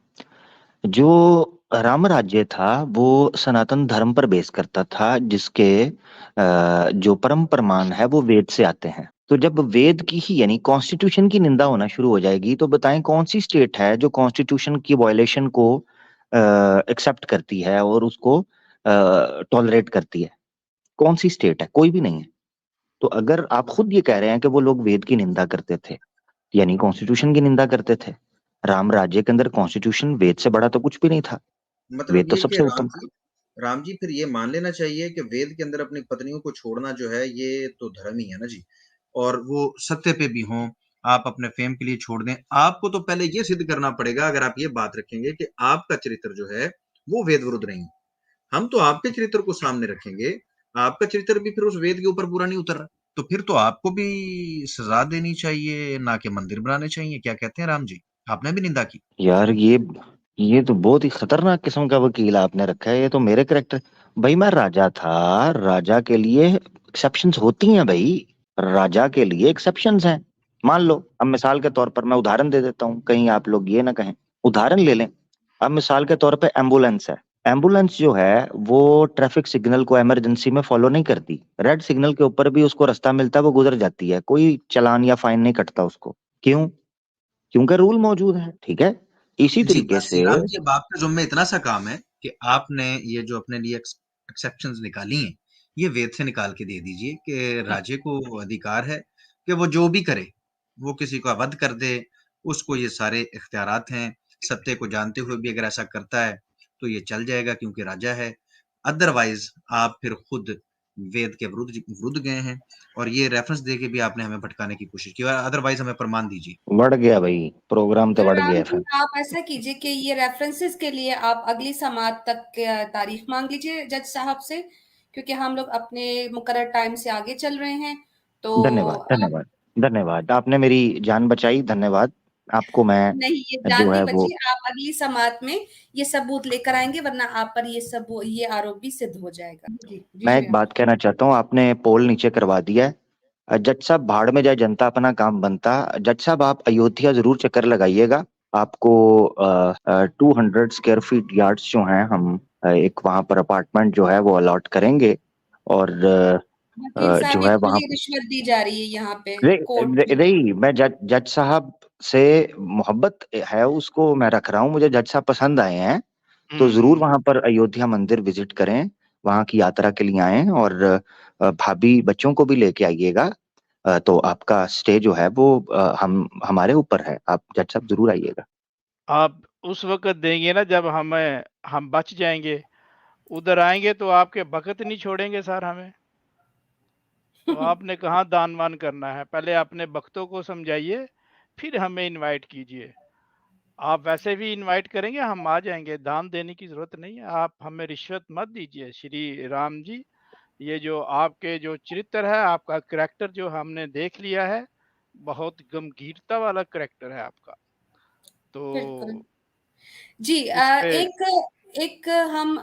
जो राम राज्य था वो सनातन धर्म पर बेस करता था, जिसके जो परम प्रमाण है वो वेद से आते हैं। तो जब वेद की ही यानी कॉन्स्टिट्यूशन की निंदा होना शुरू हो जाएगी तो बताएं कौन सी स्टेट है जो कॉन्स्टिट्यूशन की वायलेशन को एक्सेप्ट करती है और उसको टॉलरेट करती है? कौन सी स्टेट है? कोई भी नहीं है। तो अगर आप खुद ये कह रहे हैं कि वो लोग वेद की निंदा करते थे, यानी कॉन्स्टिट्यूशन की निंदा करते थे। राम राज्य के अंदर कॉन्स्टिट्यूशन वेद से बड़ा तो कुछ भी नहीं था। वेद मतलब तो ये कि सबसे उत्तम था। राम जी फिर ये मान लेना चाहिए कि वेद के अंदर अपनी पत्नियों को छोड़ना जो है ये तो धर्म ही है ना जी। और वो सत्य पे भी हों, आप अपने फेम के लिए छोड़ दें। आपको तो पहले ये सिद्ध करना पड़ेगा, अगर आप ये बात रखेंगे कि आपका चरित्र जो है वो वेद विरुद्ध नहीं है। हम तो आपके चरित्र को सामने रखेंगे, आपका चरित्र भी फिर उस वेद के ऊपर पूरा नहीं उतर रहा, तो फिर तो आपको भी सजा देनी चाहिए, ना कि मंदिर बनाने चाहिए। क्या कहते हैं राम जी? आपने भी निंदा की। यार ये तो बहुत ही खतरनाक किस्म का वकील आपने रखा है। ये तो मेरे करेक्टर, भाई मैं राजा था, राजा के लिए एक्सेप्शंस होती हैं भाई, राजा के लिए एक्सेप्शंस हैं। मान लो, अब मिसाल के तौर पर मैं उदाहरण दे देता हूँ, कहीं आप लोग ये ना कहें। उदाहरण ले लें, अब मिसाल के तौर पे एम्बुलेंस है। एम्बुलेंस जो है वो ट्रैफिक सिग्नल को इमरजेंसी में फॉलो नहीं करती। रेड सिग्नल के ऊपर भी उसको रास्ता मिलता है, वो गुजर जाती है, कोई चालान या फाइन नहीं कटता उसको। क्यों? क्योंकि रूल मौजूद है। ठीक है, इसी जी, तरीके बस से राम जी, अब आपके ज़ुम्मे इतना सा काम है कि आपने ये जो अपने लिए एक्सेप्शंस निकाली हैं, ये वेद से निकाल के दे दीजिए कि राजे को अधिकार है कि वो जो भी करे, वो किसी का वध कर दे, उसको ये सारे इख्तियारात हैं। सत्य को जानते हुए भी अगर ऐसा करता है तो ये चल जाएगा क्योंकि राजा है। अदरवाइज आप फिर खुद वेद के विरुद्ध गए हैं और ये रेफरेंस देके भी आपने हमें भटकाने की कोशिश की। अदरवाइज हमें प्रमाण दीजिए। बढ़ गया भाई, प्रोग्राम तो बढ़ राम गया जी, फिर। आप ऐसा कीजिए कि ये रेफरेंसेस के लिए आप अगली समाअत तक तारीख मांग लीजिए जज साहब से, क्योंकि हम लोग अपने मुकर्रर टाइम से आगे चल रहे हैं। तो धन्यवाद धन्यवाद धन्यवाद, आपने मेरी जान बचाई, धन्यवाद आपको। मैं नहीं, ये जो जान नहीं है वो बची, आप अगली समाअत में ये सबूत लेकर आएंगे, वरना आप पर ये आरोप भी सिद्ध हो जाएगा। जी मैं एक बात कहना चाहता हूँ, आपने पोल नीचे करवा दिया है। जज साहब भाड़ में जाए, जनता अपना काम बनता। जज साहब आप अयोध्या जरूर चक्कर लगाइएगा, आपको 200 स्क्वायर फीट यार्ड्स जो हैं हम एक वहां पर अपार्टमेंट जो है वो अलॉट करेंगे और जो है वहां रिश्वत दी जा रही है यहाँ पे कोर्ट नहीं, मैं जज साहब से मोहब्बत है, उसको मैं रख रहा हूँ, मुझे जज साहब पसंद आए हैं, तो जरूर वहां पर अयोध्या मंदिर विजिट करें, वहां की यात्रा के लिए आए और भाभी बच्चों को भी लेके आइएगा। तो आपका स्टे जो है वो हमारे ऊपर है, आप जज साहब जरूर आइएगा। आप उस वक्त देंगे ना जब हम बच जाएंगे, उधर आएंगे तो आपके भगत नहीं छोड़ेंगे सर हमें। तो आपने कहाँ दानवान करना है, पहले अपने भक्तों को समझाइए फिर हमें इनवाइट कीजिए। आप वैसे भी इनवाइट करेंगे हम आ जाएंगे, दान देने की जरूरत नहीं है, आप हमें रिश्वत मत दीजिए। श्री राम जी, ये जो आपके जो चरित्र है, आपका करैक्टर जो हमने देख लिया है, बहुत गंभीरता वाला करैक्टर है आपका। तो जी एक हम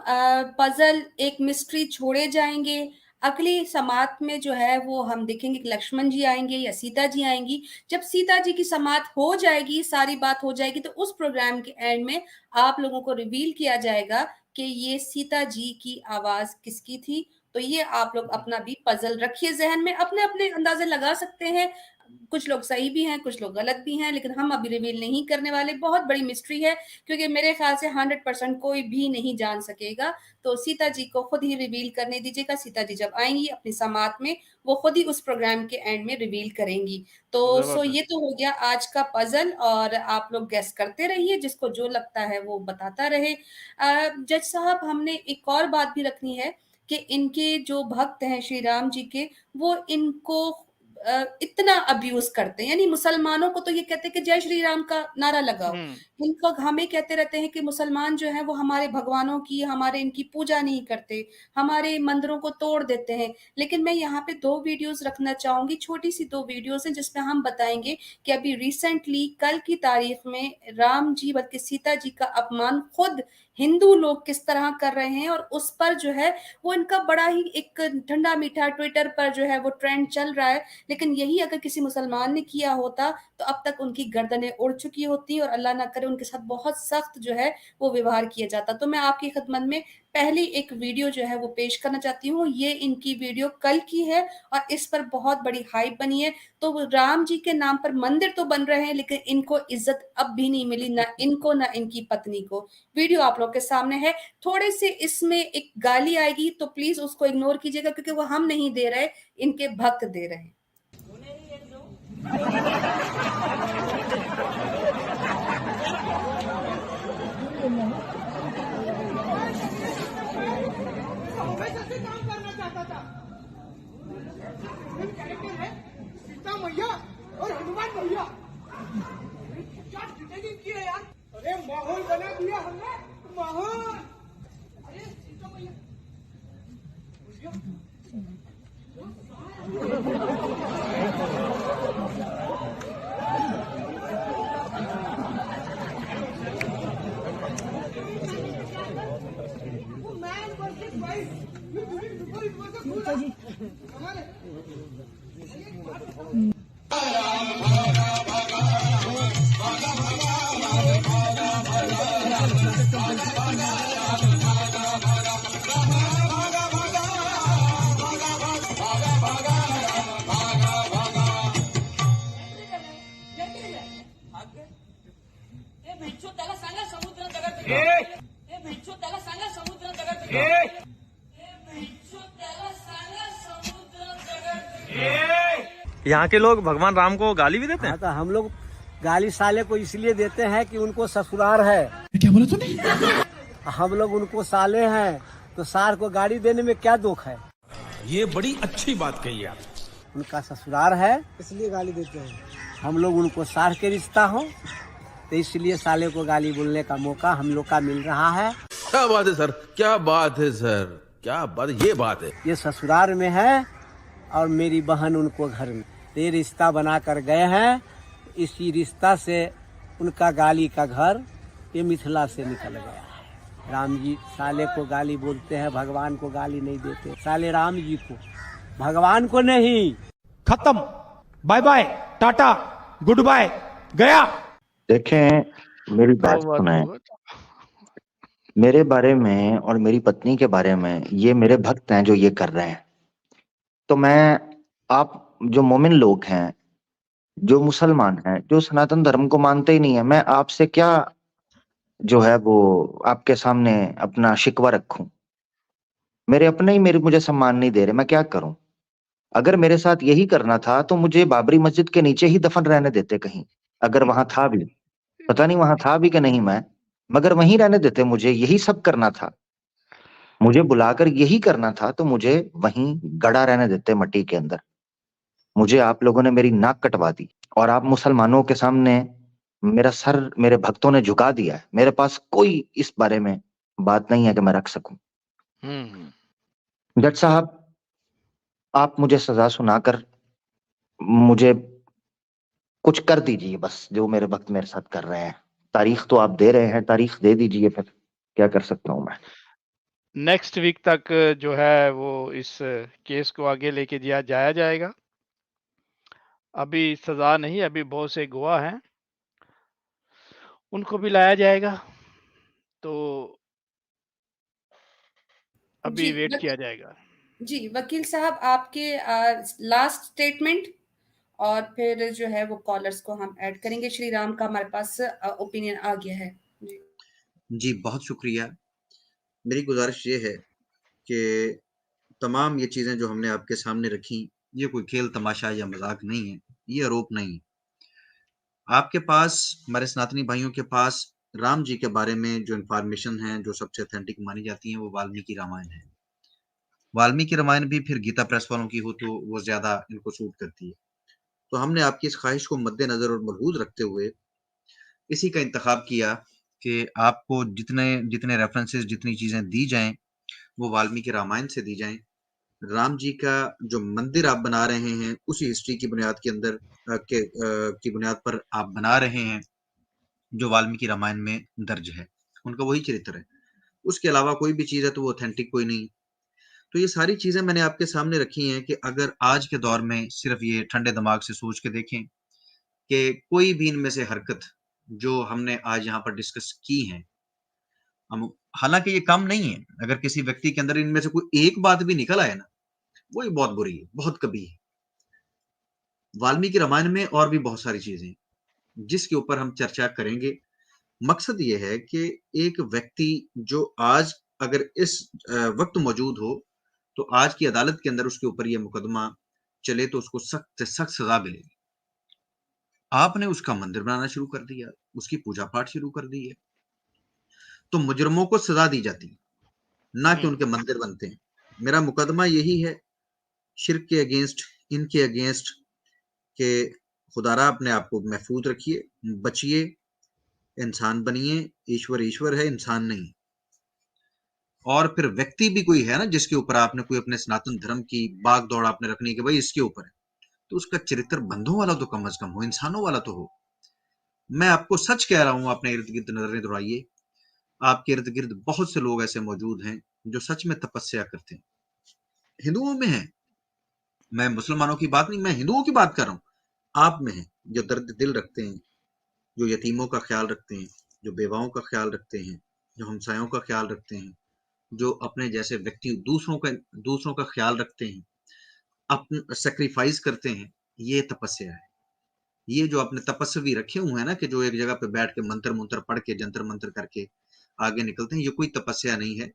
पजल, एक मिस्ट्री छोड़े जाएंगे। अगली समाअत में जो है वो हम देखेंगे कि लक्ष्मण जी आएंगे या सीता जी आएंगी। जब सीता जी की समाअत हो जाएगी, सारी बात हो जाएगी, तो उस प्रोग्राम के एंड में आप लोगों को रिवील किया जाएगा कि ये सीता जी की आवाज किसकी थी। तो ये आप लोग अपना भी पजल रखिए जहन में, अपने अपने अंदाजे लगा सकते हैं, कुछ लोग सही भी हैं, कुछ लोग गलत भी हैं, लेकिन हम अभी रिवील नहीं करने वाले। बहुत बड़ी मिस्ट्री है, क्योंकि मेरे ख्याल से 100% कोई भी नहीं जान सकेगा। तो सीता जी को खुद ही रिवील करने दीजिएगा। सीता जी जब आएंगी अपनी समाअत में, वो खुद ही उस प्रोग्राम के एंड में रिवील करेंगी। तो ये तो हो गया आज का पजल, और आप लोग गेस करते रहिए, जिसको जो लगता है वो बताता रहे। जज साहब, हमने एक और बात भी रखनी है कि इनके जो भक्त हैं श्री राम जी के, वो इनको इतना अब्यूज करते हैं। यानी मुसलमानों को तो ये कहते हैं कि जय श्री राम का नारा लगाओ, इनको हमें कहते रहते हैं कि मुसलमान जो है वो हमारे भगवानों की, हमारे इनकी पूजा नहीं करते, हमारे मंदिरों को तोड़ देते हैं। लेकिन मैं यहाँ पे 2 वीडियोस रखना चाहूंगी, छोटी सी 2 वीडियोस हैं, जिसमें हम बताएंगे कि अभी रिसेंटली कल की तारीख में राम जी बल्कि सीता जी का अपमान खुद हिंदू लोग किस तरह कर रहे हैं, और उस पर जो है वो इनका बड़ा ही एक ठंडा मीठा ट्विटर पर जो है वो ट्रेंड चल रहा है। लेकिन यही अगर किसी मुसलमान ने किया होता तो अब तक उनकी गर्दनें उड़ चुकी होती और अल्लाह ना करे उनके साथ बहुत सख्त जो है वो व्यवहार किया जाता। तो मैं आपकी खिदमत में पहली एक वीडियो जो है वो पेश करना चाहती हूँ। ये इनकी वीडियो कल की है और इस पर बहुत बड़ी हाइप बनी है। तो राम जी के नाम पर मंदिर तो बन रहे हैं, लेकिन इनको इज्जत अब भी नहीं मिली, ना इनको ना इनकी पत्नी को। वीडियो आप लोग के सामने है। थोड़े से इसमें एक गाली आएगी तो प्लीज उसको इग्नोर कीजिएगा, क्योंकि वो हम नहीं दे रहे, इनके भक्त दे रहे हैं। सीता मैया और हनुमान भैया क्या डिटेलिंग की है यार। अरे माहौल बना दिया हमने, माहौल। अरे सीता मैया यहाँ के लोग भगवान राम को गाली भी देते हैं। तो हम लोग गाली साले को इसलिए देते हैं कि उनको ससुराल है। क्या बोला तूने? हम लोग उनको साले हैं, तो सार को गाड़ी देने में क्या दुख है? ये बड़ी अच्छी बात कही आप। उनका ससुराल है इसलिए गाली देते हैं। हम लोग उनको सार के रिश्ता हो, तो इसलिए साले को गाली बोलने का मौका हम लोग का मिल रहा है। क्या बात है सर, क्या बात है सर, क्या बात, ये बात है। ये ससुराल में है और मेरी बहन उनको घर में, ये रिश्ता बना कर गए हैं। इसी रिश्ता से उनका गाली का घर ये मिथिला से निकल गया है। राम जी साले को गाली बोलते हैं, भगवान को गाली नहीं देते। साले राम जी को, भगवान को नहीं। खत्म, bye bye, tata, goodbye, गया। देखें, मेरी बात सुने। मेरे बारे में और मेरी पत्नी के बारे में ये मेरे भक्त हैं जो ये कर रहे हैं। तो मैं, आप जो मोमिन लोग हैं, जो मुसलमान हैं, जो सनातन धर्म को मानते ही नहीं है, मैं आपसे क्या जो है वो आपके सामने अपना शिकवा रखूं? मेरे अपने ही मुझे सम्मान नहीं दे रहे, मैं क्या करूं? अगर मेरे साथ यही करना था तो मुझे बाबरी मस्जिद के नीचे ही दफन रहने देते कहीं, अगर वहां था भी। पता नहीं वहां था भी कि नहीं मैं, मगर वहीं रहने देते मुझे। यही सब करना था, मुझे बुलाकर यही करना था, तो मुझे वहीं गड़ा रहने देते मट्टी के अंदर। मुझे आप लोगों ने मेरी नाक कटवा दी और आप मुसलमानों के सामने मेरा सर मेरे भक्तों ने झुका दिया है। मेरे पास कोई इस बारे में बात नहीं है कि मैं रख सकूं। जज साहब, आप मुझे सजा सुनाकर मुझे कुछ कर दीजिए बस, जो मेरे भक्त मेरे साथ कर रहे हैं। तारीख तो आप दे रहे हैं, तारीख दे दीजिए, फिर क्या कर सकता हूं मैं? नेक्स्ट वीक तक जो है वो इस केस को आगे लेके जाया जाएगा। अभी सजा नहीं, अभी बहुत से गवाह हैं, उनको भी लाया जाएगा, तो अभी वेट किया जाएगा। जी वकील साहब, आपके लास्ट स्टेटमेंट और फिर जो है वो कॉलर्स को हम ऐड करेंगे। श्री राम का हमारे पास ओपिनियन आ गया है। जी बहुत शुक्रिया। मेरी गुजारिश ये है कि तमाम ये चीजें जो हमने आपके सामने रखी, ये कोई खेल तमाशा या मजाक नहीं है, ये आरोप नहीं है। आपके पास, हमारे सनातनी भाइयों के पास राम जी के बारे में जो इंफॉर्मेशन है, जो सबसे ऑथेंटिक मानी जाती है, वो वाल्मीकि रामायण है। वाल्मीकि रामायण भी फिर गीता प्रेस वालों की हो तो वो ज्यादा इनको सूट करती है। तो हमने आपकी इस ख्वाहिश को मद्देनजर और मलहूज रखते हुए इसी का इंतखाब किया कि आपको जितने जितने रेफरेंसेस, जितनी चीजें दी जाएं, वो वाल्मीकि रामायण से दी जाएं। राम जी का जो मंदिर आप बना रहे हैं, उसी हिस्ट्री की बुनियाद के अंदर की बुनियाद पर आप बना रहे हैं जो वाल्मीकि रामायण में दर्ज है, उनका वही चरित्र है। उसके अलावा कोई भी चीज है तो वो ऑथेंटिक कोई नहीं। तो ये सारी चीजें मैंने आपके सामने रखी हैं कि अगर आज के दौर में सिर्फ ये ठंडे दिमाग से सोच के देखें कि कोई भी इनमें से हरकत जो हमने आज यहाँ पर डिस्कस की है, हम, हालांकि ये कम नहीं है, अगर किसी व्यक्ति के अंदर इनमें से कोई एक बात भी निकल आए ना, वही बहुत बुरी है, बहुत कभी है। वाल्मीकि रामायण में और भी बहुत सारी चीजें जिसके ऊपर हम चर्चा करेंगे। मकसद ये है कि एक व्यक्ति जो आज अगर इस वक्त मौजूद हो, तो आज की अदालत के अंदर उसके ऊपर ये मुकदमा चले तो उसको सख्त से सख्त सजा मिलेगी। आपने उसका मंदिर बनाना शुरू कर दिया, उसकी पूजा पाठ शुरू कर दी है, तो मुजरमों को सजा दी जाती है, ना कि उनके मंदिर बनते हैं। मेरा मुकदमा यही है शिर्क के अगेंस्ट, इनके अगेंस्ट, के खुदारा अपने आप को महफूज रखिए, बचिए, इंसान बनिए। ईश्वर ईश्वर है, इंसान नहीं। और फिर व्यक्ति भी कोई है ना जिसके ऊपर आपने कोई अपने सनातन धर्म की बाग दौड़ आपने रखनी कि भाई इसके ऊपर है, तो उसका चरित्र बंधों वाला तो कम से कम हो, इंसानों वाला तो हो। मैं आपको सच कह रहा हूं, अपने इर्द गिर्द नजरें दौड़ाइए, आपके इर्द गिर्द बहुत से लोग ऐसे मौजूद हैं जो सच में तपस्या करते हैं। हिंदुओं में है, मैं मुसलमानों की बात नहीं, मैं हिंदुओं की बात कर रहा हूं। आप में है जो दर्द दिल रखते हैं, जो यतीमों का ख्याल रखते हैं, जो बेवाओं का ख्याल रखते हैं, जो हमसायों का ख्याल रखते हैं, जो अपने जैसे व्यक्ति दूसरों का ख्याल रखते हैं, अपने सेक्रीफाइस करते हैं। ये तपस्या है। ये जो अपने तपस्वी रखे हुए हैं ना, कि जो एक जगह पे बैठ के मंत्र मंत्र पढ़ के, जंतर मंत्र करके आगे निकलते हैं, ये कोई तपस्या नहीं है।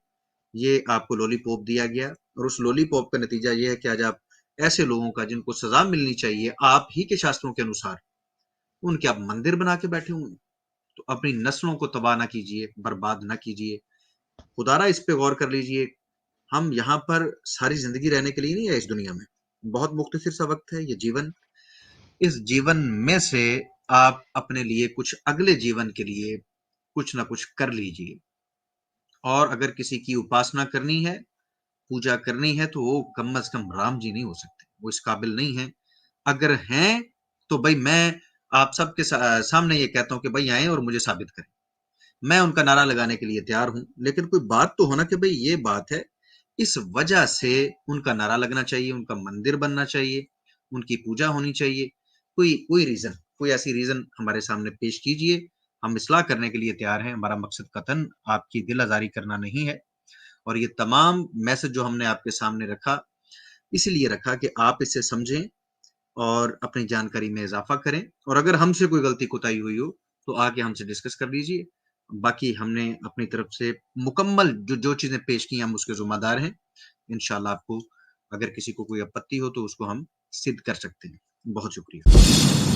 ये आपको लॉलीपॉप दिया गया, और उस लॉलीपॉप का नतीजा ये है कि आज आप ऐसे लोगों का जिनको सजा मिलनी चाहिए आप ही के शास्त्रों के अनुसार, उनके आप मंदिर बना के बैठे हुए हैं। तो अपनी नस्लों को तबाह ना कीजिए, बर्बाद ना कीजिए। खुदारा इस पे गौर कर लीजिए, हम यहाँ पर सारी जिंदगी रहने के लिए नहीं है इस दुनिया में। बहुत मुख्तसर सा वक्त है ये जीवन। इस जीवन में से आप अपने लिए कुछ अगले जीवन के लिए कुछ ना कुछ कर लीजिए। और अगर किसी की उपासना करनी है, पूजा करनी है, तो वो कम से कम राम जी नहीं हो सकते, वो इस काबिल नहीं है। अगर हैं तो भाई मैं आप सबके सामने ये कहता हूं कि भाई आए और मुझे साबित करें। मैं उनका नारा लगाने के लिए तैयार हूं, लेकिन कोई बात तो होना कि भाई ये बात है, इस वजह से उनका नारा लगना चाहिए, उनका मंदिर बनना चाहिए, उनकी पूजा होनी चाहिए। कोई रीजन, कोई ऐसी रीजन हमारे सामने पेश कीजिए। हम इस्लाह करने के लिए तैयार हैं। हमारा मकसद कतन आपकी दिल आजारी करना नहीं है। और ये तमाम मैसेज जो हमने आपके सामने रखा, इसलिए रखा कि आप इसे समझें और अपनी जानकारी में इजाफा करें। और अगर हमसे कोई गलती कोताही हुई हो तो आके हमसे डिस्कस कर लीजिए। बाकी हमने अपनी तरफ से मुकम्मल जो चीजें पेश की हम उसके जिम्मेदार हैं। इंशाल्लाह आपको अगर किसी को कोई आपत्ति हो तो उसको हम सिद्ध कर सकते हैं। बहुत शुक्रिया।